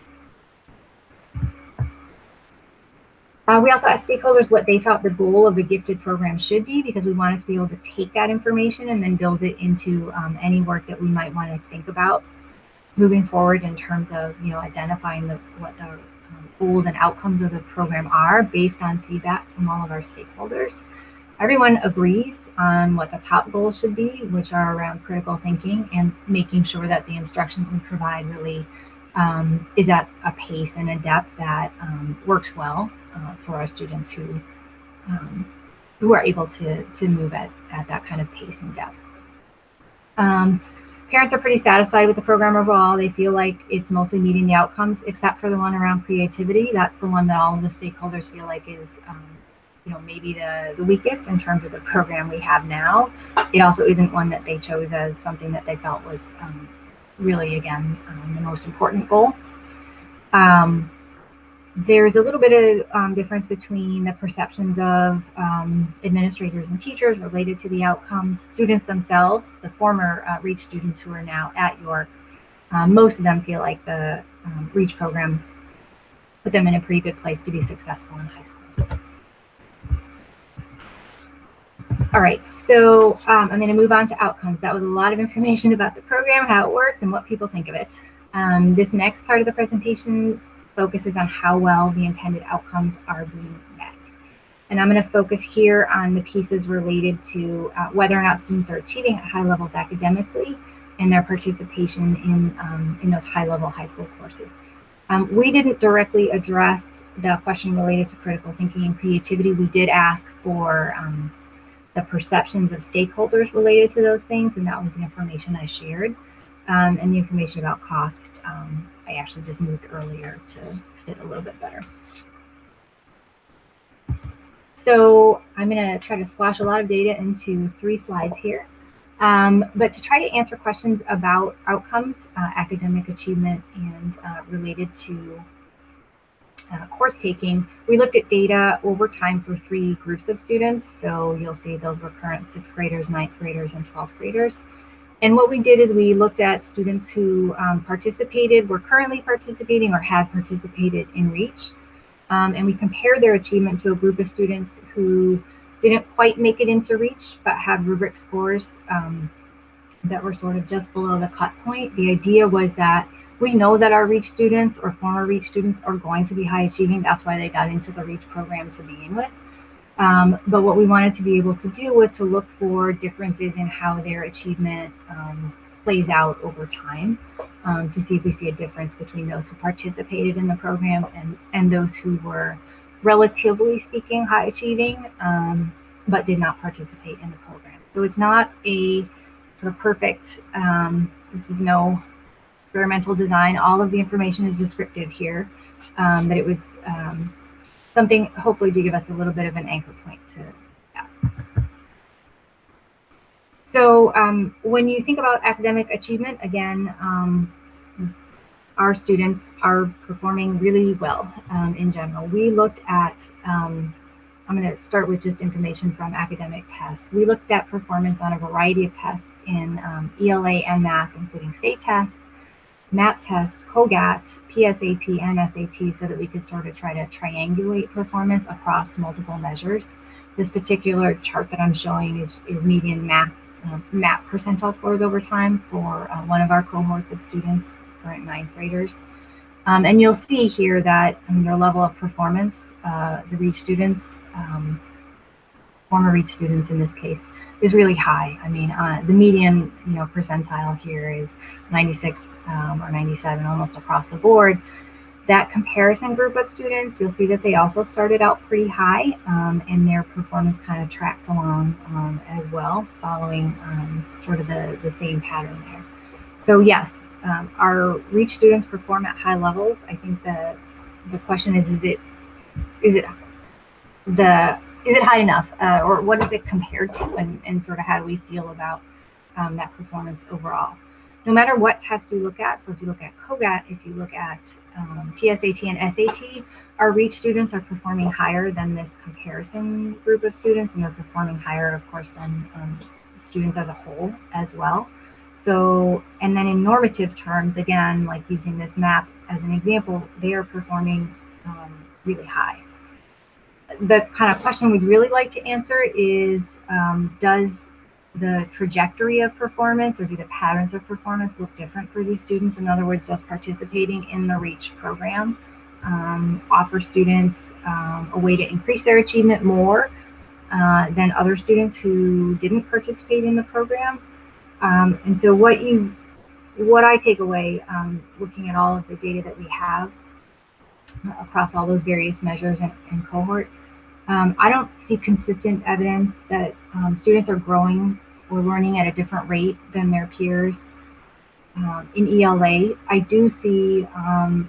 We also asked stakeholders what they thought the goal of a gifted program should be, because we wanted to be able to take that information and then build it into any work that we might want to think about moving forward in terms of identifying what the goals and outcomes of the program are based on feedback from all of our stakeholders. Everyone agrees on what the top goals should be, which are around critical thinking and making sure that the instruction we provide really is at a pace and a depth that works well for our students who are able to move at that kind of pace and depth. Parents are pretty satisfied with the program overall. They feel like it's mostly meeting the outcomes, except for the one around creativity. That's the one that all of the stakeholders feel like is maybe the weakest in terms of the program we have now. It also isn't one that they chose as something that they felt was really, again, the most important goal. There's a little bit of difference between the perceptions of administrators and teachers related to the outcomes. Students themselves, the former REACH students who are now at York, most of them feel like the REACH program put them in a pretty good place to be successful in high school. All right, so I'm going to move on to outcomes. That was a lot of information about the program, how it works, and what people think of it. This next part of the presentation focuses on how well the intended outcomes are being met. And I'm going to focus here on the pieces related to whether or not students are achieving at high levels academically and their participation in those high-level high school courses. We didn't directly address the question related to critical thinking and creativity. We did ask for the perceptions of stakeholders related to those things, and that was the information I shared. And the information about costs, I actually just moved earlier to fit a little bit better. So I'm going to try to squash a lot of data into 3 slides here. But to try to answer questions about outcomes, academic achievement, and related to course taking, we looked at data over time for 3 groups of students. So you'll see those were current 6th graders, 9th graders, and 12th graders. And what we did is we looked at students who participated, were currently participating, or had participated in REACH. And we compared their achievement to a group of students who didn't quite make it into REACH, but had rubric scores that were sort of just below the cut point. The idea was that we know that our REACH students or former REACH students are going to be high achieving. That's why they got into the REACH program to begin with. But what we wanted to be able to do was to look for differences in how their achievement plays out over time, to see if we see a difference between those who participated in the program and those who were, relatively speaking, high achieving, but did not participate in the program. So it's not a sort of perfect, this is no experimental design. All of the information is descriptive here, but it was something hopefully to give us a little bit of an anchor point to that. So when you think about academic achievement, again, our students are performing really well in general. We looked at, I'm going to start with just information from academic tests. We looked at performance on a variety of tests in ELA and math, including state tests. MAP test, COGAT, PSAT, and SAT so that we could sort of try to triangulate performance across multiple measures. This particular chart that I'm showing is median MAP percentile scores over time for one of our cohorts of students, current ninth graders. And you'll see here that their level of performance, the REACH students, former REACH students in this case, is really high. I mean, the median, percentile here is 96 or 97, almost across the board. That comparison group of students, you'll see that they also started out pretty high, and their performance kind of tracks along as well, following sort of the same pattern there. So yes, our REACH students perform at high levels. I think the question is it high enough, or what is it compared to, and sort of how do we feel about that performance overall? No matter what test you look at, so if you look at COGAT, if you look at PSAT and SAT, our REACH students are performing higher than this comparison group of students, and they're performing higher, of course, than students as a whole as well. So, and then in normative terms, again, like using this map as an example, they are performing really high. The kind of question we'd really like to answer is, does the trajectory of performance, or do the patterns of performance look different for these students? In other words, does participating in the REACH program offer students a way to increase their achievement more than other students who didn't participate in the program? And so what I take away looking at all of the data that we have across all those various measures and cohort, I don't see consistent evidence that students are growing or learning at a different rate than their peers in ELA. I do see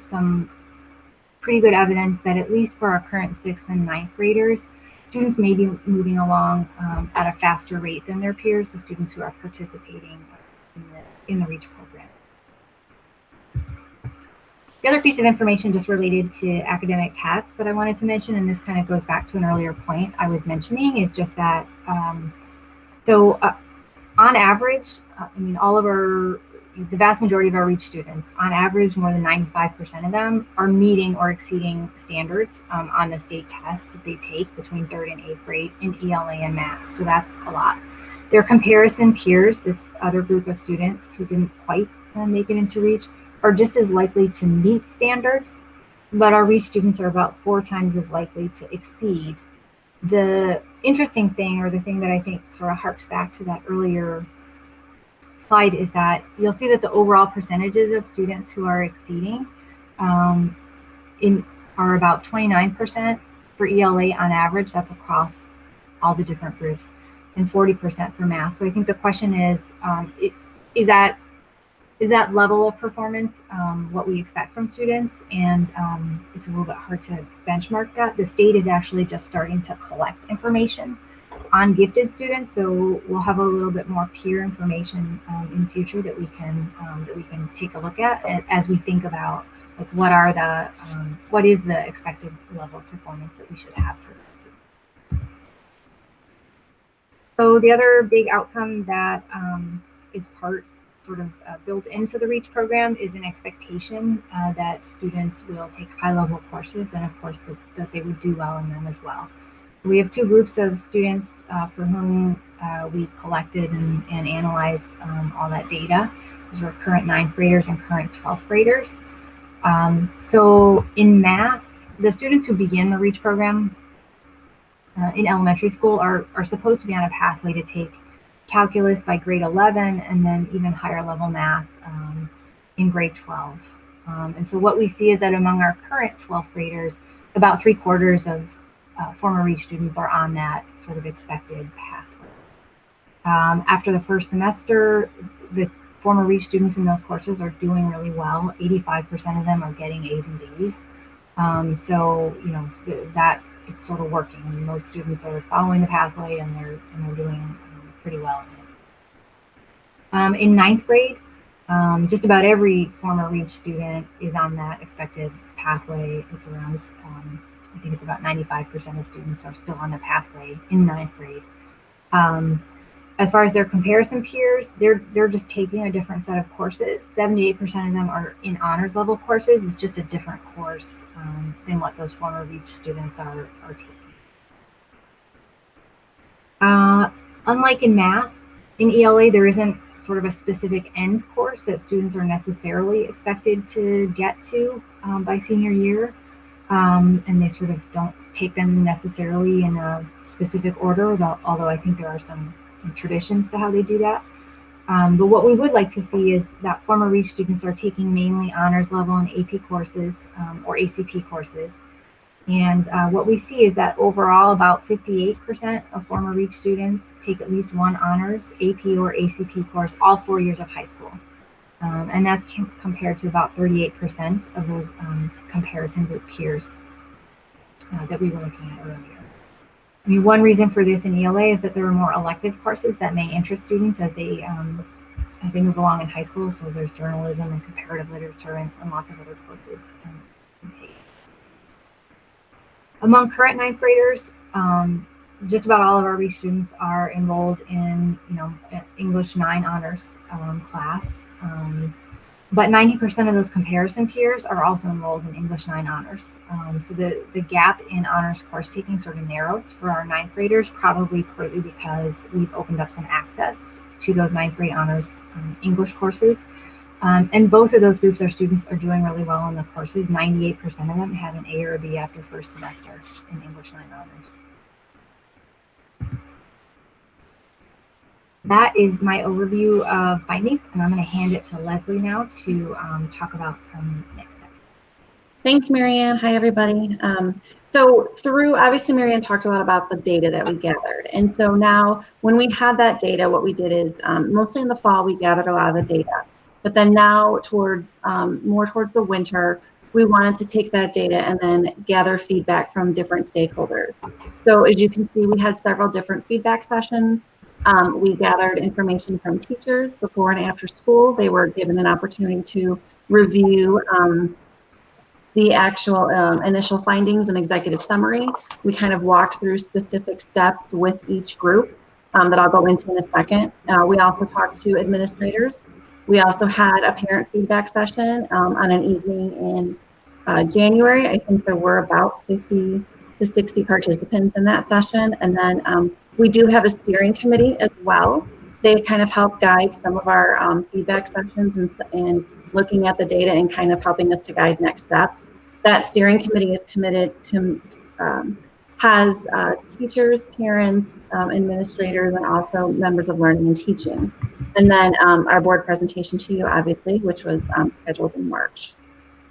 some pretty good evidence that at least for our current 6th and 9th graders, students may be moving along at a faster rate than their peers, the students who are participating in the REACH program. The other piece of information just related to academic tests that I wanted to mention, and this kind of goes back to an earlier point I was mentioning, is just that, on average, all of the vast majority of our REACH students, on average, more than 95% of them are meeting or exceeding standards on the state tests that they take between 3rd and 8th grade in ELA and math. So that's a lot. Their comparison peers, this other group of students who didn't quite make it into REACH, are just as likely to meet standards, but our REACH students are about 4 times as likely to exceed. The interesting thing, or the thing that I think sort of harks back to that earlier slide, is that you'll see that the overall percentages of students who are exceeding are about 29% for ELA on average. That's across all the different groups, and 40% for math. So I think the question is that level of performance what we expect from students? And it's a little bit hard to benchmark that. The state is actually just starting to collect information on gifted students, so we'll have a little bit more peer information in the future that we can take a look at as we think about like what is the expected level of performance that we should have for students. So the other big outcome that is sort of built into the REACH program is an expectation that students will take high-level courses, and of course that they would do well in them as well. We have 2 groups of students for whom we collected and analyzed all that data. These were current 9th graders and current 12th graders. So in math, the students who begin the REACH program in elementary school are supposed to be on a pathway to take calculus by grade 11, and then even higher level math in grade 12. And so what we see is that among our current 12th graders, about 3/4 of former REACH students are on that sort of expected pathway. After the first semester, the former REACH students in those courses are doing really well. 85% of them are getting A's and B's. So, that it's sort of working. I mean, most students are following the pathway, and they're doing pretty well in it. In 9th grade, just about every former REACH student is on that expected pathway. It's around, I think it's about 95% of students are still on the pathway in 9th grade. As far as their comparison peers, they're just taking a different set of courses. 78% of them are in honors level courses. It's just a different course than what those former REACH students are taking. Unlike in math, in ELA, there isn't sort of a specific end course that students are necessarily expected to get to by senior year. And they sort of don't take them necessarily in a specific order, although I think there are some traditions to how they do that. But what we would like to see is that former REACH students are taking mainly honors level and AP courses or ACP courses. And what we see is that overall about 58% of former REACH students take at least one honors, AP, or ACP course all 4 years of high school. And that's compared to about 38% of those comparison group peers that we were looking at earlier. I mean, one reason for this in ELA is that there are more elective courses that may interest students as they move along in high school. So there's journalism and comparative literature and lots of other courses to take. Among current ninth graders, just about all of our REACH students are enrolled in, English 9 honors class. But 90% of those comparison peers are also enrolled in English 9 honors. So the gap in honors course taking sort of narrows for our ninth graders, probably partly because we've opened up some access to those ninth grade honors English courses. And both of those groups, our students are doing really well in the courses. 98% of them have an A or a B after first semester in English 9 honors. That is my overview of findings, and I'm going to hand it to Leslie now to talk about some next steps.
Thanks, Marianne. Hi, everybody. So obviously, Marianne talked a lot about the data that we gathered. And so now when we had that data, what we did is mostly in the fall, we gathered a lot of the data. But then now more towards the winter, we wanted to take that data and then gather feedback from different stakeholders. So as you can see, we had several different feedback sessions. We gathered information from teachers before and after school. They were given an opportunity to review the actual initial findings and executive summary. We kind of walked through specific steps with each group that I'll go into in a second. We also talked to administrators. We also had a parent feedback session on an evening in January. I think there were about 50 to 60 participants in that session. And then we do have a steering committee as well. They kind of help guide some of our feedback sessions and looking at the data and kind of helping us to guide next steps. That steering committee is has teachers, parents, administrators, and also members of learning and teaching. And then our board presentation to you, obviously, which was scheduled in March.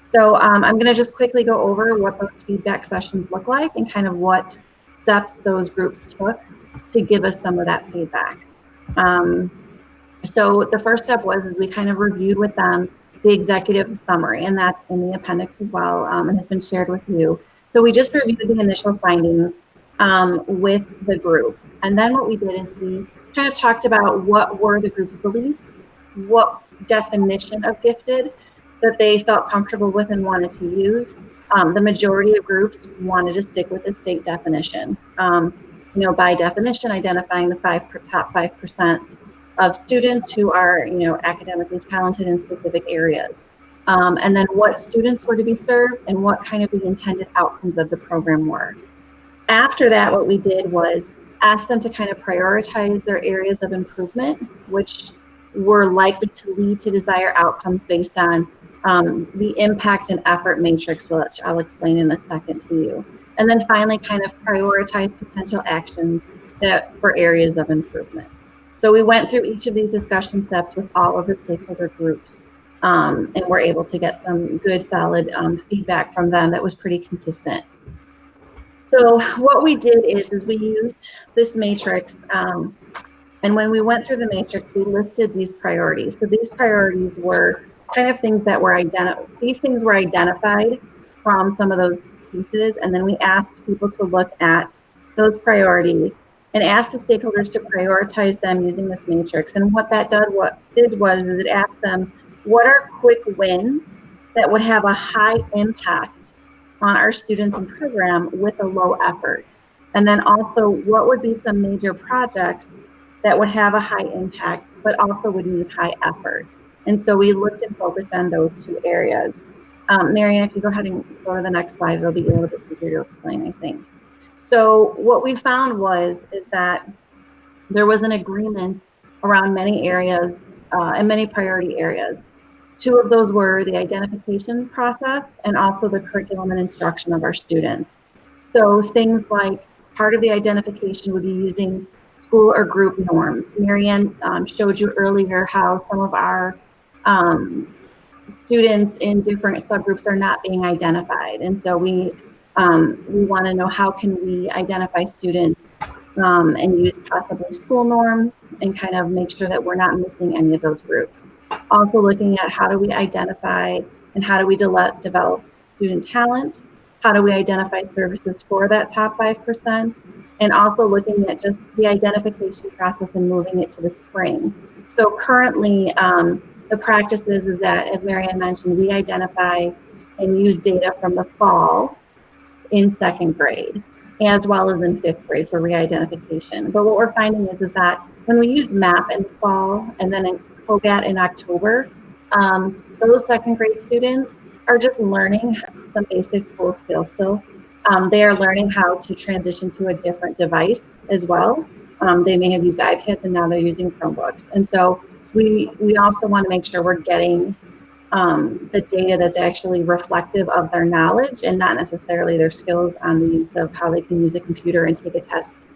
So I'm going to just quickly go over what those feedback sessions look like and kind of what steps those groups took to give us some of that feedback. So the first step is we kind of reviewed with them the executive summary, and that's in the appendix as well and has been shared with you. So we just reviewed the initial findings with the group. And then what we did is we kind of talked about what were the group's beliefs, what definition of gifted that they felt comfortable with and wanted to use. The majority of groups wanted to stick with the state definition. By definition, identifying the top 5% of students who are, academically talented in specific areas. And then what students were to be served and what kind of the intended outcomes of the program were. After that, what we did was ask them to kind of prioritize their areas of improvement, which were likely to lead to desired outcomes based on the impact and effort matrix, which I'll explain in a second to you. And then finally, kind of prioritize potential actions for areas of improvement. So we went through each of these discussion steps with all of the stakeholder groups and were able to get some good, solid feedback from them that was pretty consistent. So what we did is we used this matrix, and when we went through the matrix, we listed these priorities. So these priorities were kind of things that were identified from some of those pieces, and then we asked people to look at those priorities and asked the stakeholders to prioritize them using this matrix. And what that did was it asked them, what are quick wins that would have a high impact on our students and program with a low effort? And then also, what would be some major projects that would have a high impact, but also would need high effort. And so we looked and focused on those two areas. Marianne, if you go ahead and go to the next slide, it'll be a little bit easier to explain, I think. So what we found is that there was an agreement around many areas and many priority areas. Two of those were the identification process and also the curriculum and instruction of our students. So things like part of the identification would be using school or group norms. Marianne showed you earlier how some of our students in different subgroups are not being identified. And so we want to know how can we identify students and use possibly school norms and kind of make sure that we're not missing any of those groups. Also looking at how do we identify and how do we develop student talent? How do we identify services for that top 5%? And also looking at just the identification process and moving it to the spring. So currently, the practice is that, as Marianne mentioned, we identify and use data from the fall in second grade, as well as in fifth grade for re-identification. But what we're finding is that when we use MAP in the fall and then in COGAT in October, those second grade students are just learning some basic school skills. So they are learning how to transition to a different device as well. They may have used iPads and now they're using Chromebooks. And so we also want to make sure we're getting the data that's actually reflective of their knowledge and not necessarily their skills on the use of how they can use a computer and take a test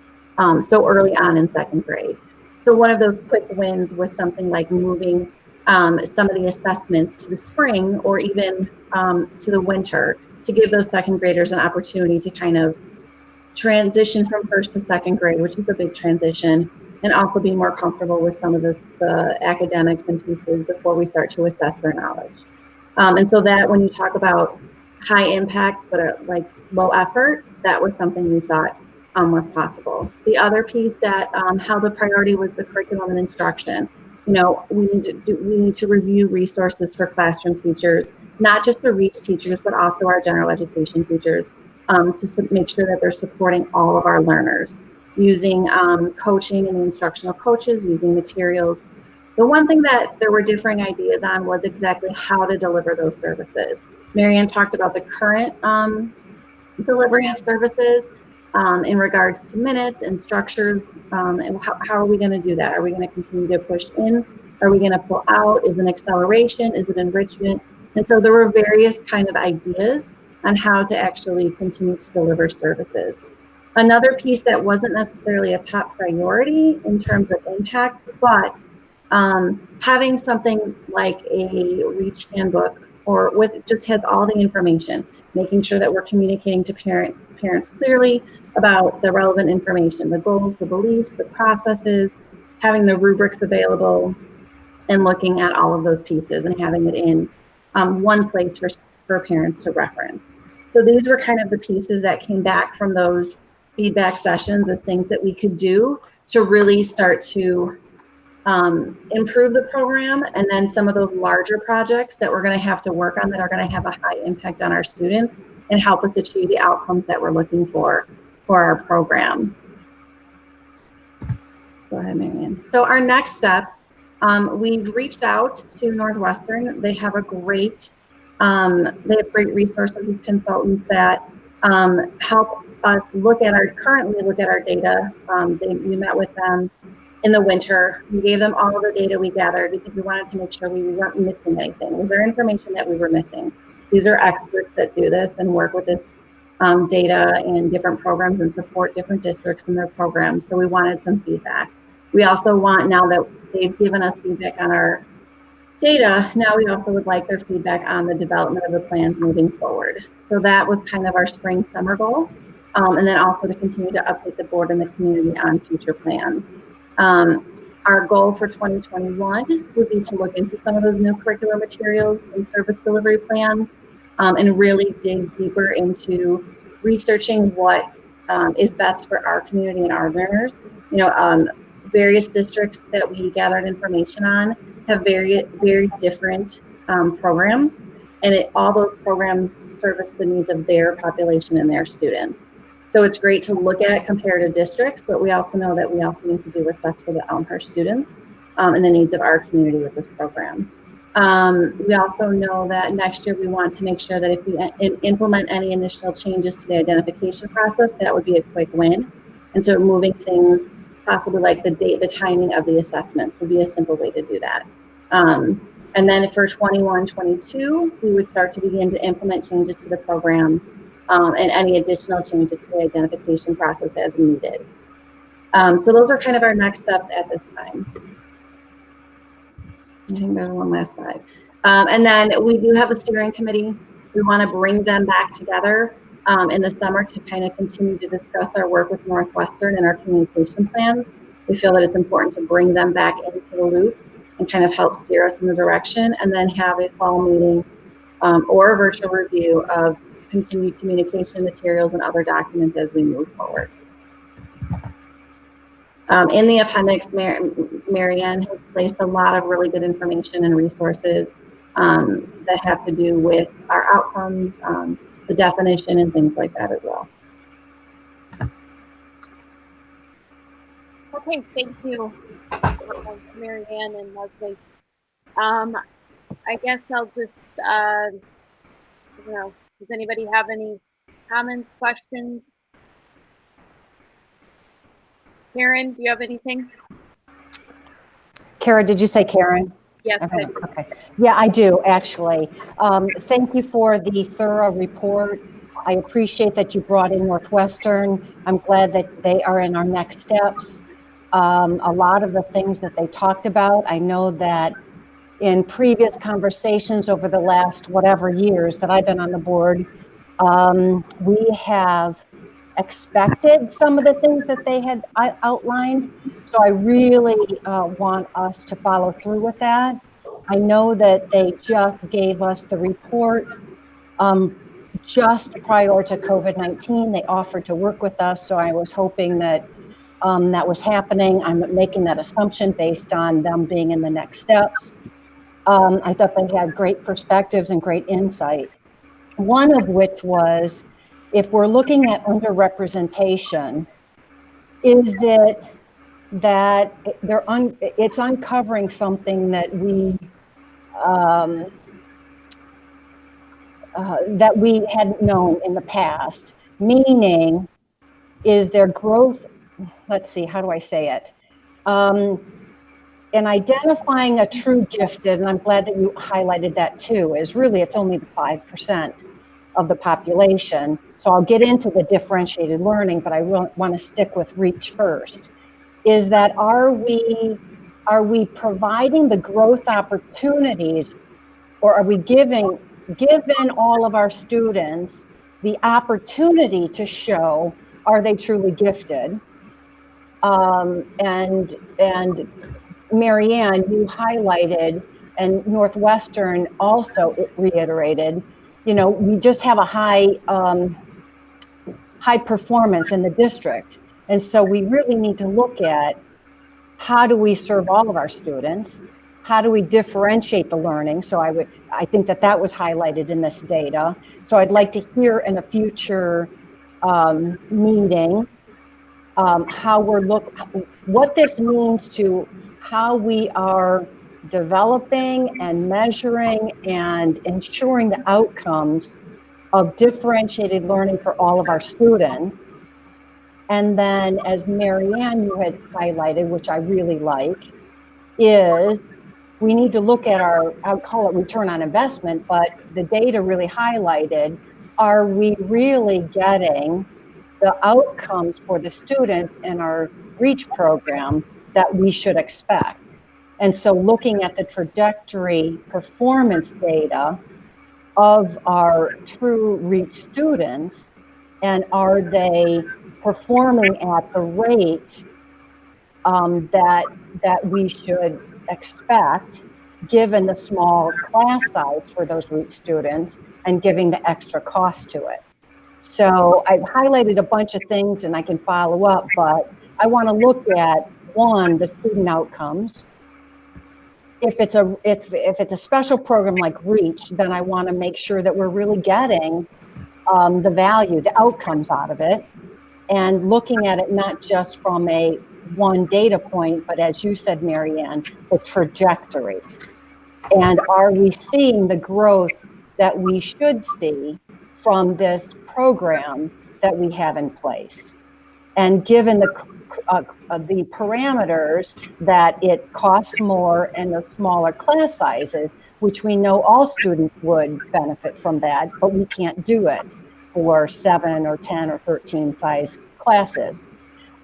so early on in second grade. So one of those quick wins was something like moving some of the assessments to the spring or even to the winter to give those second graders an opportunity to kind of transition from first to second grade, which is a big transition, and also be more comfortable with some of the academics and pieces before we start to assess their knowledge. And so that when you talk about high impact, but like low effort, that was something we thought was possible. The other piece that held a priority was the curriculum and instruction. You know, we need to review resources for classroom teachers, not just the REACH teachers, but also our general education teachers, to make sure that they're supporting all of our learners, using coaching and instructional coaches, using materials. The one thing that there were differing ideas on was exactly how to deliver those services. Marianne talked about the current delivery of services in regards to minutes and structures, and how are we going to do that? Are we going to continue to push in? Are we going to pull out? Is it an acceleration? Is it enrichment? And so there were various kind of ideas on how to actually continue to deliver services. Another piece that wasn't necessarily a top priority in terms of impact, but having something like a REACH handbook or with just has all the information, making sure that we're communicating to parents clearly about the relevant information, the goals, the beliefs, the processes, having the rubrics available, and looking at all of those pieces and having it in one place for parents to reference. So these were kind of the pieces that came back from those feedback sessions as things that we could do to really start to improve the program, and then some of those larger projects that we're going to have to work on that are going to have a high impact on our students and help us achieve the outcomes that we're looking for our program. Go ahead, Marianne. So our next steps, we've reached out to Northwestern. They have great resources with consultants that help us currently look at our data. We met with them in the winter. We gave them all of the data we gathered because we wanted to make sure we weren't missing anything. Was there information that we were missing? These are experts that do this and work with this data and different programs and support different districts in their programs. So we wanted some feedback. We also want, now that they've given us feedback on our data, now we also would like their feedback on the development of the plans moving forward. So that was kind of our spring summer goal. And then also to continue to update the board and the community on future plans. Our goal for 2021 would be to look into some of those new curricular materials and service delivery plans, and really dig deeper into researching what is best for our community and our learners. You know, various districts that we gathered information on have very, very different programs, and all those programs service the needs of their population and their students. So it's great to look at comparative districts, but we also know that we also need to do what's best for the Elmhurst students and the needs of our community with this program. We also know that next year we want to make sure that if we implement any initial changes to the identification process, that would be a quick win. And so moving things possibly like the date, the timing of the assessments would be a simple way to do that. And then for 21-22, we would start to begin to implement changes to the program and any additional changes to the identification process as needed. So those are kind of our next steps at this time. I think there's one last slide. And then we do have a steering committee. We want to bring them back together in the summer to kind of continue to discuss our work with Northwestern and our communication plans. We feel that it's important to bring them back into the loop and kind of help steer us in the direction, and then have a fall meeting or a virtual review of continued communication materials and other documents as we move forward. In the appendix, Marianne has placed a lot of really good information and resources that have to do with our outcomes, the definition, and things like that as well.
Okay, thank you, Mary Ann and Leslie. I guess I'll just, does anybody have any comments, questions? Karen, do you have anything?
Kara, did you say Karen?
Yes.
Okay. Okay. Yeah, I do actually. Thank you for the thorough report. I appreciate that you brought in Northwestern. I'm glad that they are in our next steps. A lot of the things that they talked about, I know that in previous conversations over the last whatever years that I've been on the board, we have expected some of the things that they had outlined. So I really want us to follow through with that. I know that they just gave us the report just prior to COVID-19. They offered to work with us. So I was hoping that that was happening. I'm making that assumption based on them being in the next steps. I thought they had great perspectives and great insight. One of which was, if we're looking at underrepresentation, is it that it's uncovering something that we hadn't known in the past? Meaning, is there growth? Let's see, how do I say it? In identifying a true gifted, and I'm glad that you highlighted that too, is really it's only the 5% of the population. So I'll get into the differentiated learning, but I want to stick with reach first. Is that are we providing the growth opportunities, or are we given all of our students the opportunity to show, are they truly gifted? And Mary Ann, you highlighted, and Northwestern also reiterated, we just have a high performance in the district. And so we really need to look at, how do we serve all of our students? How do we differentiate the learning? So I think that was highlighted in this data. So I'd like to hear in a future meeting what this means to how we are developing and measuring and ensuring the outcomes of differentiated learning for all of our students. And then, as Mary Ann, you had highlighted, which I really like, is we need to look at I'll call it return on investment, but the data really highlighted, are we really getting the outcomes for the students in our REACH program that we should expect? And so looking at the trajectory performance data of our true REACH students, and are they performing at the rate that we should expect, given the small class size for those REACH students and giving the extra cost to it. So I've highlighted a bunch of things, and I can follow up, but I want to look at, one, the student outcomes. If it's a special program like REACH, then I want to make sure that we're really getting the value, the outcomes out of it. and looking at it not just from a one data point, but as you said, Marianne, the trajectory. And are we seeing the growth that we should see from this program that we have in place? And given the parameters that it costs more and the smaller class sizes, which we know all students would benefit from that, but we can't do it for 7 or 10 or 13 size classes.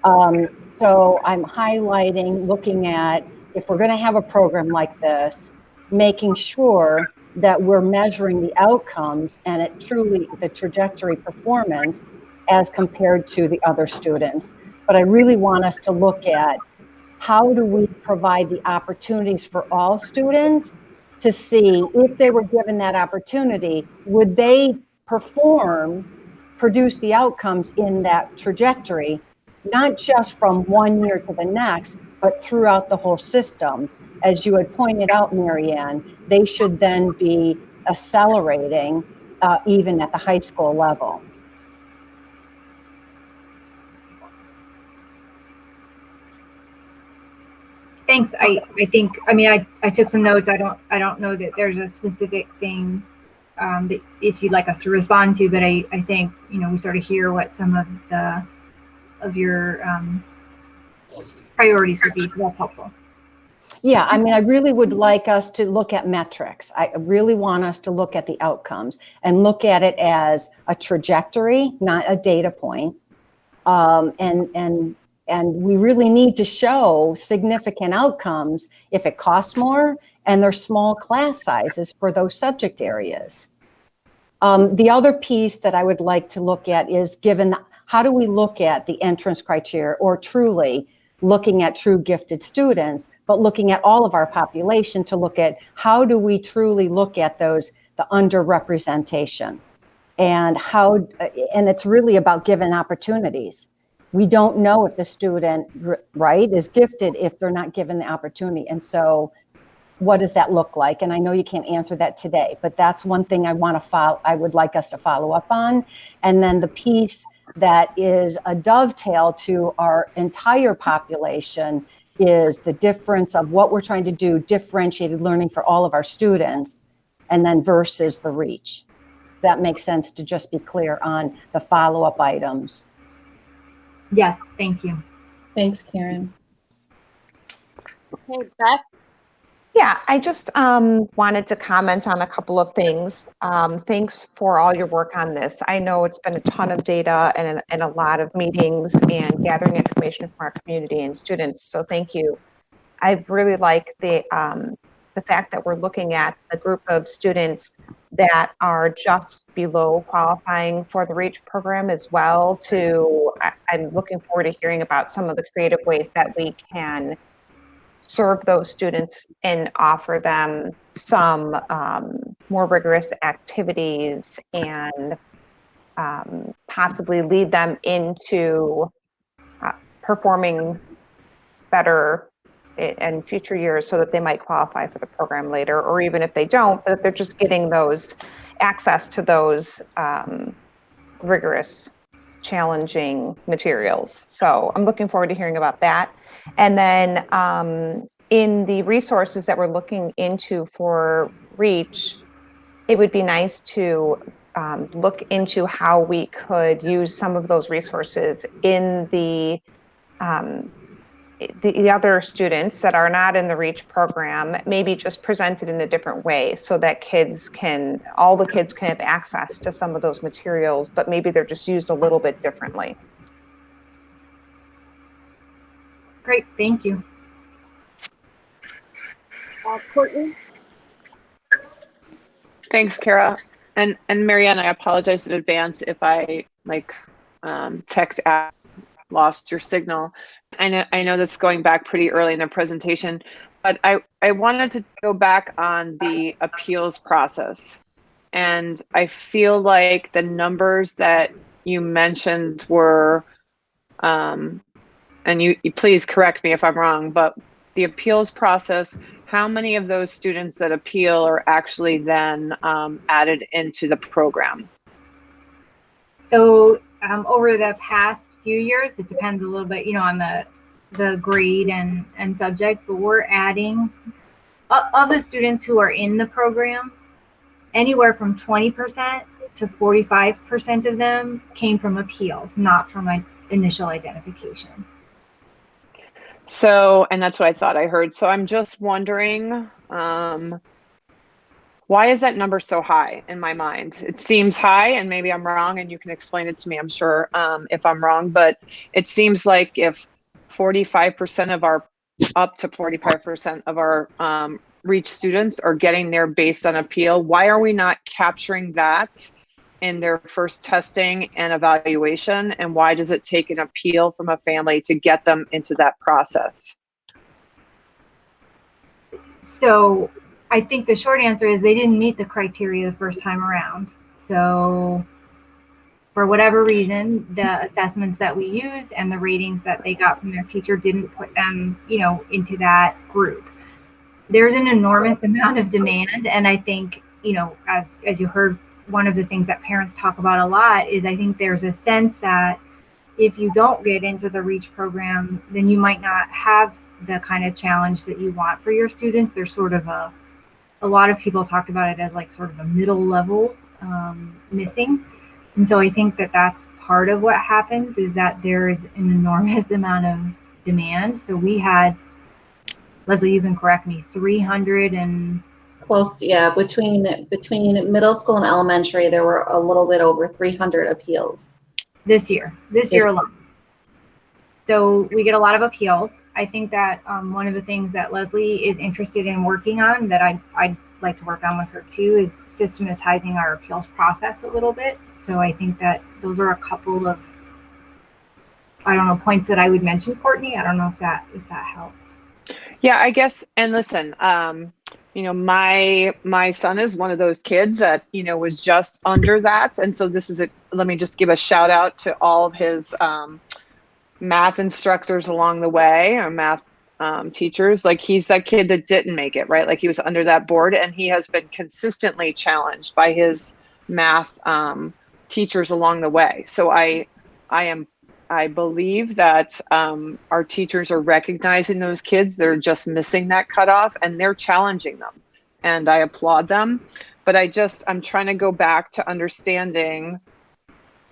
So I'm highlighting, looking at, if we're going to have a program like this, making sure that we're measuring the outcomes and it truly, the trajectory performance as compared to the other students. But I really want us to look at how do we provide the opportunities for all students to see if they were given that opportunity, would they produce the outcomes in that trajectory, not just from one year to the next, but throughout the whole system. As you had pointed out, Marianne, they should then be accelerating even at the high school level.
Thanks. I think, I mean, I took some notes. I don't know that there's a specific thing that if you'd like us to respond to, but I think, you know, we sort of hear what some of your priorities would be. That's helpful.
Yeah, I mean, I really would like us to look at metrics. I really want us to look at the outcomes and look at it as a trajectory, not a data point. And we really need to show significant outcomes if it costs more and there's small class sizes for those subject areas. The other piece that I would like to look at is how do we look at the entrance criteria, or truly looking at true gifted students, but looking at all of our population to look at how do we truly look at the underrepresentation, and it's really about given opportunities. We don't know if the student, right, is gifted if they're not given the opportunity. And so what does that look like? And I know you can't answer that today, but that's one thing I would like us to follow up on. And then the piece that is a dovetail to our entire population is the difference of what we're trying to do, differentiated learning for all of our students, and then versus the reach. Does that make sense, to just be clear on the follow-up items?
Yes, thank you.
Thanks, Karen.
Okay, Beth?
Yeah, I just wanted to comment on a couple of things. Thanks for all your work on this. I know it's been a ton of data and a lot of meetings and gathering information from our community and students. So thank you. I really like the fact that we're looking at the group of students that are just below qualifying for the REACH program as well. I'm looking forward to hearing about some of the creative ways that we can serve those students and offer them some more rigorous activities and possibly lead them into performing better in future years so that they might qualify for the program later, or even if they don't, but they're just getting those access to those rigorous, challenging materials. So I'm looking forward to hearing about that. And then in the resources that we're looking into for REACH, it would be nice to look into how we could use some of those resources in the other students that are not in the REACH program, maybe just presented in a different way so that all the kids can have access to some of those materials, but maybe they're just used a little bit differently.
Great, thank you.
Courtney?
Thanks, Kara. And Marianne, I apologize in advance if I text app lost your signal. I know this is going back pretty early in the presentation, but I wanted to go back on the appeals process. And I feel like the numbers that you mentioned were, and you please correct me if I'm wrong, but the appeals process, how many of those students that appeal are actually then added into the program?
So over the past few years. It depends a little bit, on the grade and subject, but we're adding of the students who are in the program, anywhere from 20% to 45% of them came from appeals, not from initial identification.
So, and that's what I thought I heard. So I'm just wondering, why is that number so high in my mind? It seems high, and maybe I'm wrong, and you can explain it to me, I'm sure, if I'm wrong, but it seems like if 45% of our, up to 45% of our REACH students are getting there based on appeal, why are we not capturing that in their first testing and evaluation? And why does it take an appeal from a family to get them into that process?
So I think the short answer is they didn't meet the criteria the first time around. So for whatever reason, the assessments that we used and the ratings that they got from their teacher didn't put them, into that group. There's an enormous amount of demand. And I think, as you heard, one of the things that parents talk about a lot is I think there's a sense that if you don't get into the REACH program, then you might not have the kind of challenge that you want for your students. There's sort of a lot of people talked about it as like sort of a middle level missing. And so I think that that's part of what happens is that there's an enormous amount of demand. So we had, Leslie, you can correct me, 300 and
close, yeah, between middle school and elementary, there were a little bit over 300 appeals.
This year alone. So we get a lot of appeals. I think that one of the things that Leslie is interested in working on that I'd like to work on with her too is systematizing our appeals process a little bit. So I think that those are a couple of, points that I would mention, Courtney. I don't know if that helps.
Yeah, I guess, and listen, my son is one of those kids that, was just under that. And so let me just give a shout out to all of his math instructors along the way, or math teachers. Like, he's that kid that didn't make it, right? Like, he was under that board, and he has been consistently challenged by his math teachers along the way. So I believe that our teachers are recognizing those kids. They're just missing that cutoff, and they're challenging them, and I applaud them. But I'm trying to go back to understanding,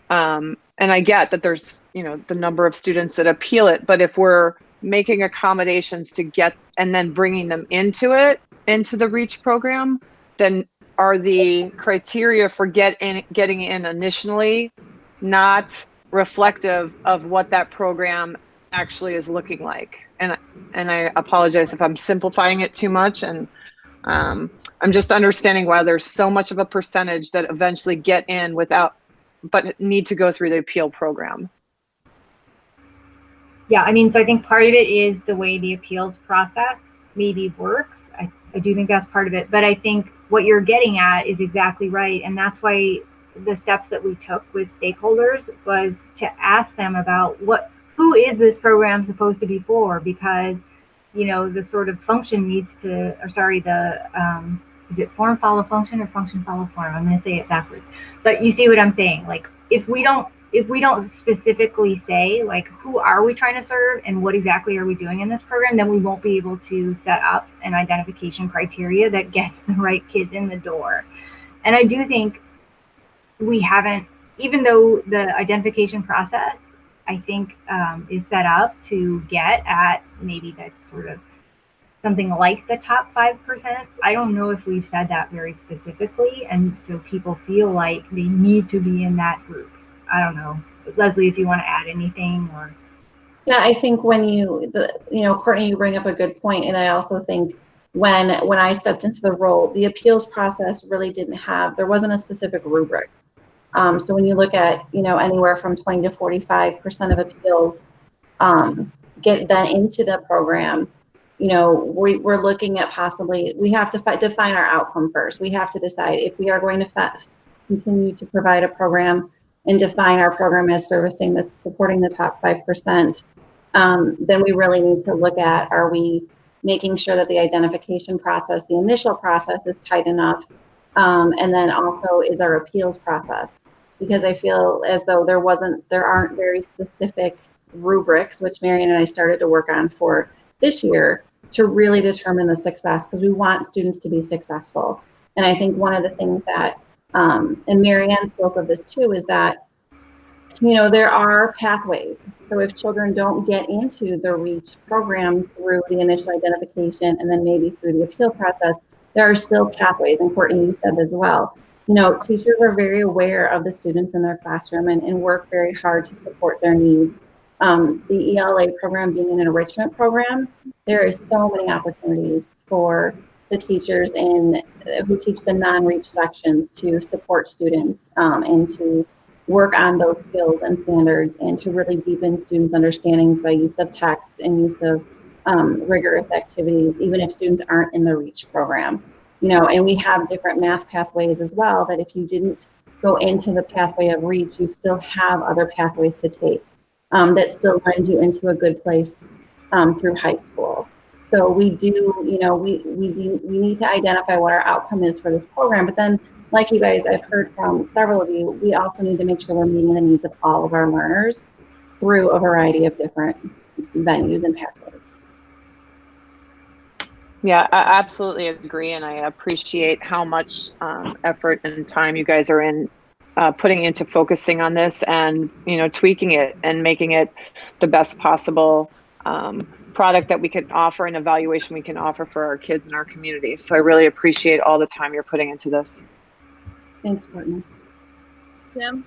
and I get that there's, the number of students that appeal it, but if we're making accommodations to get, and then bringing them into the REACH program, then are the criteria for getting in initially not reflective of what that program actually is looking like? And I apologize if I'm simplifying it too much, and I'm just understanding why there's so much of a percentage that eventually get in but need to go through the appeal program.
Yeah, so I think part of it is the way the appeals process maybe works. I do think that's part of it, but I think what you're getting at is exactly right, and that's why the steps that we took with stakeholders was to ask them about who is this program supposed to be for? Because, the sort of function needs to, is it form follow function or function follow form? I'm going to say it backwards, but you see what I'm saying? Like, if we don't specifically say, like, who are we trying to serve and what exactly are we doing in this program, then we won't be able to set up an identification criteria that gets the right kids in the door. And I do think we haven't, even though the identification process, I think, is set up to get at maybe that sort of something like the top 5%. I don't know if we've said that very specifically. And so people feel like they need to be in that group. I don't know. Leslie, if you want to add anything or.
Yeah, I think when Courtney, you bring up a good point. And I also think when I stepped into the role, the appeals process really there wasn't a specific rubric. So when you look at, anywhere from 20 to 45% of appeals get then into the program, we're looking at we have to define our outcome first. We have to decide if we are going to continue to provide a program and define our program as supporting the top 5%, then we really need to look at, are we making sure that the identification process, the initial process, is tight enough? And then also, is our appeals process because I feel as though there aren't very specific rubrics, which Marion and I started to work on for this year to really determine the success, because we want students to be successful. And I think one of the things that, and Marianne spoke of this too, is that, there are pathways. So if children don't get into the REACH program through the initial identification and then maybe through the appeal process, there are still pathways. And Courtney, you said as well, teachers are very aware of the students in their classroom and work very hard to support their needs. The ELA program being an enrichment program, there is so many opportunities for the teachers who teach the non-REACH sections to support students and to work on those skills and standards and to really deepen students' understandings by use of text and use of rigorous activities, even if students aren't in the REACH program. And we have different math pathways as well, that if you didn't go into the pathway of REACH, you still have other pathways to take that still lend you into a good place through high school. So we do, we need to identify what our outcome is for this program, but then like you guys, I've heard from several of you, we also need to make sure we're meeting the needs of all of our learners through a variety of different venues and pathways.
Yeah, I absolutely agree. And I appreciate how much effort and time you guys are putting into focusing on this and, tweaking it and making it the best possible product that we can offer and evaluation we can offer for our kids in our community. So I really appreciate all the time you're putting into this.
Thanks, Courtney.
Tim?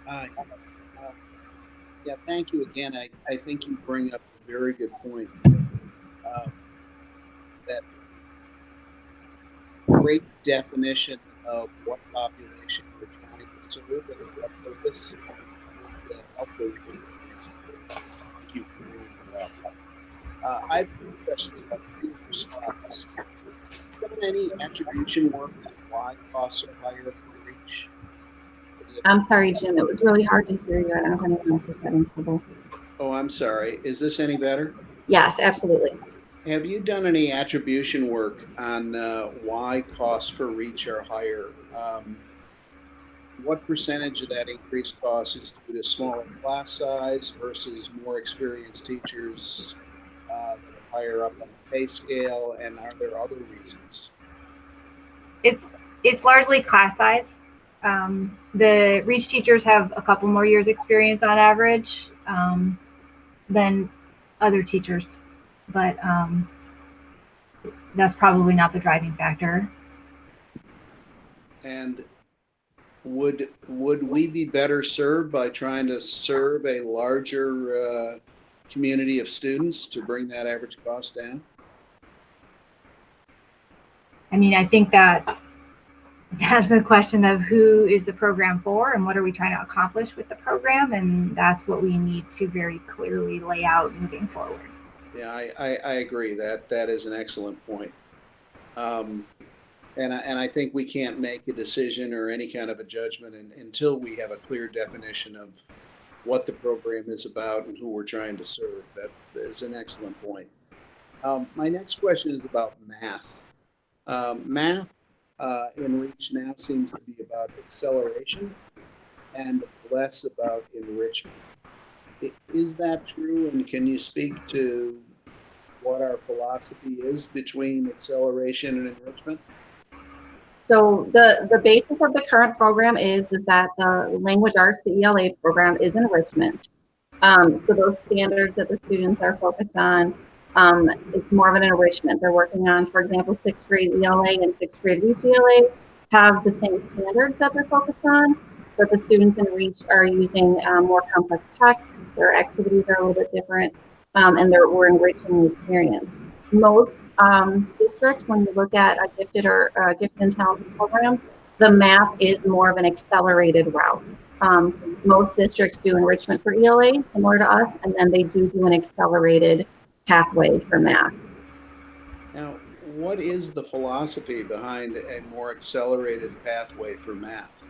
Hi. Yeah, thank you again. I think you bring up a very good point. That great definition of what population we're trying to serve and what purpose would help those people. Thank you for bringing that up. I have a few questions about your response. Have you done any attribution work on why costs are higher for REACH?
I'm sorry, Jim. It was really hard to hear you. I don't know if anyone else is having trouble.
Oh, I'm sorry. Is this any better?
Yes, absolutely.
Have you done any attribution work on why costs for REACH are higher? What percentage of that increased cost is due to smaller class size versus more experienced teachers that are higher up on the pay scale, and are there other reasons?
It's largely class size. The REACH teachers have a couple more years experience on average than other teachers, but that's probably not the driving factor.
And would we be better served by trying to serve a larger community of students to bring that average cost down?
I mean, I think that's a question of who is the program for and what are we trying to accomplish with the program, and that's what we need to very clearly lay out moving forward.
Yeah, I agree. That is an excellent point. And I think we can't make a decision or any kind of a judgment until we have a clear definition of what the program is about and who we're trying to serve. That is an excellent point. My next question is about math. Math in REACH now seems to be about acceleration and less about enrichment. Is that true? And can you speak to what our philosophy is between acceleration and enrichment?
So the basis of the current program is that the language arts, the ELA program, is enrichment. So those standards that the students are focused on, it's more of an enrichment. They're working on, for example, 6th grade ELA and 6th grade REACH ELA have the same standards that they're focused on, but the students in REACH are using more complex text. Their activities are a little bit different, and we're enriching the experience. Most districts, when you look at a gifted or gifted and talented program, the math is more of an accelerated route. Most districts do enrichment for ELA, similar to us, and then they do an accelerated pathway for math.
Now, what is the philosophy behind a more accelerated pathway for math?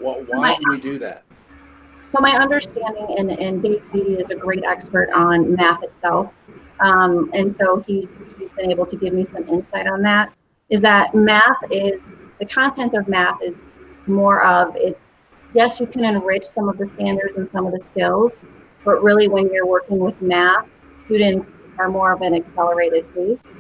Why do we do that?
So my understanding, and Dave Beatty is a great expert on math itself, and so he's been able to give me some insight on that, is that the content of math is more of, it's, yes, you can enrich some of the standards and some of the skills, but really when you're working with math, students are more of an accelerated pace,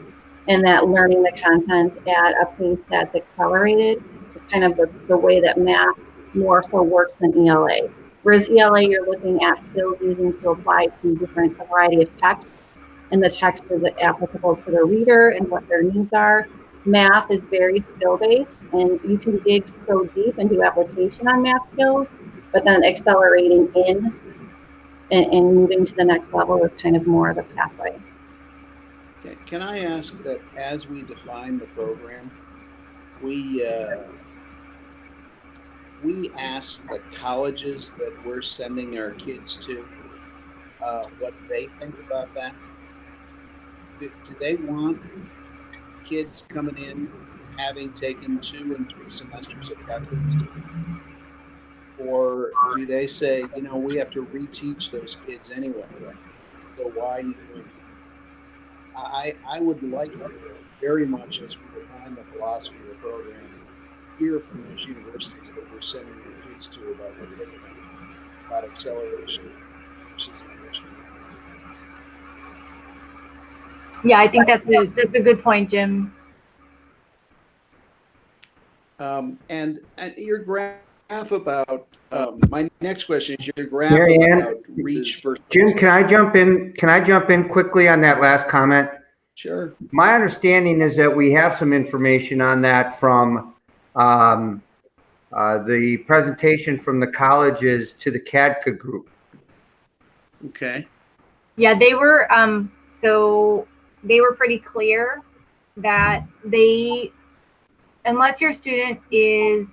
and that learning the content at a pace that's accelerated is kind of the way that math more so works than ELA. Whereas ELA, you're looking at skills using to apply to a variety of text, and the text is applicable to the reader and what their needs are. Math is very skill-based, and you can dig so deep and do application on math skills, but then accelerating in and moving to the next level is kind of more of the pathway.
Okay. Can I ask that as we define the program, we ask the colleges that we're sending our kids to what they think about that? Do they want kids coming in having taken 2 and 3 semesters of calculus? Or do they say, you know, we have to reteach those kids anyway, so why are you doing that? I would like to very much, as we define the philosophy of the program, hear from those universities that we're sending our kids to about what they think about acceleration versus enrichment.
Yeah, I think that's a good point, Jim.
And your graph about my next question is your graph
Mary Ann,
about reach versus.
Jim, can I jump in? Can I jump in quickly on that last comment?
Sure.
My understanding is that we have some information on that from the presentation from the colleges to the CADCA group.
Okay.
Yeah, they were so they were pretty clear that unless your student is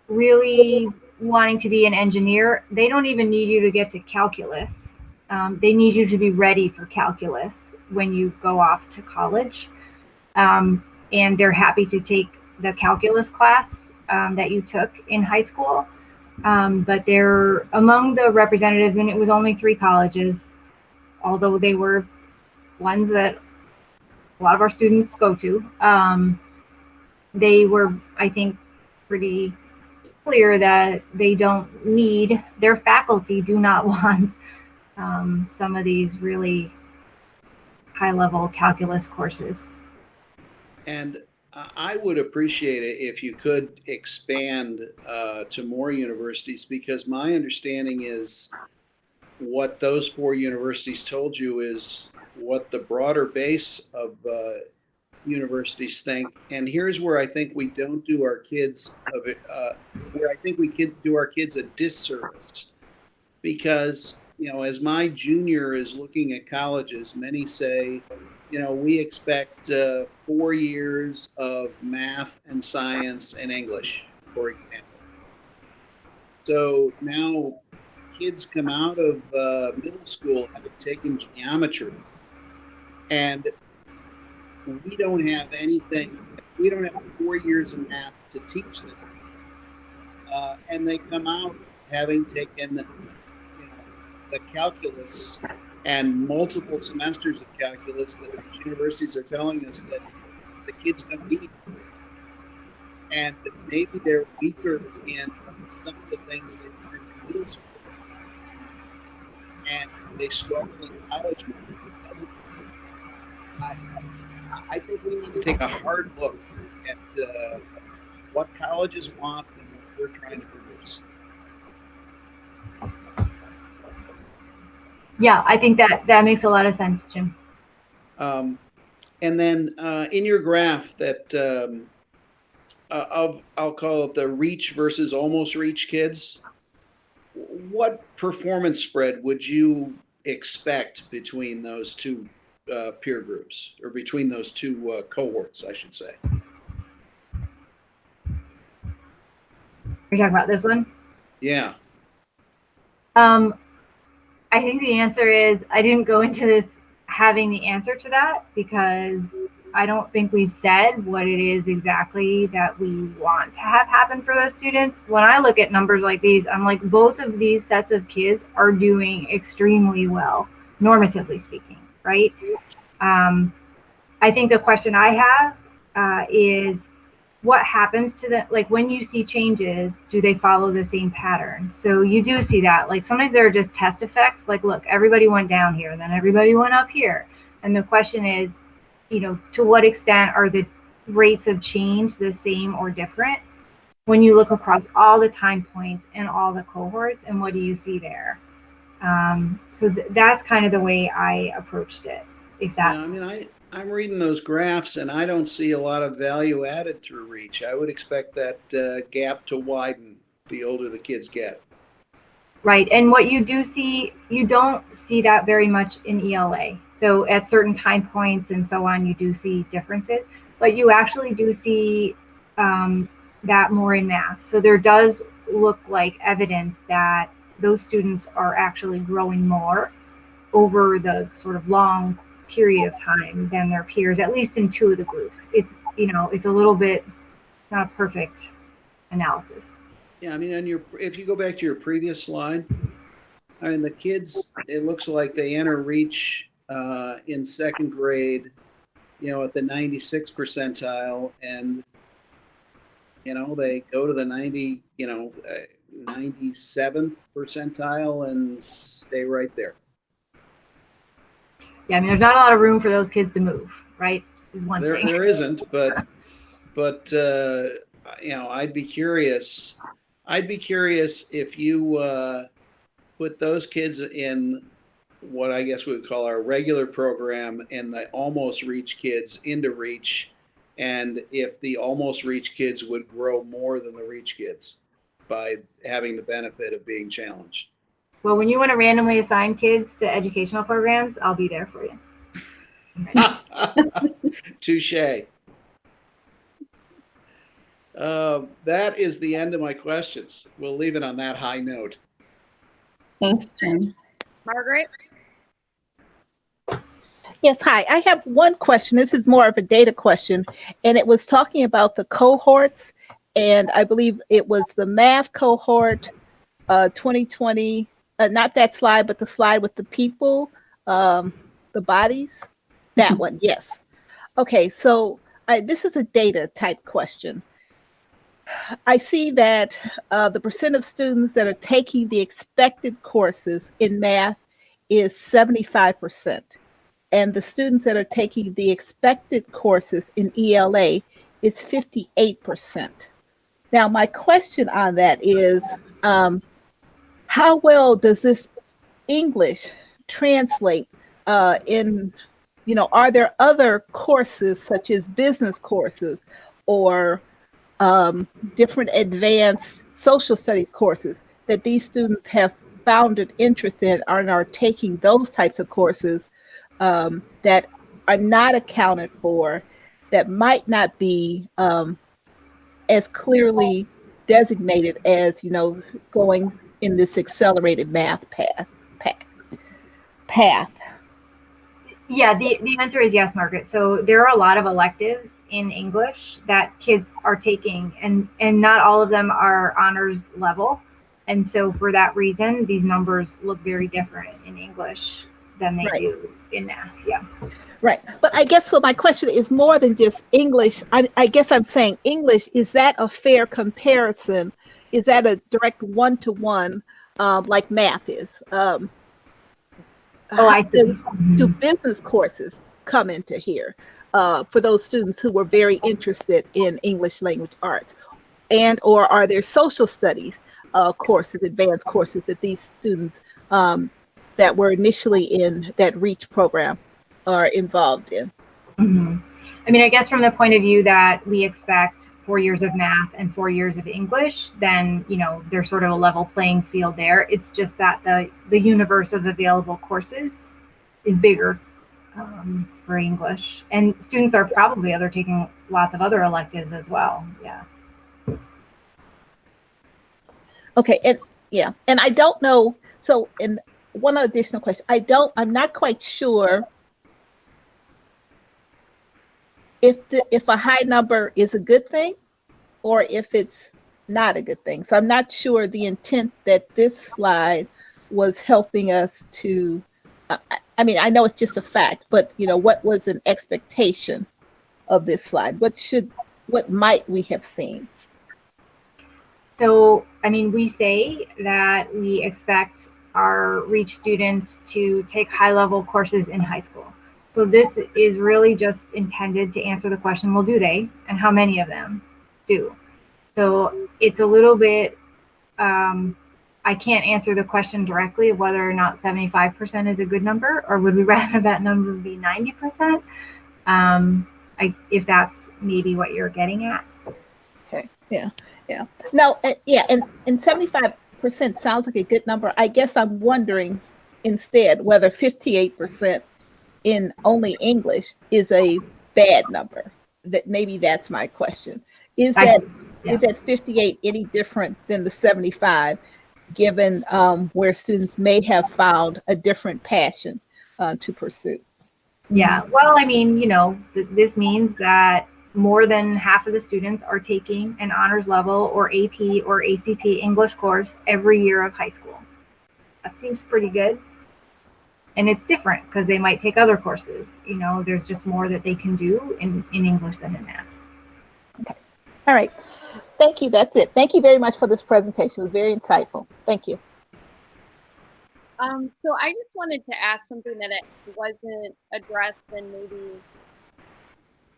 really wanting to be an engineer, they don't even need you to get to calculus. They need you to be ready for calculus when you go off to college. And they're happy to take the calculus class that you took in high school. But they're among the representatives, and it was only 3 colleges, although they were ones that a lot of our students go to. They were, I think, pretty clear that they don't need, their faculty do not want some of these really high-level calculus courses.
And I would appreciate it if you could expand to more universities, because my understanding is what those 4 universities told you is what the broader base of universities think. And here's where I think we don't do our kids where I think we do our kids a disservice, because, you know, as my junior is looking at colleges, many say, you know, we expect 4 years of math and science and English, for example. So now kids come out of middle school having taken geometry, and we don't have anything. We don't have 4 years of math to teach them, and they come out having taken, you know, the calculus and multiple semesters of calculus that these universities are telling us that the kids don't need. And maybe they're weaker in some of the things they learn in middle school, and they struggle in college because of it. I think we need to take a hard look at what colleges want and what we're trying to produce.
Yeah, I think that makes a lot of sense, Jim.
And then in your graph that I'll call it the reach versus almost reach kids, what performance spread would you expect between those 2 peer groups, or between those 2 cohorts, I should say?
You're talking about this one?
Yeah.
I think the answer is, I didn't go into this having the answer to that, because I don't think we've said what it is exactly that we want to have happen for those students. When I look at numbers like these, I'm like, both of these sets of kids are doing extremely well, normatively speaking, right? I think the question I have is, what happens to them? Like, when you see changes, do they follow the same pattern? So you do see that. Like, sometimes there are just test effects. Like, look, everybody went down here, and then everybody went up here. And the question is, you know, to what extent are the rates of change the same or different when you look across all the time points and all the cohorts, and what do you see there? So that's kind of the way I approached it. If that,
Yeah, I mean, I'm reading those graphs and I don't see a lot of value added through reach. I would expect that gap to widen the older the kids get.
right. And what you do see, you don't see that very much in ELA. So at certain time points and so on, you do see differences, but you actually do see that more in math. So there does look like evidence that those students are actually growing more over the sort of long period of time than their peers, at least in two of the groups. It's, you know, it's a little bit, not a perfect analysis.
Yeah, I mean, if you go back to your previous slide, I mean, the kids, it looks like they enter reach in second grade, you know, at the 96th percentile, and you know, they go to the 97th percentile and stay right there.
Yeah, I mean, there's not a lot of room for those kids to move, right? Is one thing.
There isn't, but you know, I'd be curious if you put those kids in what I guess we would call our regular program and the almost reach kids into reach, and if the almost reach kids would grow more than the reach kids by having the benefit of being challenged.
Well, when you want to randomly assign kids to educational programs, I'll be there for you.
Touche. That is the end of my questions. We'll leave it on that high note.
Thanks, Jen.
Margaret?
Yes, hi. I have one question. This is more of a data question, and it was talking about the cohorts, and I believe it was the math cohort 2020, not that slide, but the slide with the people, the bodies, that one, yes. Okay, so this is a data type question. I see that the percent of students that are taking the expected courses in math is 75%. And the students that are taking the expected courses in ELA is 58%. Now, my question on that is, how well does this English translate in, you know, are there other courses such as business courses or different advanced social studies courses that these students have found an interest in and are taking those types of courses that are not accounted for, that might not be as clearly designated as, you know, going in this accelerated math path?
Yeah, the answer is yes, Margaret. So there are a lot of electives in English that kids are taking, and not all of them are honors level. And so for that reason, these numbers look very different in English than they do in math. Yeah.
Right. But I guess so my question is more than just English. I guess I'm saying English, is that a fair comparison? Is that a direct one-to-one like math is? Do business courses come into here for those students who were very interested in English language arts? And or are there social studies courses, advanced courses that these students that were initially in that REACH program are involved in?
Mm-hmm. I mean, I guess from the point of view that we expect 4 years of math and 4 years of English, then, you know, there's sort of a level playing field there. It's just that the universe of available courses is bigger for English. And students are probably taking lots of other electives as well. Yeah.
Okay, and I don't know. So, and one additional question, I'm not quite sure if a high number is a good thing or if it's not a good thing. So I'm not sure the intent that this slide was helping us to, I mean, I know it's just a fact, but what was an expectation of this slide? What might we have seen?
So, I mean, we say that we expect our REACH students to take high-level courses in high school. So this is really just intended to answer the question, well, do they? And how many of them do? So it's a little bit, I can't answer the question directly of whether or not 75% is a good number, or would we rather that number be 90%? If that's maybe what you're getting at.
Okay. Yeah. No. Yeah. And 75% sounds like a good number. I guess I'm wondering instead whether 58% in only English is a bad number. That maybe that's my question. Is that 58 any different than the 75, given where students may have found a different passion to pursue?
Yeah. Well, I mean, this means that more than half of the students are taking an honors level or AP or ACP English course every year of high school. That seems pretty good. And it's different because they might take other courses. There's just more that they can do in English than in math.
Okay. All right. Thank you. That's it. Thank you very much for this presentation. It was very insightful. Thank you.
So I just wanted to ask something that it wasn't addressed, and maybe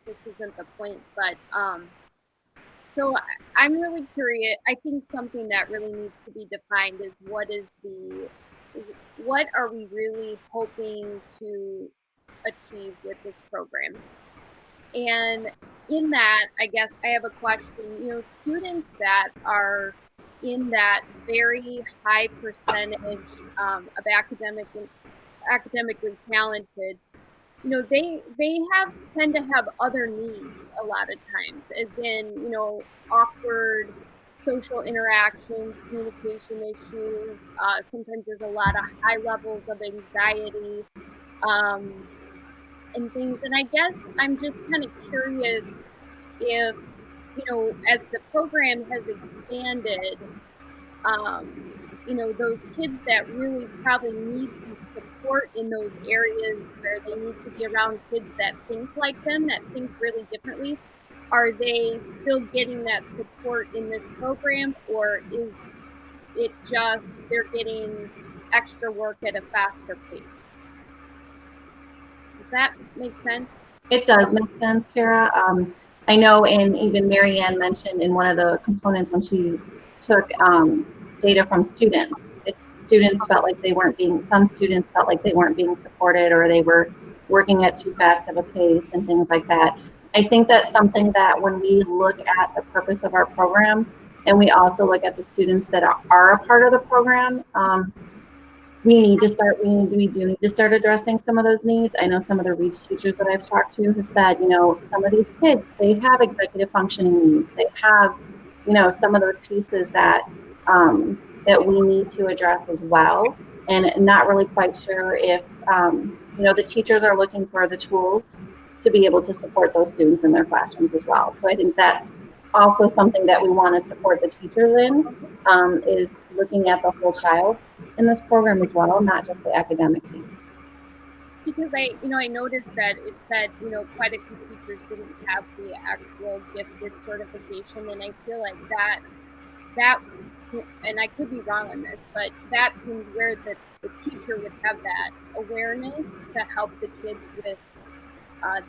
this isn't the point, but so I'm really curious. I think something that really needs to be defined is what are we really hoping to achieve with this program? And in that, I guess I have a question. Students that are in that very high percentage of academically talented, they tend to have other needs a lot of times, as in awkward social interactions, communication issues. Sometimes there's a lot of high levels of anxiety and things. And I guess I'm just kind of curious if, as the program has expanded, those kids that really probably need some support in those areas where they need to be around kids that think like them, that think really differently, are they still getting that support in this program, or is it just they're getting extra work at a faster pace? Does that make sense?
It does make sense, Kara. I know, and even Mary Ann mentioned in one of the components when she took data from students, students felt like some students felt like they weren't being supported, or they were working at too fast of a pace and things like that. I think that's something that when we look at the purpose of our program, and we also look at the students that are a part of the program, we do need to start addressing some of those needs. I know some of the REACH teachers that I've talked to have said, some of these kids, they have executive functioning needs. They have, some of those pieces that that we need to address as well. And not really quite sure if, the teachers are looking for the tools to be able to support those students in their classrooms as well. So I think that's also something that we want to support the teachers in, is looking at the whole child in this program as well, not just the academic piece.
Because I noticed that it said, quite a few teachers didn't have the actual gifted certification, and I feel like that, and I could be wrong on this, but that seems where the teacher would have that awareness to help the kids with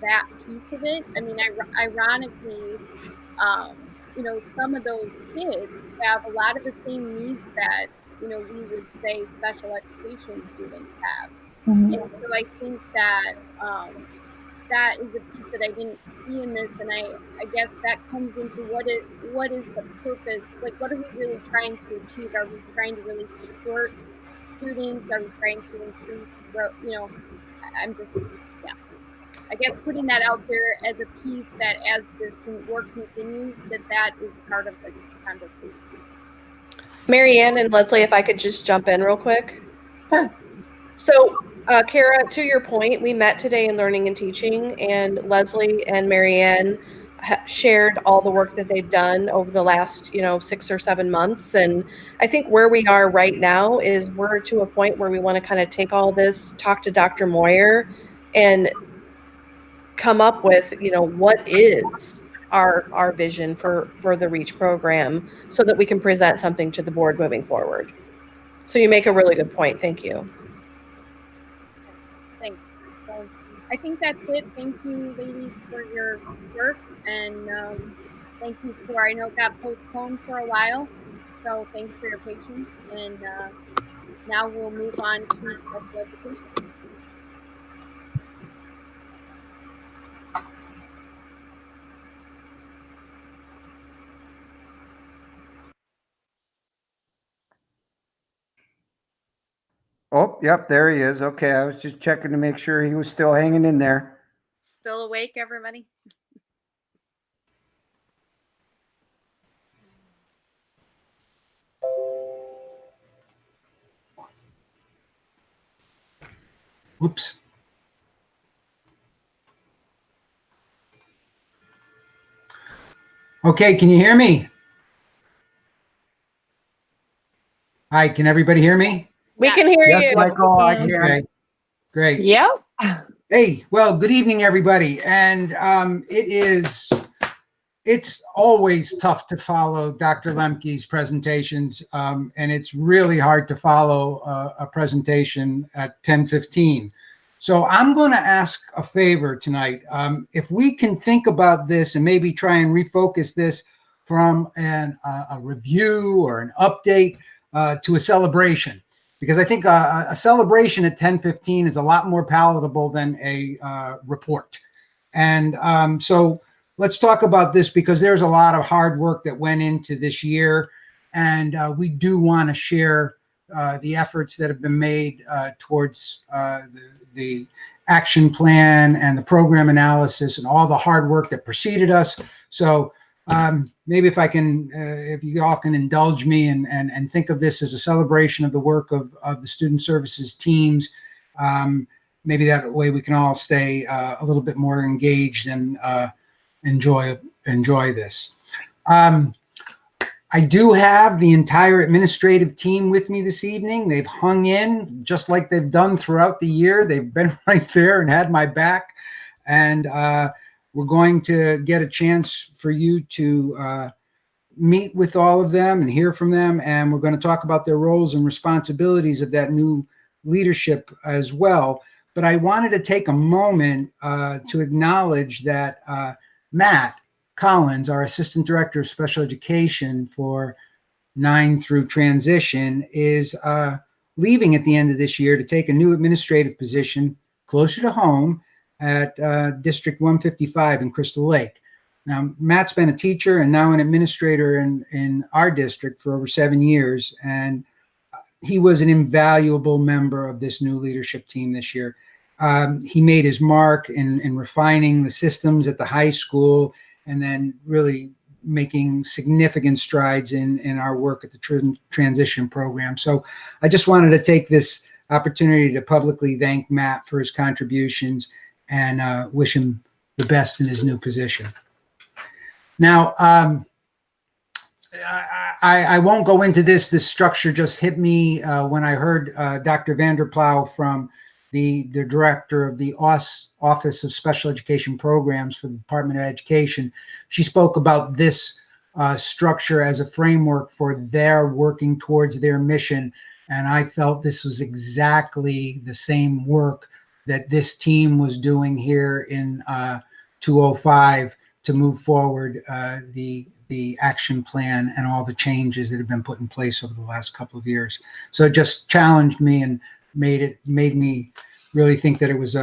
that piece of it. I mean, ironically, some of those kids have a lot of the same needs that, we would say special education students have. Mm-hmm. And so I think that that is a piece that I didn't see in this, and I guess that comes into what is the purpose? Like, what are we really trying to achieve? Are we trying to really support students? Are we trying to increase growth? I'm just, I guess putting that out there as a piece that as this work continues, that is part of the conversation.
Mary Ann and Leslie, if I could just jump in real quick.
Sure.
So Kara, to your point, we met today in Learning and Teaching, and Leslie and Marianne shared all the work that they've done over the last, 6 or 7 months. And I think where we are right now is we're to a point where we want to kind of take all this, talk to Dr. Moyer, and come up with, what is our vision for the REACH program so that we can present something to the board moving forward. So you make a really good point. Thank you.
Thanks. So I think that's it. Thank you, ladies, for your work, and thank you for, I know it got postponed for a while, so thanks for your patience, and now we'll move on to special education.
Oh, yep, there he is. Okay, I was just checking to make sure he was still hanging in there.
Still awake, everybody?
Whoops. Okay, can you hear me? Hi, can everybody hear me?
We can hear
Yes,
you.
Michael, I can.
Okay, great.
Yep.
Hey, well, good evening, everybody. And it's always tough to follow Dr. Lemke's presentations, and it's really hard to follow a presentation at 10:15. So I'm going to ask a favor tonight. If we can think about this and maybe try and refocus this from a review or an update to a celebration, because I think a celebration at 10:15 is a lot more palatable than a report. And so let's talk about this, because there's a lot of hard work that went into this year, and we do want to share the efforts that have been made towards the action plan and the program analysis and all the hard work that preceded us. So maybe if you all can indulge me and think of this as a celebration of the work of the student services teams, maybe that way we can all stay a little bit more engaged and enjoy this. I do have the entire administrative team with me this evening. They've hung in just like they've done throughout the year. They've been right there and had my back. And we're going to get a chance for you to meet with all of them and hear from them. And we're going to talk about their roles and responsibilities of that new leadership as well. But I wanted to take a moment to acknowledge that Matt Collins, our Assistant Director of Special Education for 9 through transition, is leaving at the end of this year to take a new administrative position closer to home at District 155 in Crystal Lake. Now, Matt's been a teacher and now an administrator in our district for over 7 years, and he was an invaluable member of this new leadership team this year. He made his mark in refining the systems at the high school, and then really making significant strides in our work at the transition program. So I just wanted to take this opportunity to publicly thank Matt for his contributions and wish him the best in his new position. Now, I won't go into this. This structure just hit me when I heard Dr. Vanderplow from the director of the Office of Special Education Programs for the Department of Education. She spoke about this structure as a framework for their working towards their mission. And I felt this was exactly the same work that this team was doing here in 205 to move forward the action plan and all the changes that have been put in place over the last couple of years. So it just challenged me and made me really think that it was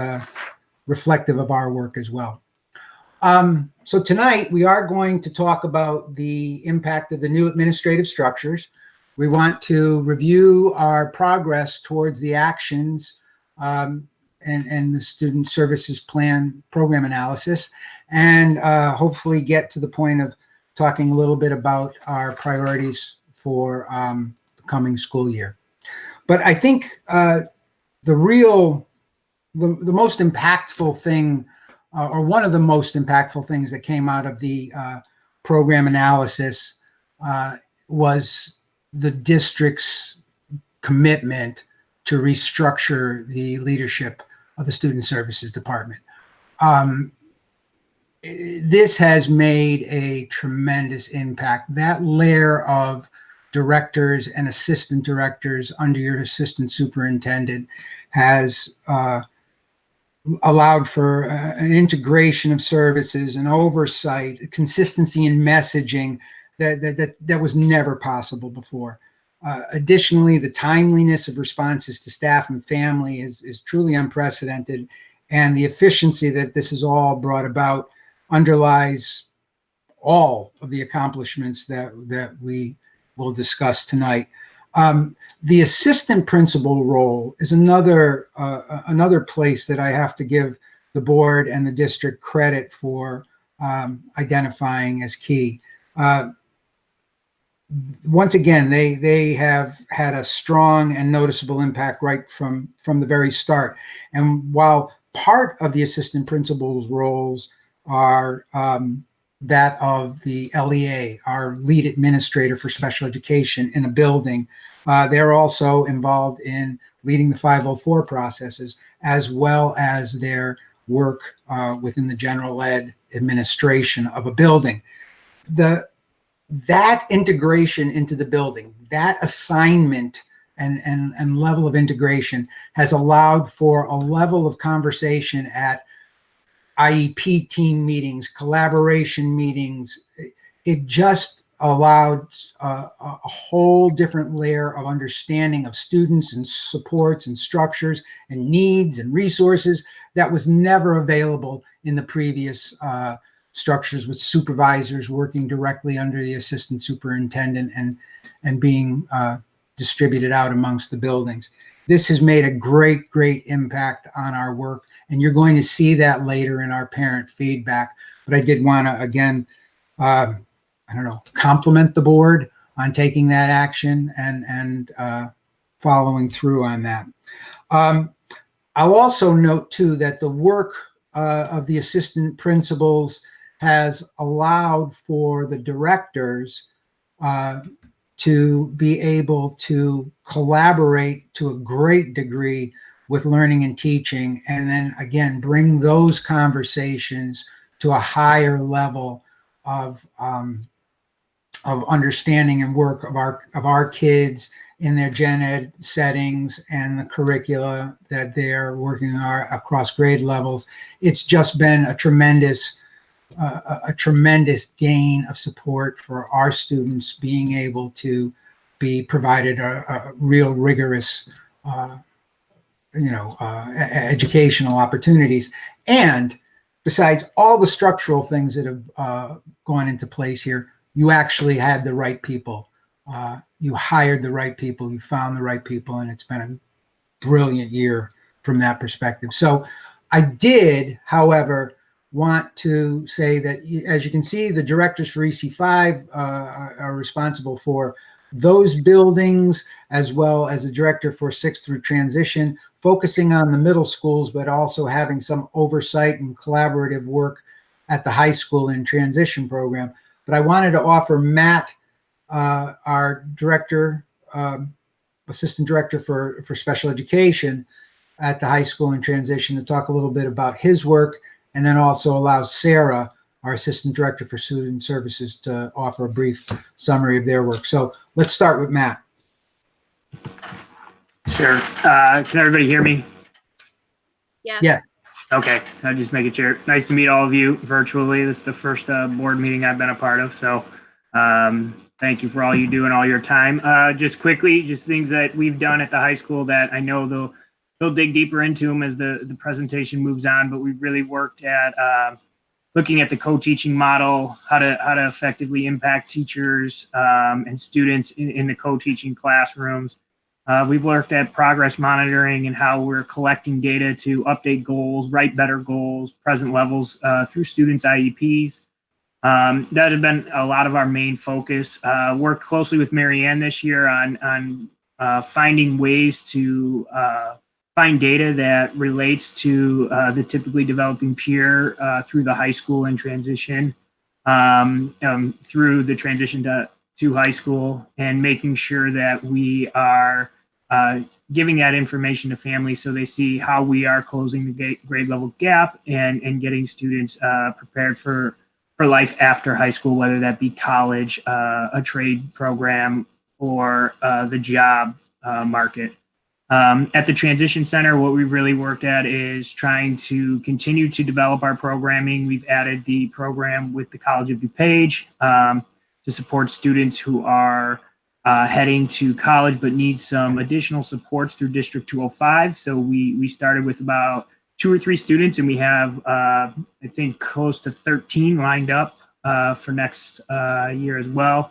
reflective of our work as well. So tonight we are going to talk about the impact of the new administrative structures. We want to review our progress towards the actions and the student services plan program analysis, and hopefully get to the point of talking a little bit about our priorities for the coming school year. But I think the real the most impactful thing, or one of the most impactful things that came out of the program analysis was the district's commitment to restructure the leadership of the Student Services Department. This has made a tremendous impact. That layer of directors and assistant directors under your assistant superintendent has allowed for an integration of services and oversight, consistency in messaging that was never possible before. Additionally, the timeliness of responses to staff and family is truly unprecedented, and the efficiency that this has all brought about underlies all of the accomplishments that we will discuss tonight. The assistant principal role is another place that I have to give the board and the district credit for identifying as key. Once again, they have had a strong and noticeable impact right from the very start. And while part of the assistant principal's roles are that of the LEA, our lead administrator for special education in a building, they're also involved in leading the 504 processes, as well as their work within the general ed administration of a building. That integration into the building, that assignment and level of integration has allowed for a level of conversation at IEP team meetings, collaboration meetings. It just allowed a whole different layer of understanding of students and supports and structures and needs and resources that was never available in the previous structures, with supervisors working directly under the assistant superintendent and being distributed out amongst the buildings. This has made a great impact on our work, and you're going to see that later in our parent feedback. But I did want to, again, compliment the board on taking that action and following through on that. I'll also note, too, that the work of the assistant principals has allowed for the directors to be able to collaborate to a great degree with learning and teaching, and then again bring those conversations to a higher level of understanding and work of our kids in their gen ed settings and the curricula that they're working on across grade levels. It's just been a tremendous gain of support for our students being able to be provided a real rigorous educational opportunities. And besides all the structural things that have gone into place here, you actually had the right people. You hired the right people, you found the right people, and it's been a brilliant year from that perspective. So I did, however, want to say that, as you can see, the directors for EC5 are responsible for those buildings, as well as the director for 6th through transition, focusing on the middle schools, but also having some oversight and collaborative work at the high school and transition program. But I wanted to offer Matt, our director, assistant director for special education at the high school and transition, to talk a little bit about his work, and then also allow Sarah, our assistant director for student services, to offer a brief summary of their work. So let's start with Matt.
Sure. Can everybody hear me?
Yes.
Yes.
Okay, I'll just make it sure. Nice to meet all of you virtually. This is the first board meeting I've been a part of, so thank you for all you do and all your time. Just quickly, just things that we've done at the high school that I know they'll dig deeper into them as the presentation moves on, but we've really worked at looking at the co-teaching model, how to effectively impact teachers and students in the co-teaching classrooms. We've looked at progress monitoring and how we're collecting data to update goals, write better goals, present levels through students' IEPs. That has been a lot of our main focus. Worked closely with Mary Ann this year on finding ways to find data that relates to the typically developing peer through the high school and transition, through the transition to high school, and making sure that we are giving that information to families so they see how we are closing the grade level gap and getting students prepared for life after high school, whether that be college, a trade program, or the job market. At the Transition Center, what we've really worked at is trying to continue to develop our programming. We've added the program with the College of DuPage to support students who are heading to college but need some additional supports through District 205. So we started with about 2 or 3 students, and we have, I think, close to 13 lined up for next year as well.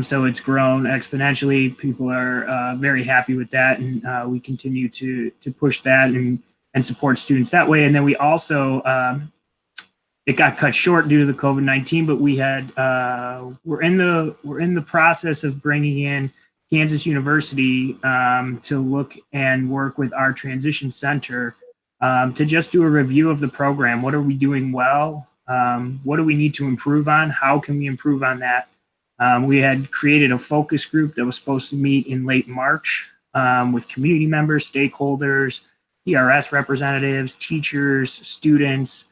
So it's grown exponentially. People are very happy with that, and we continue to push that and support students that way. And then we also, it got cut short due to the COVID-19, but we had we're in the process of bringing in Kansas University to look and work with our transition center to just do a review of the program. What are we doing well? What do we need to improve on? How can we improve on that? We had created a focus group that was supposed to meet in late March with community members, stakeholders, PRS representatives, teachers, students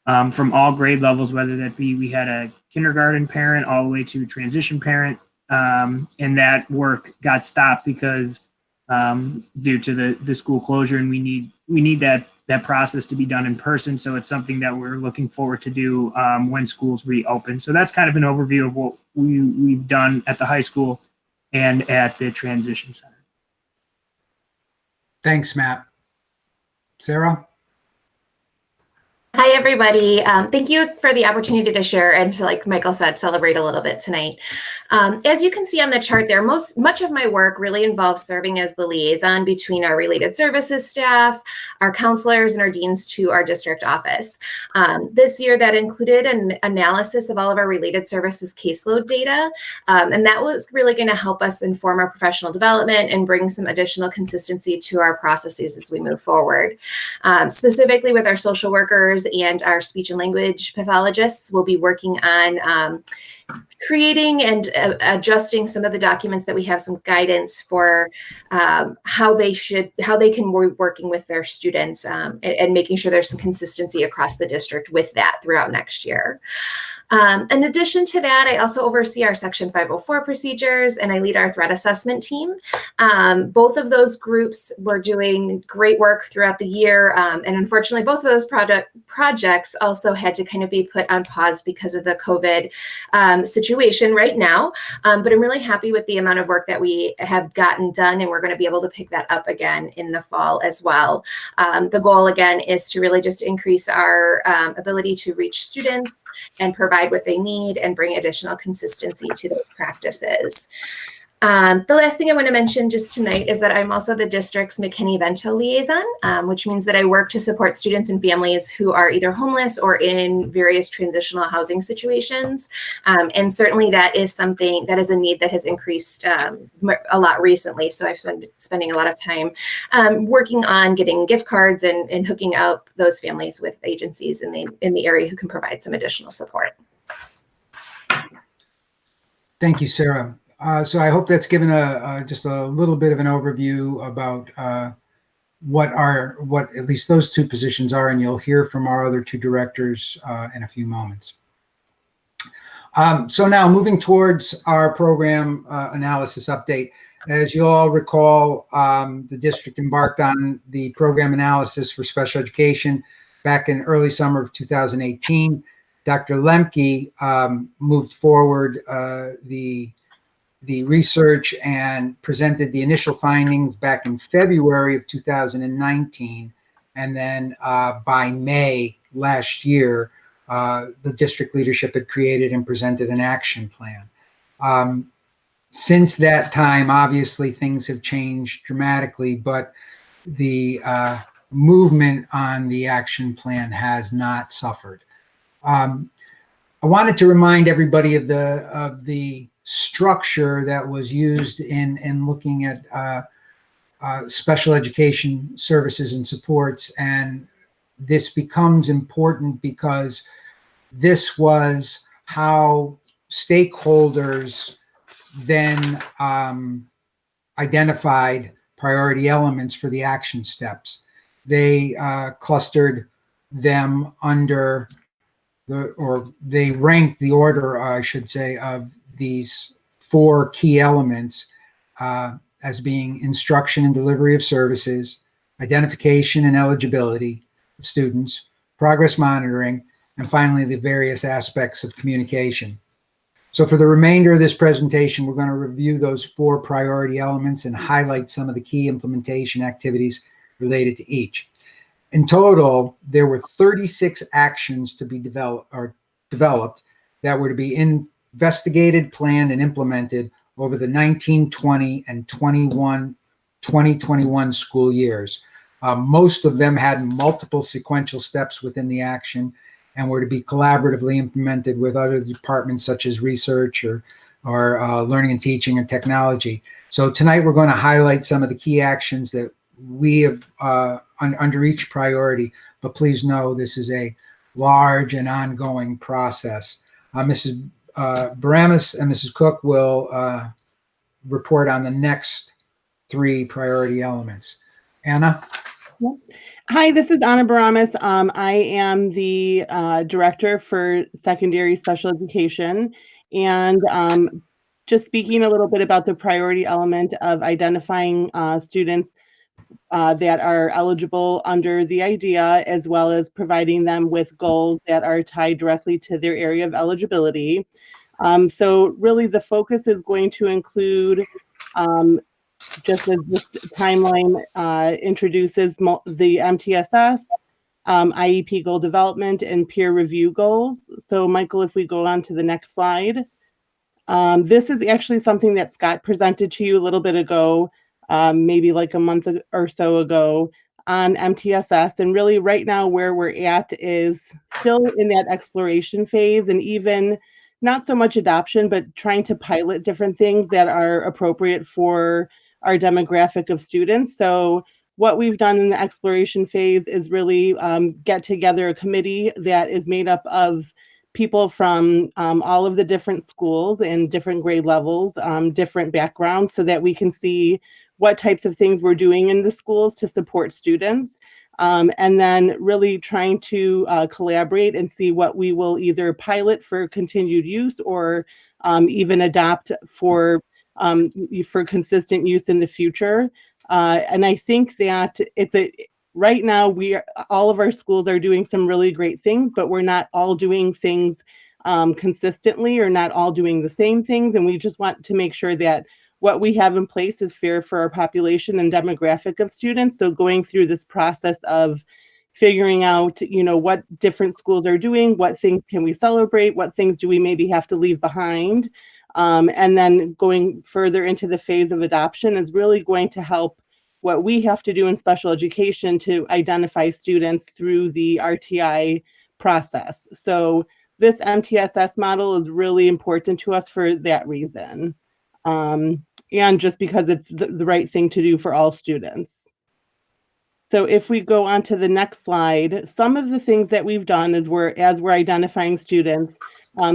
from all grade levels, whether that be we had a kindergarten parent all the way to a transition parent. And that work got stopped because due to the school closure, and we need that process to be done in person. So it's something that we're looking forward to do when schools reopen. So that's kind of an overview of what we've done at the high school and at the Transition Center.
Thanks, Matt. Sarah?
Hi, everybody. Thank you for the opportunity to share and to, like Michael said, celebrate a little bit tonight. As you can see on the chart there, much of my work really involves serving as the liaison between our related services staff, our counselors, and our deans to our district office. This year, that included an analysis of all of our related services caseload data, and that was really going to help us inform our professional development and bring some additional consistency to our processes as we move forward. Specifically with our social workers and our speech and language pathologists, will be working on creating and adjusting some of the documents that we have some guidance for how they can be working with their students and making sure there's some consistency across the district with that throughout next year. In addition to that, I also oversee our Section 504 procedures, and I lead our threat assessment team. Both of those groups were doing great work throughout the year, and unfortunately, both of those projects also had to kind of be put on pause because of the COVID situation right now. But I'm really happy with the amount of work that we have gotten done, and we're going to be able to pick that up again in the fall as well. The goal, again, is to really just increase our ability to reach students and provide what they need and bring additional consistency to those practices. The last thing I want to mention just tonight is that I'm also the district's McKinney-Vento liaison, which means that I work to support students and families who are either homeless or in various transitional housing situations. And certainly that is something that is a need that has increased a lot recently. So I've been spending a lot of time working on getting gift cards and hooking up those families with agencies in the area who can provide some additional support.
Thank you, Sarah. So I hope that's given just a little bit of an overview about what at least those two positions are, and you'll hear from our other two directors in a few moments. So now moving towards our program analysis update. As you all recall, the district embarked on the program analysis for special education back in early summer of 2018. Dr. Lemke moved forward the research and presented the initial findings back in February of 2019. And then by May last year, the district leadership had created and presented an action plan. Since that time, obviously, things have changed dramatically, but the movement on the action plan has not suffered. I wanted to remind everybody of the structure that was used in looking at special education services and supports. And this becomes important because this was how stakeholders then identified priority elements for the action steps. They clustered them under they ranked the order, I should say, of these 4 key elements as being instruction and delivery of services, identification and eligibility of students, progress monitoring, and finally the various aspects of communication. So for the remainder of this presentation, we're going to review those 4 priority elements and highlight some of the key implementation activities related to each. In total, there were 36 actions to be developed that were to be investigated, planned, and implemented over the 1920 and 2021 school years. Most of them had multiple sequential steps within the action and were to be collaboratively implemented with other departments such as research or learning and teaching and technology. So tonight we're going to highlight some of the key actions that we have under each priority, but please know this is a large and ongoing process. Mrs. Baramis and Mrs. Cook will report on the next 3 priority elements. Anna?
Hi, this is Anna Baramis. I am the Director for Secondary Special Education, and just speaking a little bit about the priority element of identifying students that are eligible under the IDEA, as well as providing them with goals that are tied directly to their area of eligibility. So really the focus is going to include just as this timeline introduces the MTSS, IEP goal development, and peer review goals. So Michael, if we go on to the next slide. This is actually something that Scott presented to you a little bit ago, maybe like a month or so ago on MTSS. And really right now where we're at is still in that exploration phase, and even not so much adoption, but trying to pilot different things that are appropriate for our demographic of students. So what we've done in the exploration phase is really get together a committee that is made up of people from all of the different schools and different grade levels, different backgrounds, so that we can see what types of things we're doing in the schools to support students. And then really trying to collaborate and see what we will either pilot for continued use or even adopt for consistent use in the future. And I think that right now all of our schools are doing some really great things, but we're not all doing things consistently, or not all doing the same things. And we just want to make sure that what we have in place is fair for our population and demographic of students. So going through this process of figuring out, what different schools are doing, what things can we celebrate, what things do we maybe have to leave behind, and then going further into the phase of adoption is really going to help what we have to do in special education to identify students through the RTI process. So this MTSS model is really important to us for that reason. And just because it's the right thing to do for all students. So if we go on to the next slide, some of the things that we've done is as we're identifying students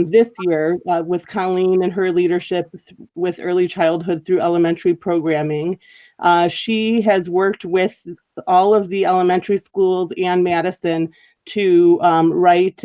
this year with Colleen and her leadership with early childhood through elementary programming, she has worked with all of the elementary schools and Madison to write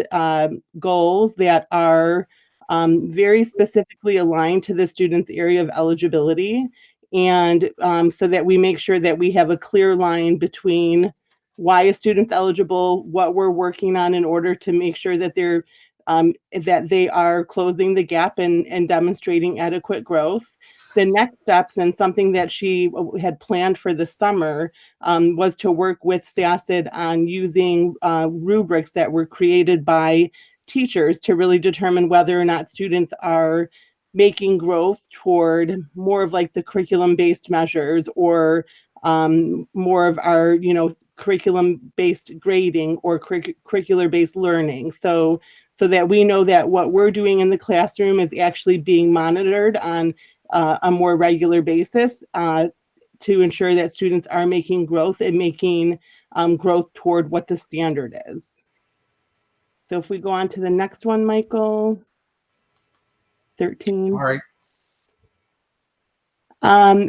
goals that are very specifically aligned to the student's area of eligibility. And so that we make sure that we have a clear line between why a student's eligible, what we're working on in order to make sure that they are closing the gap and demonstrating adequate growth. The next steps, and something that she had planned for the summer, was to work with SACID on using rubrics that were created by teachers to really determine whether or not students are making growth toward more of like the curriculum-based measures, or more of our, curriculum-based grading or curricular-based learning. So that we know that what we're doing in the classroom is actually being monitored on a more regular basis to ensure that students are making growth and making growth toward what the standard is. So if we go on to the next one, Michael, 13.
All right.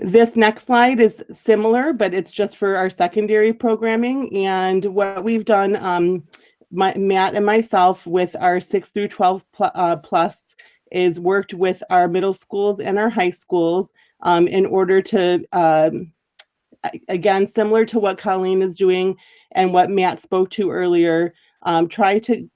This next slide is similar, but it's just for our secondary programming. And what we've done, Matt and myself with our 6 through 12 plus is worked with our middle schools and our high schools in order to, again, similar to what Colleen is doing and what Matt spoke to earlier, try to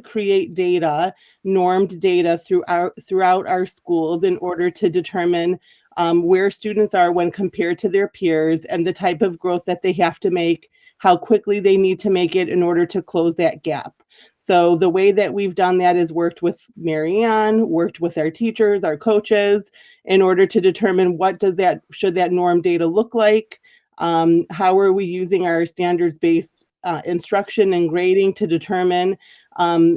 create data, normed data throughout our schools in order to determine where students are when compared to their peers and the type of growth that they have to make, how quickly they need to make it in order to close that gap. So the way that we've done that is worked with Marianne, worked with our teachers, our coaches, in order to determine should that norm data look like, how are we using our standards-based instruction and grading to determine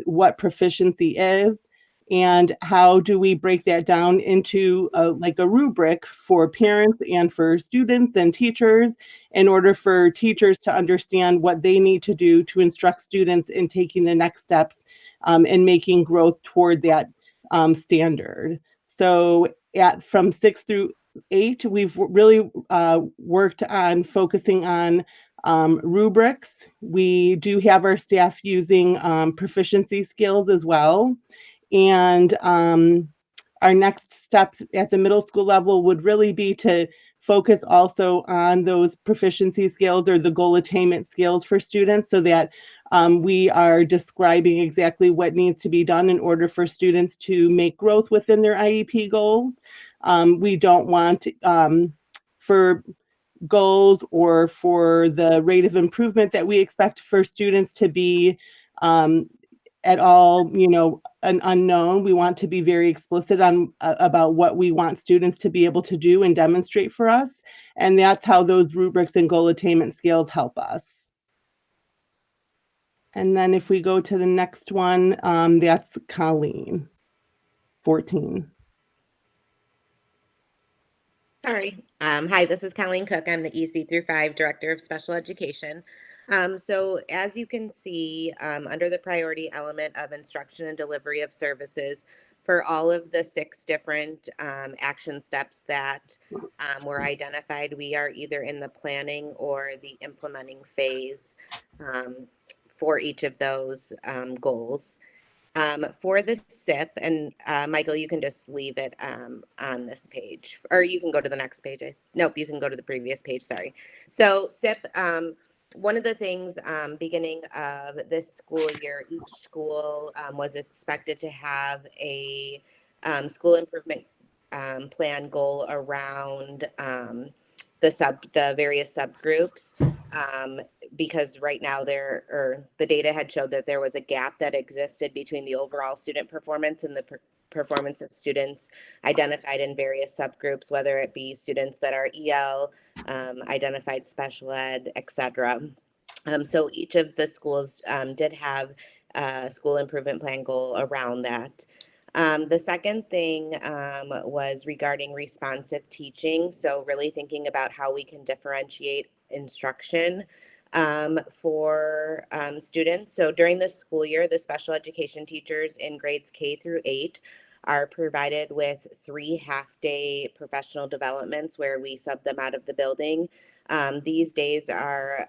what proficiency is, and how do we break that down into like a rubric for parents and for students and teachers in order for teachers to understand what they need to do to instruct students in taking the next steps and making growth toward that standard. So from 6 through 8, we've really worked on focusing on rubrics. We do have our staff using proficiency skills as well. And our next steps at the middle school level would really be to focus also on those proficiency skills or the goal attainment skills for students so that we are describing exactly what needs to be done in order for students to make growth within their IEP goals. We don't want for goals or for the rate of improvement that we expect for students to be at all, an unknown. We want to be very explicit on about what we want students to be able to do and demonstrate for us. And that's how those rubrics and goal attainment scales help us. And then if we go to the next one, that's Colleen, 14.
Sorry. Hi, this is Colleen Cook. I'm the EC through 5 Director of Special Education. So as you can see, under the priority element of instruction and delivery of services, for all of the 6 different action steps that were identified, we are either in the planning or the implementing phase for each of those goals. For the SIP, and Michael, you can just leave it on this page, or you can go to the next page. Nope, you can go to the previous page, sorry. So SIP, one of the things beginning of this school year, each school was expected to have a school improvement plan goal around the various subgroups. Because right now the data had showed that there was a gap that existed between the overall student performance and the performance of students identified in various subgroups, whether it be students that are EL, identified special ed, etc. So each of the schools did have a school improvement plan goal around that. The second thing was regarding responsive teaching. So really thinking about how we can differentiate instruction for students. So during the school year, the special education teachers in grades K through 8 are provided with 3 half-day professional developments where we sub them out of the building. These days are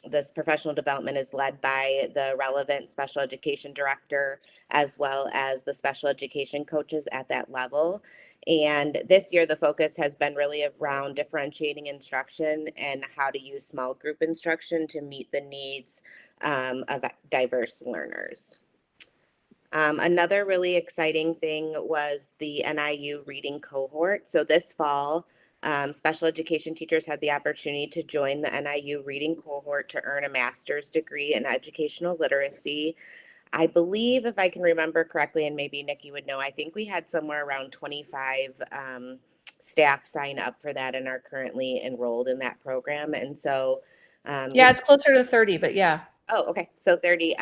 this professional development is led by the relevant special education director as well as the special education coaches at that level. And this year, the focus has been really around differentiating instruction and how to use small group instruction to meet the needs of diverse learners. Another really exciting thing was the NIU reading cohort. So this fall, special education teachers had the opportunity to join the NIU reading cohort to earn a master's degree in educational literacy. I believe, if I can remember correctly, and maybe Nikki would know, I think we had somewhere around 25 staff sign up for that and are currently enrolled in that program. And so,
yeah, it's closer to 30, but yeah.
Oh, okay. So 30.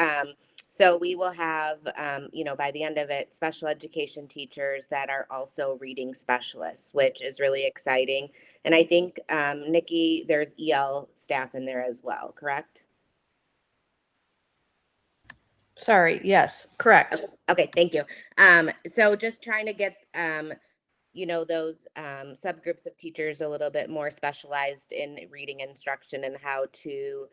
So we will have, by the end of it, special education teachers that are also reading specialists, which is really exciting. And I think, Nikki, there's EL staff in there as well, correct?
Sorry, yes, correct.
Okay, thank you. So just trying to get, those subgroups of teachers a little bit more specialized in reading instruction and how to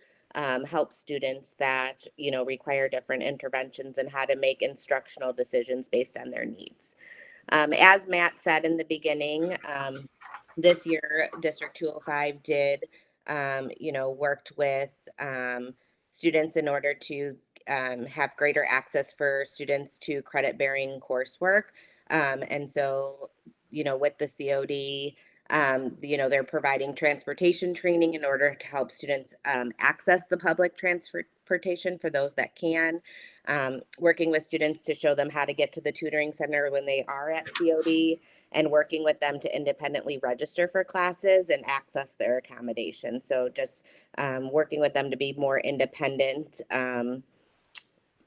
help students that, require different interventions and how to make instructional decisions based on their needs. As Matt said in the beginning, this year, District 205 did, worked with students in order to have greater access for students to credit-bearing coursework. And so, with the COD, they're providing transportation training in order to help students access the public transportation for those that can, working with students to show them how to get to the tutoring center when they are at COD, and working with them to independently register for classes and access their accommodation. So just working with them to be more independent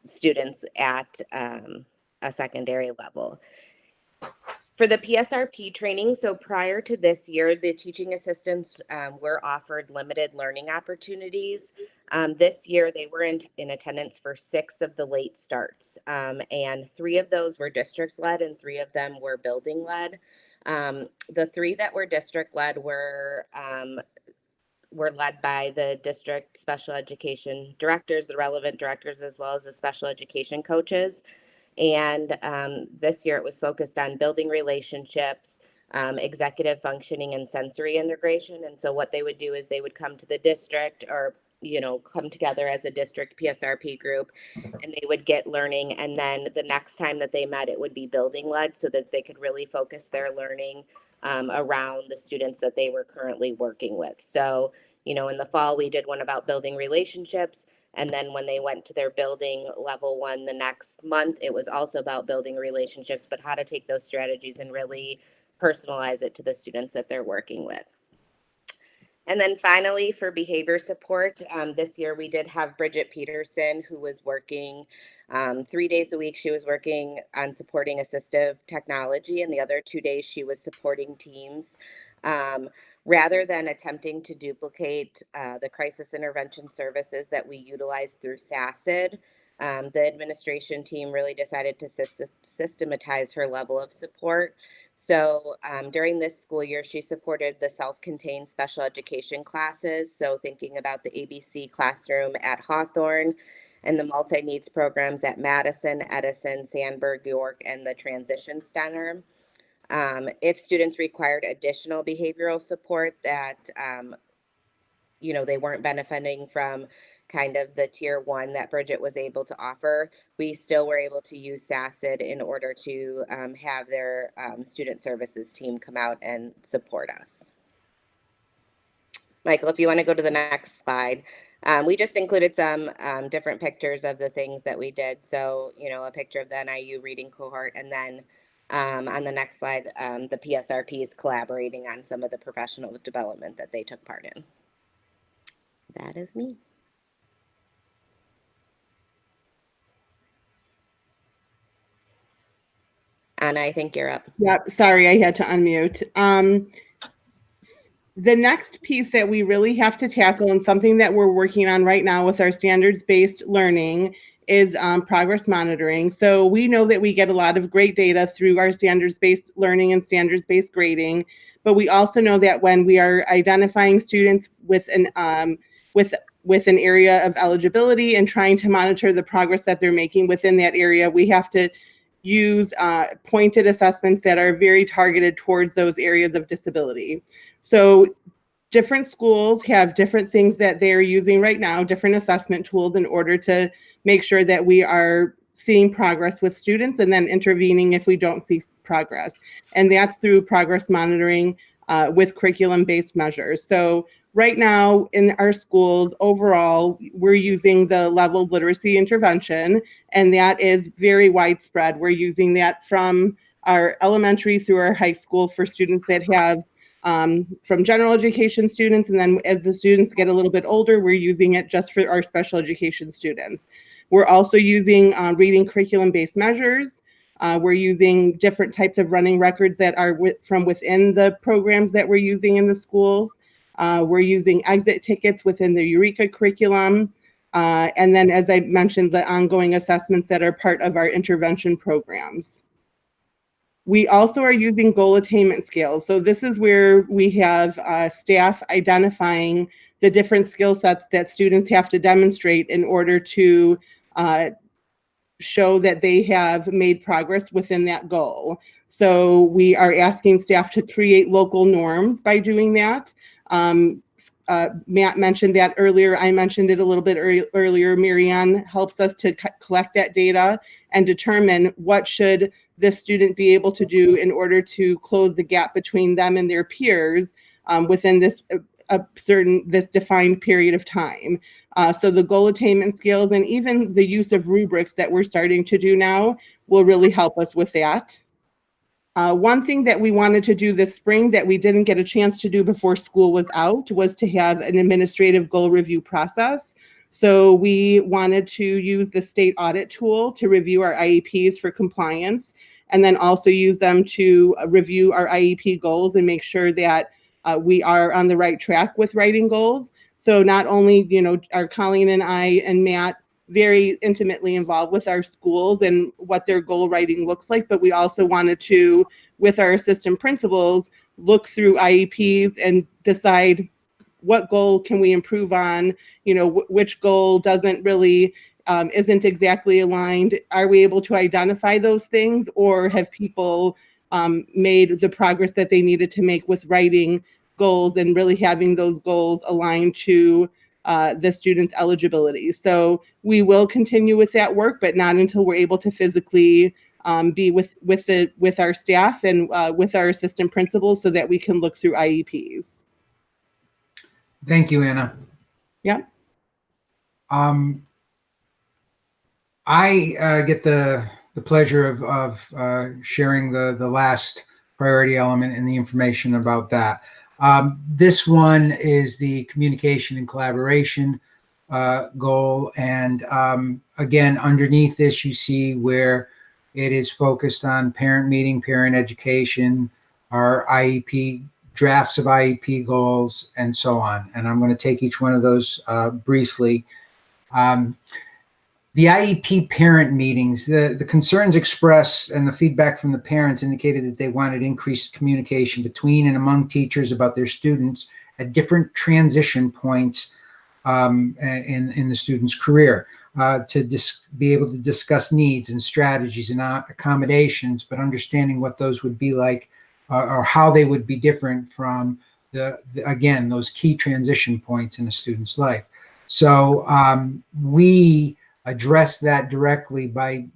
students at a secondary level. For the PSRP training, so prior to this year, the teaching assistants were offered limited learning opportunities. This year, they were in attendance for 6 of the late starts, and 3 of those were district-led and 3 of them were building-led. The 3 that were district-led were led by the district special education directors, the relevant directors, as well as the special education coaches. And this year it was focused on building relationships, executive functioning, and sensory integration. And so what they would do is they would come to the district or, come together as a district PSRP group, and they would get learning. And then the next time that they met, it would be building led so that they could really focus their learning around the students that they were currently working with. So, in the fall, we did one about building relationships. And then when they went to their building level 1 the next month, it was also about building relationships, but how to take those strategies and really personalize it to the students that they're working with. And then finally, for behavior support, this year we did have Bridget Peterson, who was working 3 days a week. She was working on supporting assistive technology, and the other 2 days she was supporting teams. Rather than attempting to duplicate the crisis intervention services that we utilize through SACID, the administration team really decided to systematize her level of support. So during this school year, she supported the self-contained special education classes. So thinking about the ABC classroom at Hawthorne and the multi-needs programs at Madison, Edison, Sandburg, York, and the Transition Center. If students required additional behavioral support that, they weren't benefiting from kind of the tier 1 that Bridget was able to offer, we still were able to use SACID in order to have their student services team come out and support us. Michael, if you want to go to the next slide. We just included some different pictures of the things that we did. So, a picture of the NIU reading cohort, and then on the next slide, the PSRP is collaborating on some of the professional development that they took part in. That is me. Anna, I think you're up.
Yep, sorry, I had to unmute. The next piece that we really have to tackle, and something that we're working on right now with our standards-based learning, is progress monitoring. So we know that we get a lot of great data through our standards-based learning and standards-based grading, but we also know that when we are identifying students with an area of eligibility and trying to monitor the progress that they're making within that area, we have to use pointed assessments that are very targeted towards those areas of disability. So different schools have different things that they're using right now, different assessment tools in order to make sure that we are seeing progress with students and then intervening if we don't see progress. And that's through progress monitoring with curriculum-based measures. So right now in our schools overall, we're using the leveled literacy intervention, and that is very widespread. We're using that from our elementary through our high school for students that have from general education students, and then as the students get a little bit older, we're using it just for our special education students. We're also using reading curriculum-based measures. We're using different types of running records that are from within the programs that we're using in the schools. We're using exit tickets within the Eureka curriculum. And then, as I mentioned, the ongoing assessments that are part of our intervention programs. We also are using goal attainment scales. So this is where we have staff identifying the different skill sets that students have to demonstrate in order to show that they have made progress within that goal. So we are asking staff to create local norms by doing that. Matt mentioned that earlier. I mentioned it a little bit earlier. Marianne helps us to collect that data and determine what should this student be able to do in order to close the gap between them and their peers within this this defined period of time. So the goal attainment scales and even the use of rubrics that we're starting to do now will really help us with that. One thing that we wanted to do this spring that we didn't get a chance to do before school was out was to have an administrative goal review process. So we wanted to use the state audit tool to review our IEPs for compliance, and then also use them to review our IEP goals and make sure that we are on the right track with writing goals. So not only, are Colleen and I and Matt very intimately involved with our schools and what their goal writing looks like, but we also wanted to, with our assistant principals, look through IEPs and decide what goal can we improve on, which goal doesn't really, isn't exactly aligned. Are we able to identify those things, or have people made the progress that they needed to make with writing goals and really having those goals aligned to the student's eligibility? So we will continue with that work, but not until we're able to physically be with our staff and with our assistant principals so that we can look through IEPs.
Thank you, Anna.
Yeah.
I get the pleasure of sharing the last priority element and the information about that. This one is the communication and collaboration goal. And again, underneath this, you see where it is focused on parent meeting, parent education, our IEP, drafts of IEP goals, and so on. And I'm going to take each one of those briefly. The IEP parent meetings, the concerns expressed and the feedback from the parents indicated that they wanted increased communication between and among teachers about their students at different transition points in the student's career, to be able to discuss needs and strategies and accommodations, but understanding what those would be like or how they would be different from again, those key transition points in a student's life. So we address that directly by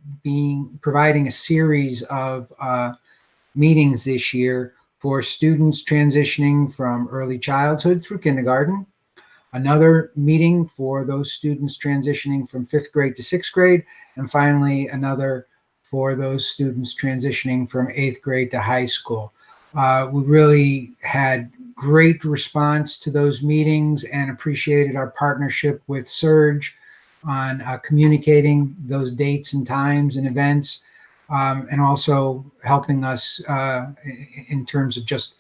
providing a series of meetings this year for students transitioning from early childhood through kindergarten, another meeting for those students transitioning from 5th grade to 6th grade, and finally another for those students transitioning from 8th grade to high school. We really had great response to those meetings and appreciated our partnership with Surge on communicating those dates and times and events, and also helping us in terms of just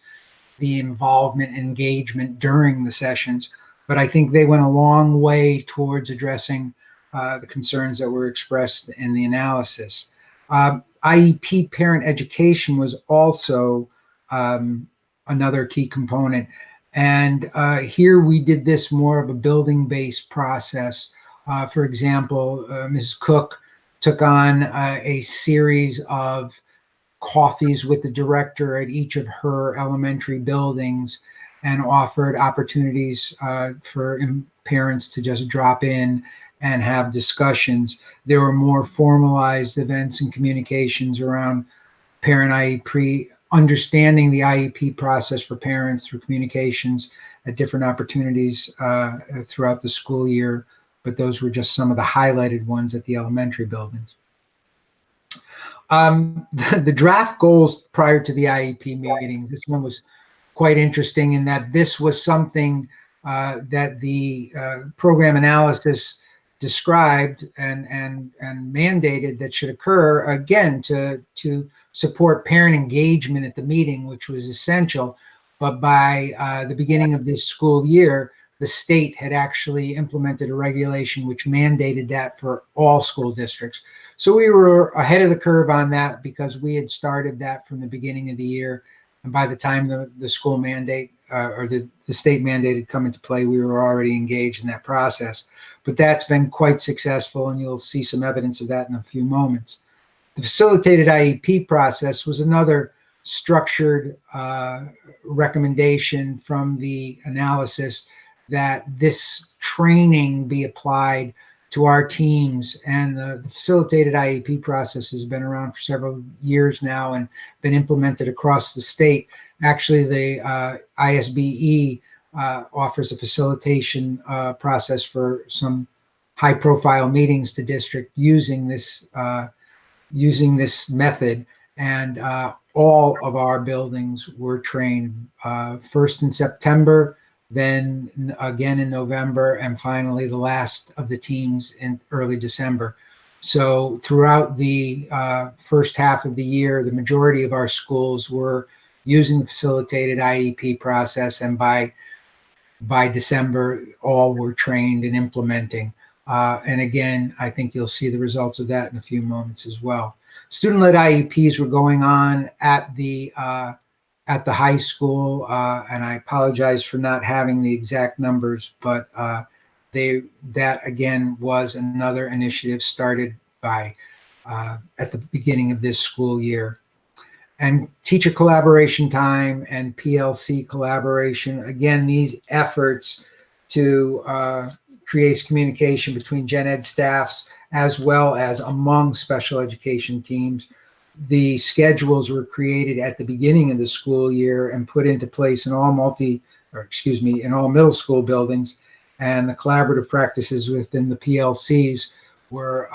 the involvement and engagement during the sessions. But I think they went a long way towards addressing the concerns that were expressed in the analysis. IEP parent education was also another key component. And here we did this more of a building-based process. For example, Mrs. Cook took on a series of coffees with the director at each of her elementary buildings and offered opportunities for parents to just drop in and have discussions. There were more formalized events and communications around parent IEP, understanding the IEP process for parents through communications at different opportunities throughout the school year, but those were just some of the highlighted ones at the elementary buildings. The draft goals prior to the IEP meeting, this one was quite interesting in that this was something that the program analysis described and mandated that should occur, again, to support parent engagement at the meeting, which was essential. But by the beginning of this school year, the state had actually implemented a regulation which mandated that for all school districts. So we were ahead of the curve on that because we had started that from the beginning of the year. And by the time the school mandate or the state mandate had come into play, we were already engaged in that process. But that's been quite successful, and you'll see some evidence of that in a few moments. The facilitated IEP process was another structured recommendation from the analysis that this training be applied to our teams. And the facilitated IEP process has been around for several years now and been implemented across the state. Actually, the ISBE offers a facilitation process for some high-profile meetings to district using this method. And all of our buildings were trained first in September, then again in November, and finally the last of the teams in early December. So throughout the first half of the year, the majority of our schools were using the facilitated IEP process, and by December, all were trained and implementing. And again, I think you'll see the results of that in a few moments as well. Student-led IEPs were going on at the high school, and I apologize for not having the exact numbers, but that again was another initiative started by at the beginning of this school year. And teacher collaboration time and PLC collaboration, again, these efforts to create communication between gen ed staffs as well as among special education teams. The schedules were created at the beginning of the school year and put into place in all middle school buildings. And the collaborative practices within the PLCs were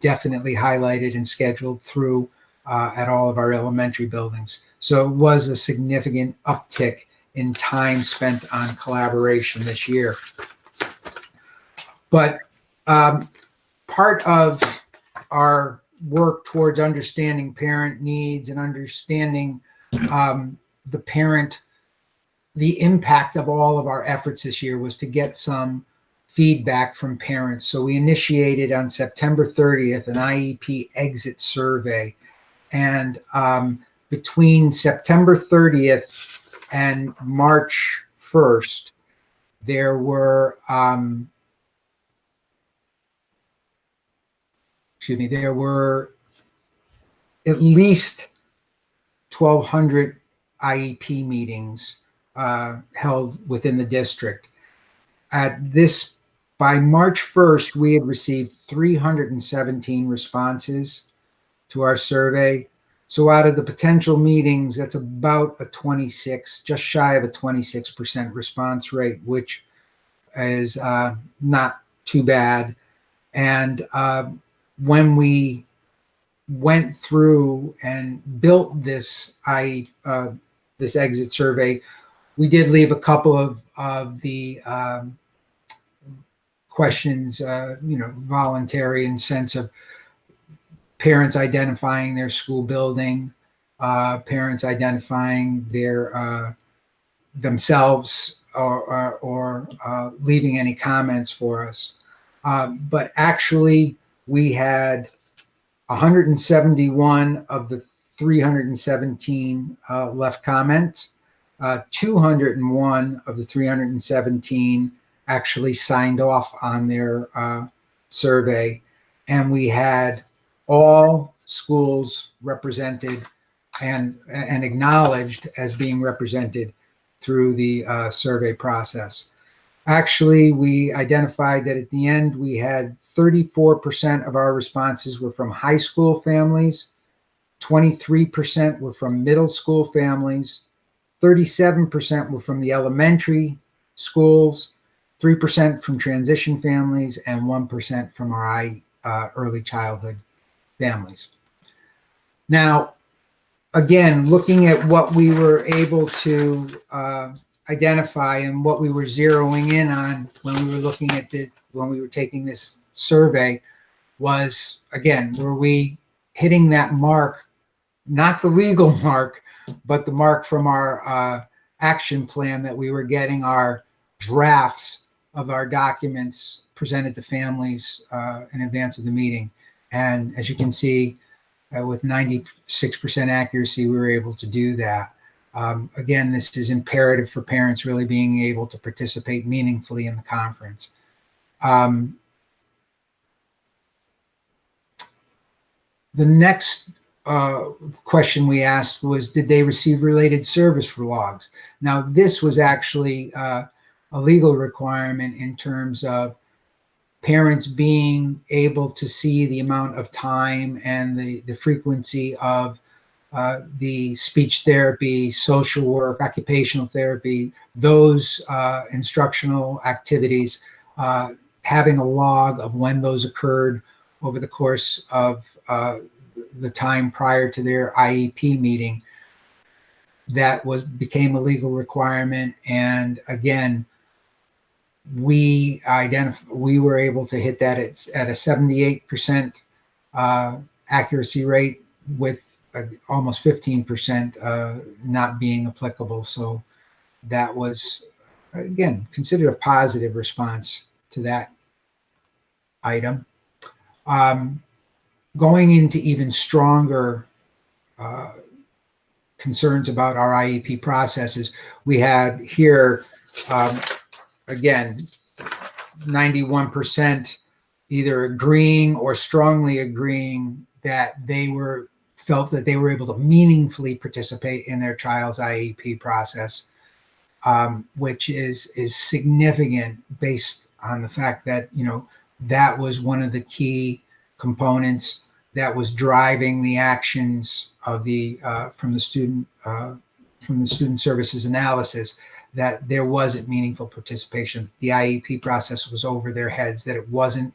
definitely highlighted and scheduled through at all of our elementary buildings. So it was a significant uptick in time spent on collaboration this year. But part of our work towards understanding parent needs and understanding the impact of all of our efforts this year was to get some feedback from parents. So we initiated on September 30th an IEP exit survey. And between September 30th and March 1st, there were at least 1,200 IEP meetings held within the district. By March 1st, we had received 317 responses to our survey. So out of the potential meetings, that's about just shy of a 26% response rate, which is not too bad. And when we went through and built this exit survey, we did leave a couple of the questions, voluntary in sense of parents identifying their school building, parents identifying their themselves, or leaving any comments for us. But actually, we had 171 of the 317 left comments. 201 of the 317 actually signed off on their survey, and we had all schools represented and acknowledged as being represented through the survey process. Actually, we identified that at the end we had 34% of our responses were from high school families, 23% were from middle school families, 37% were from the elementary schools, 3% from transition families, and 1% from our early childhood families. Now, again, looking at what we were able to identify and what we were zeroing in on when we were looking at when we were taking this survey was, again, were we hitting that mark, not the legal mark, but the mark from our action plan, that we were getting our drafts of our documents presented to families in advance of the meeting. And as you can see, with 96% accuracy, we were able to do that. Again, this is imperative for parents really being able to participate meaningfully in the conference. The next question we asked was, did they receive related service logs? Now, this was actually a legal requirement in terms of parents being able to see the amount of time and the frequency of the speech therapy, social work, occupational therapy, those instructional activities, having a log of when those occurred over the course of the time prior to their IEP meeting. That became a legal requirement. And again, we were able to hit that at a 78% accuracy rate, with almost 15% not being applicable. So that was, again, considered a positive response to that item. Going into even stronger concerns about our IEP processes, we had here, again, 91% either agreeing or strongly agreeing that they felt that they were able to meaningfully participate in their child's IEP process, which is significant based on the fact that, that was one of the key components that was driving the actions of from the student services analysis, that there wasn't meaningful participation. The IEP process was over their heads, that it wasn't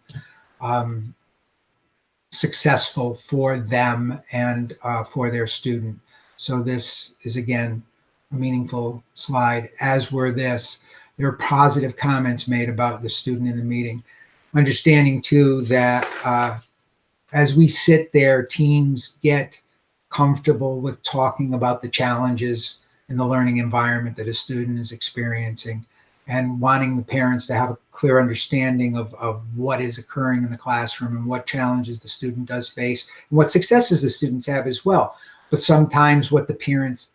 successful for them and for their student. So this is, again, a meaningful slide, as were this. There were positive comments made about the student in the meeting. Understanding too that as we sit there, teams get comfortable with talking about the challenges in the learning environment that a student is experiencing, and wanting the parents to have a clear understanding of what is occurring in the classroom and what challenges the student does face and what successes the students have as well. But sometimes what the parents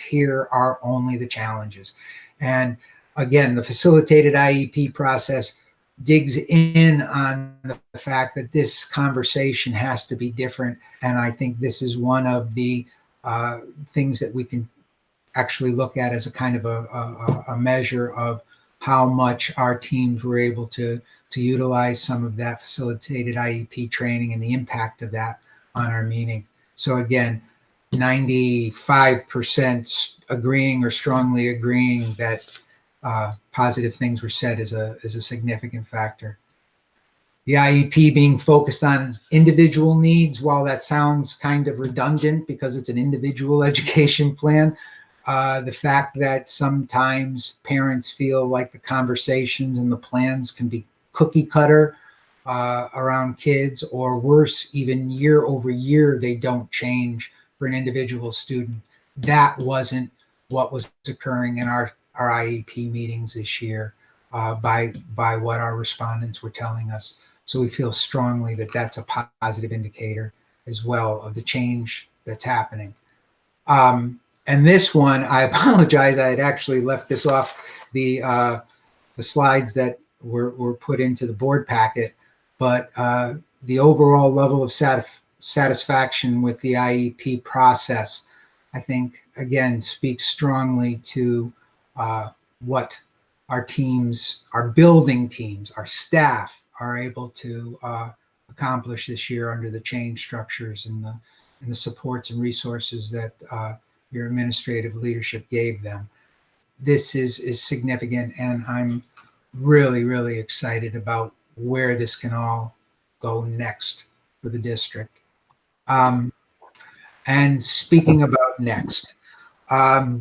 hear are only the challenges. And again, the facilitated IEP process digs in on the fact that this conversation has to be different. And I think this is one of the things that we can actually look at as a kind of a measure of how much our teams were able to utilize some of that facilitated IEP training and the impact of that on our meeting. So again, 95% agreeing or strongly agreeing that positive things were said is a significant factor. The IEP being focused on individual needs, while that sounds kind of redundant because it's an individual education plan, the fact that sometimes parents feel like the conversations and the plans can be cookie cutter around kids, or worse, even year over year, they don't change for an individual student. That wasn't what was occurring in our IEP meetings this year by what our respondents were telling us. So we feel strongly that that's a positive indicator as well of the change that's happening. And this one, I apologize, I had actually left this off the slides that were put into the board packet, but the overall level of satisfaction with the IEP process, I think, again, speaks strongly to what our teams, our building teams, our staff are able to accomplish this year under the change structures and the supports and resources that your administrative leadership gave them. This is significant, and I'm really, really excited about where this can all go next for the district. And speaking about next, I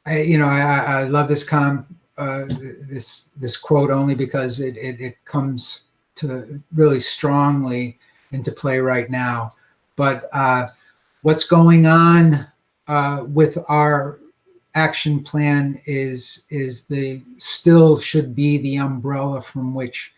love this this quote only because it comes to really strongly into play right now. But what's going on with our action plan is the still should be the umbrella from which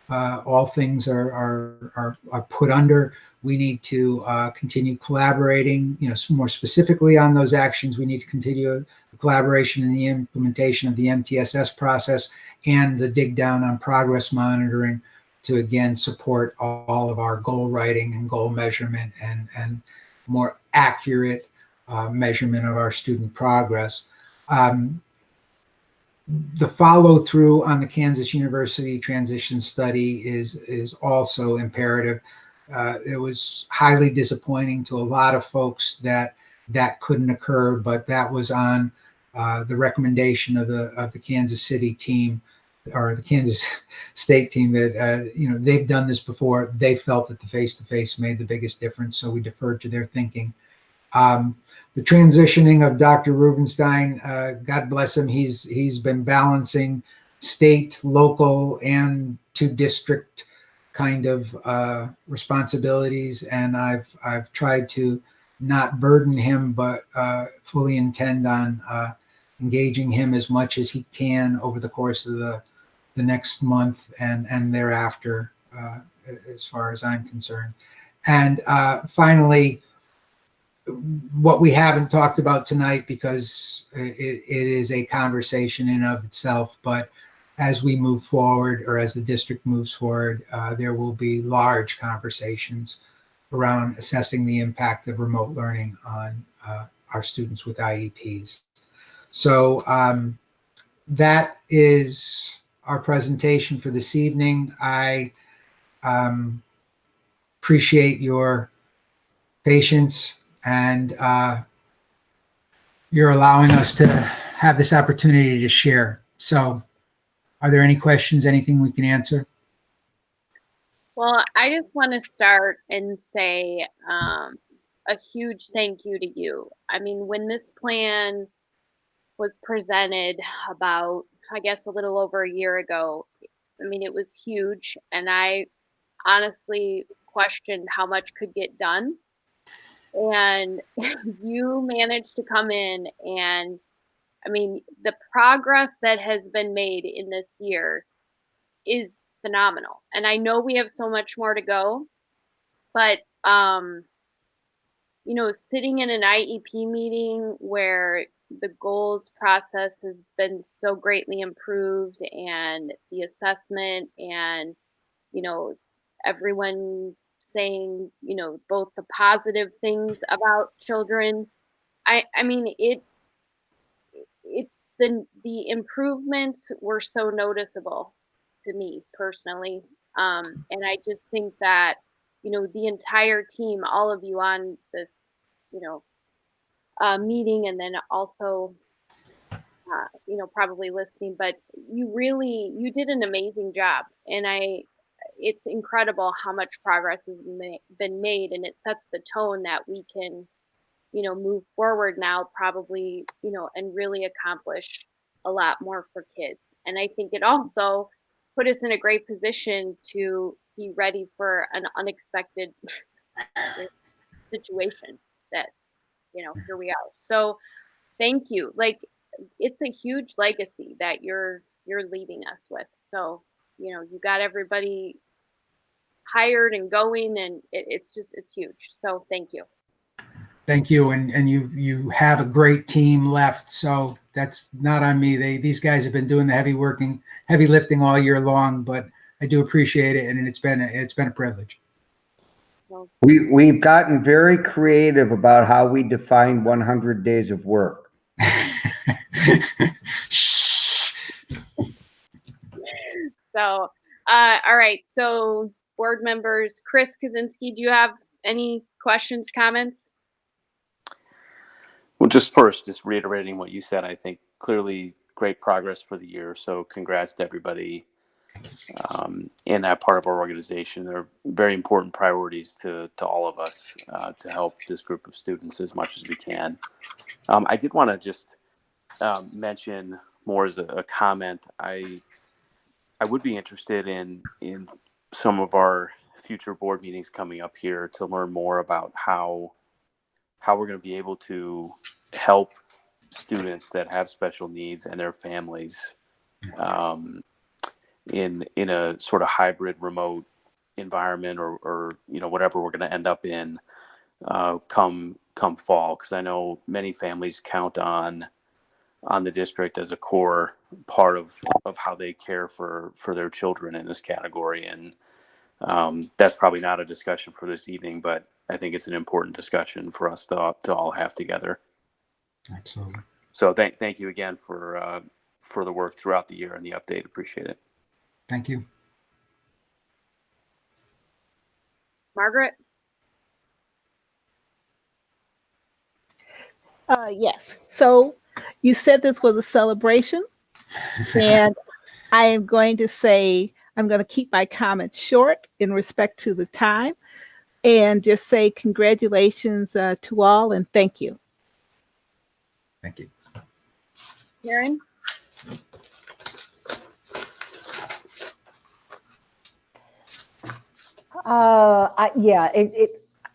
all things are put under. We need to continue collaborating, more specifically on those actions. We need to continue the collaboration in the implementation of the MTSS process and the dig down on progress monitoring to again support all of our goal writing and goal measurement and more accurate measurement of our student progress. The follow through on the Kansas University transition study is also imperative. It was highly disappointing to a lot of folks that couldn't occur, but that was on the recommendation of the Kansas City team or the Kansas State team that they've done this before. They felt that the face-to-face made the biggest difference, so we deferred to their thinking. The transitioning of Dr. Rubenstein, God bless him, he's been balancing state, local, and to district kind of responsibilities, and I've tried to not burden him, but fully intend on engaging him as much as he can over the course of the next month and thereafter, as far as I'm concerned. And finally, what we haven't talked about tonight, because it is a conversation in of itself, but as we move forward, or as the district moves forward, there will be large conversations around assessing the impact of remote learning on our students with IEPs. So that is our presentation for this evening. I appreciate your patience and you're allowing us to have this opportunity to share. So are there any questions, anything we can answer?
Well, I just want to start and say a huge thank you to you. I mean, when this plan was presented about, I guess, a little over a year ago, I mean, it was huge. And I honestly questioned how much could get done. And you managed to come in and, I mean, the progress that has been made in this year is phenomenal. And I know we have so much more to go, but sitting in an IEP meeting where the goals process has been so greatly improved and the assessment and, everyone saying, both the positive things about children. I mean, the improvements were so noticeable to me personally. And I just think that, the entire team, all of you on this, meeting, and then also, probably listening, but you did an amazing job. And it's incredible how much progress has been made, and it sets the tone that we can, move forward now probably, and really accomplish a lot more for kids. And I think it also put us in a great position to be ready for an unexpected situation that, here we are. So thank you. Like, it's a huge legacy that you're leaving us with. So, you got everybody hired and going, and it's huge. So thank you.
Thank you, and you have a great team left, so that's not on me. These guys have been doing the heavy lifting all year long, but I do appreciate it, and it's been a privilege.
We've gotten very creative about how we define 100 days of work.
So, all right. So, board members, Chris Kaczynski, do you have any questions, comments?
Well, just reiterating what you said, I think clearly great progress for the year. So congrats to everybody in that part of our organization. They're very important priorities to all of us to help this group of students as much as we can. I did want to just mention more as a comment. I would be interested in some of our future board meetings coming up here to learn more about how we're going to be able to help students that have special needs and their families in a sort of hybrid remote environment or whatever we're going to end up in come fall, because I know many families count on the district as a core part of how they care for their children in this category. And that's probably not a discussion for this evening, but I think it's an important discussion for us to all have together.
Absolutely.
So thank you again for the work throughout the year and the update. Appreciate it.
Thank you.
Margaret?
Yes. So you said this was a celebration, and I am going to say I'm going to keep my comments short in respect to the time, and just say congratulations to all and thank you.
Thank you.
Karen?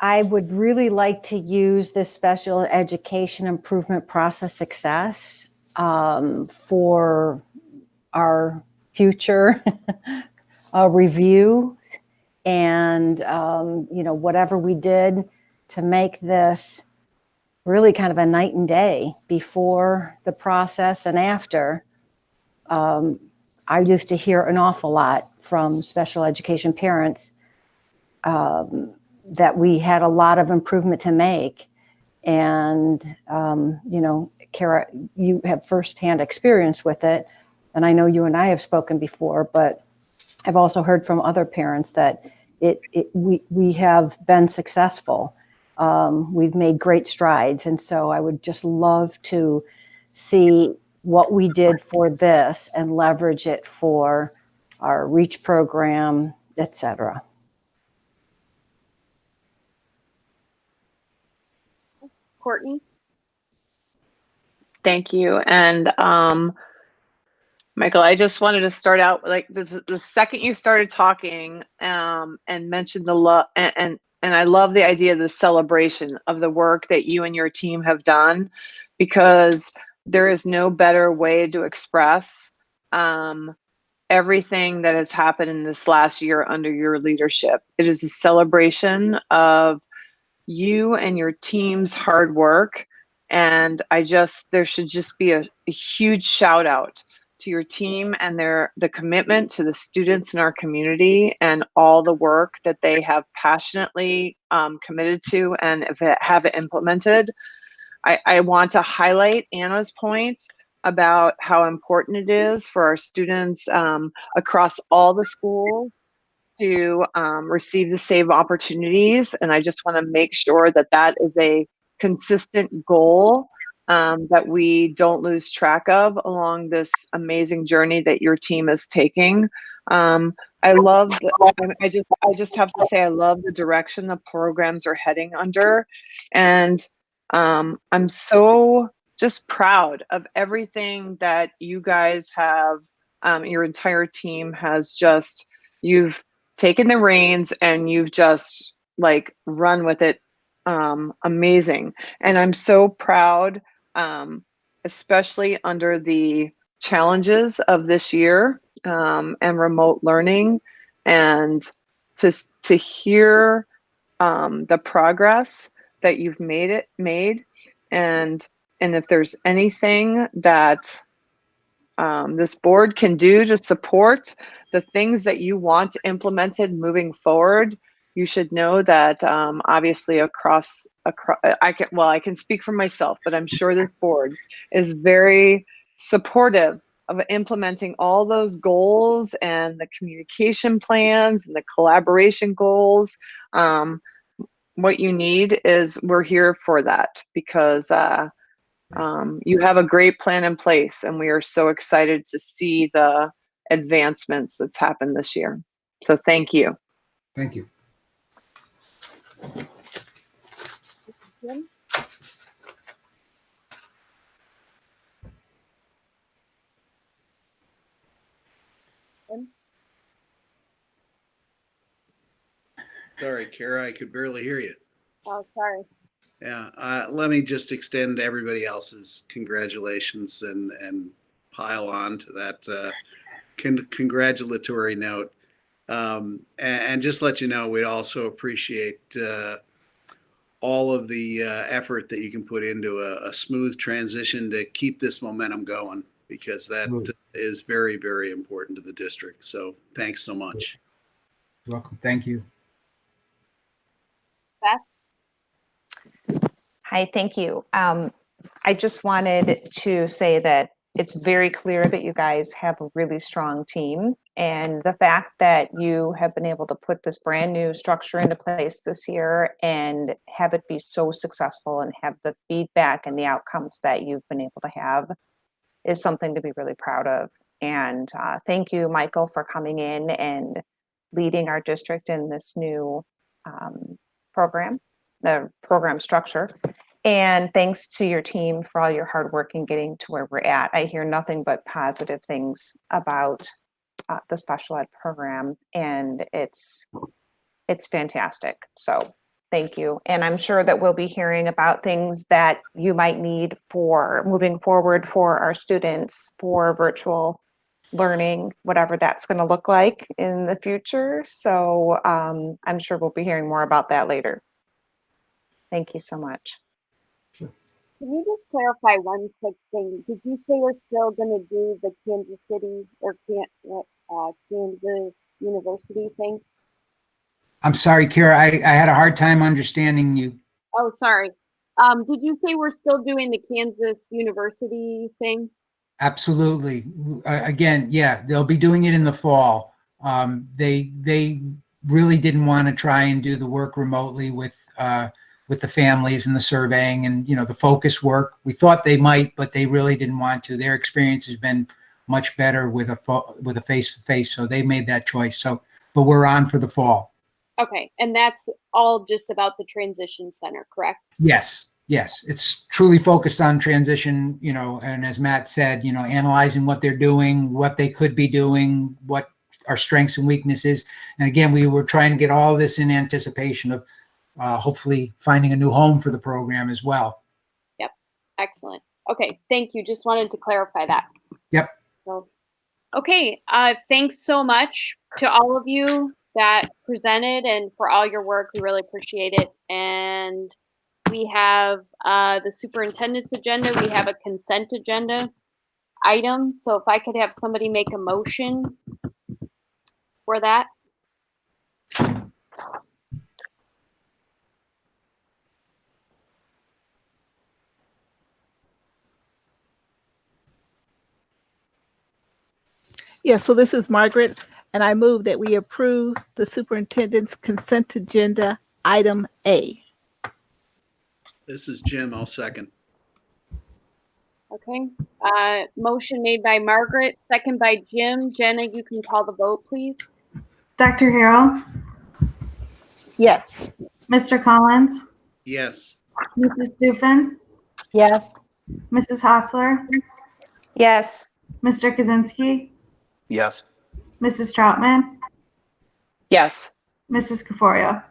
I would really like to use this special education improvement process success for our future review, and whatever we did to make this really kind of a night and day before the process and after. I used to hear an awful lot from special education parents that we had a lot of improvement to make. And, Kara, you have firsthand experience with it. And I know you and I have spoken before, but I've also heard from other parents that we have been successful. We've made great strides. And so I would just love to see what we did for this and leverage it for our REACH program, et cetera.
Courtney?
Thank you. And Michael, I just wanted to start out like the second you started talking and mentioned the love, and I love the idea of the celebration of the work that you and your team have done, because there is no better way to express everything that has happened in this last year under your leadership. It is a celebration of you and your team's hard work. And there should just be a huge shout out to your team and the commitment to the students in our community and all the work that they have passionately committed to and have implemented. I want to highlight Anna's point about how important it is for our students across all the schools to receive the same opportunities. And I just want to make sure that that is a consistent goal that we don't lose track of along this amazing journey that your team is taking. I just have to say, I love the direction the programs are heading under. And I'm so just proud of everything that you guys have, your entire team has you've taken the reins and you've just like run with it. Amazing. And I'm so proud, especially under the challenges of this year and remote learning, and to hear the progress that you've made. And if there's anything that this board can do to support the things that you want implemented moving forward, you should know that obviously across I can speak for myself, but I'm sure this board is very supportive of implementing all those goals and the communication plans and the collaboration goals. What you need is we're here for that, because you have a great plan in place, and we are so excited to see the advancements that's happened this year. So thank you.
Thank you.
Jim? Jim?
Sorry, Kara, I could barely hear you.
Oh, sorry.
Yeah, let me just extend everybody else's congratulations and pile on to that congratulatory note. And just let you know, we'd also appreciate all of the effort that you can put into a smooth transition to keep this momentum going, because that is very, very important to the district. So thanks so much.
You're welcome. Thank you.
Beth?
Hi, thank you. I just wanted to say that it's very clear that you guys have a really strong team. And the fact that you have been able to put this brand new structure into place this year and have it be so successful and have the feedback and the outcomes that you've been able to have is something to be really proud of. And thank you, Michael, for coming in and leading our district in this new program, the program structure. And thanks to your team for all your hard work in getting to where we're at. I hear nothing but positive things about the special ed program, and it's fantastic. So thank you. And I'm sure that we'll be hearing about things that you might need for moving forward for our students for virtual learning, whatever that's going to look like in the future. So I'm sure we'll be hearing more about that later. Thank you so much.
Can you just clarify one quick thing? Did you say we're still going to do the Kansas City or Kansas University thing?
I'm sorry, Kara. I had a hard time understanding you.
Oh, sorry. Did you say we're still doing the Kansas University thing?
Absolutely. Again, yeah, they'll be doing it in the fall. They really didn't want to try and do the work remotely with the families and the surveying and the focus work. We thought they might, but they really didn't want to. Their experience has been much better with a face-to-face, so they made that choice. So, but we're on for the fall.
Okay, and that's all just about the transition center, correct?
Yes, it's truly focused on transition, and as Matt said, analyzing what they're doing, what they could be doing, what our strengths and weaknesses. And again, we were trying to get all this in anticipation of hopefully finding a new home for the program as well.
Yep, excellent. Okay, thank you. Just wanted to clarify that.
Yep.
So, okay, thanks so much to all of you that presented and for all your work. We really appreciate it. And we have the superintendent's agenda. We have a consent agenda item. So if I could have somebody make a motion for that.
Yes, so this is Margaret, and I move that we approve the superintendent's consent agenda item A.
This is Jim. I'll second.
Okay. Motion made by Margaret, second by Jim. Jenna, you can call the vote, please.
Dr. Harrell?
Yes.
Mr. Collins?
Yes.
Mrs. Stufen?
Yes.
Mrs. Hostler?
Yes.
Mr. Kaczynski?
Yes.
Mrs. Troutman?
Yes.
Mrs. Caforio?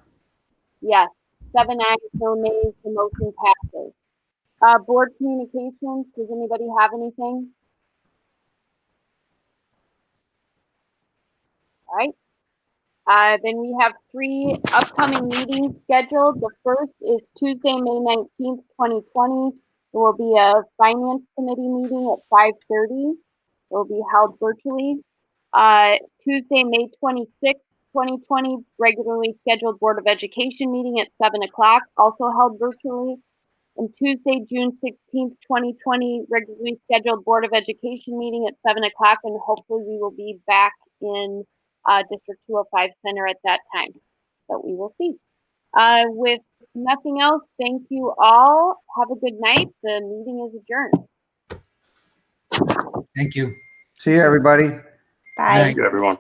Yes. 7 ayes, no nays, the motion passes. Board communications, does anybody have anything? All right. Then we have 3 upcoming meetings scheduled. The first is Tuesday, May 19th, 2020. There will be a finance committee meeting at 5:30. It will be held virtually. Tuesday, May 26th, 2020, regularly scheduled Board of Education meeting at 7 o'clock, also held virtually. And Tuesday, June 16th, 2020, regularly scheduled Board of Education meeting at 7 o'clock, and hopefully we will be back in District 205 Center at that time. But we will see. With nothing else, thank you all. Have a good night. The meeting is adjourned.
Thank you.
See you, everybody.
Bye.
Thank you, everyone.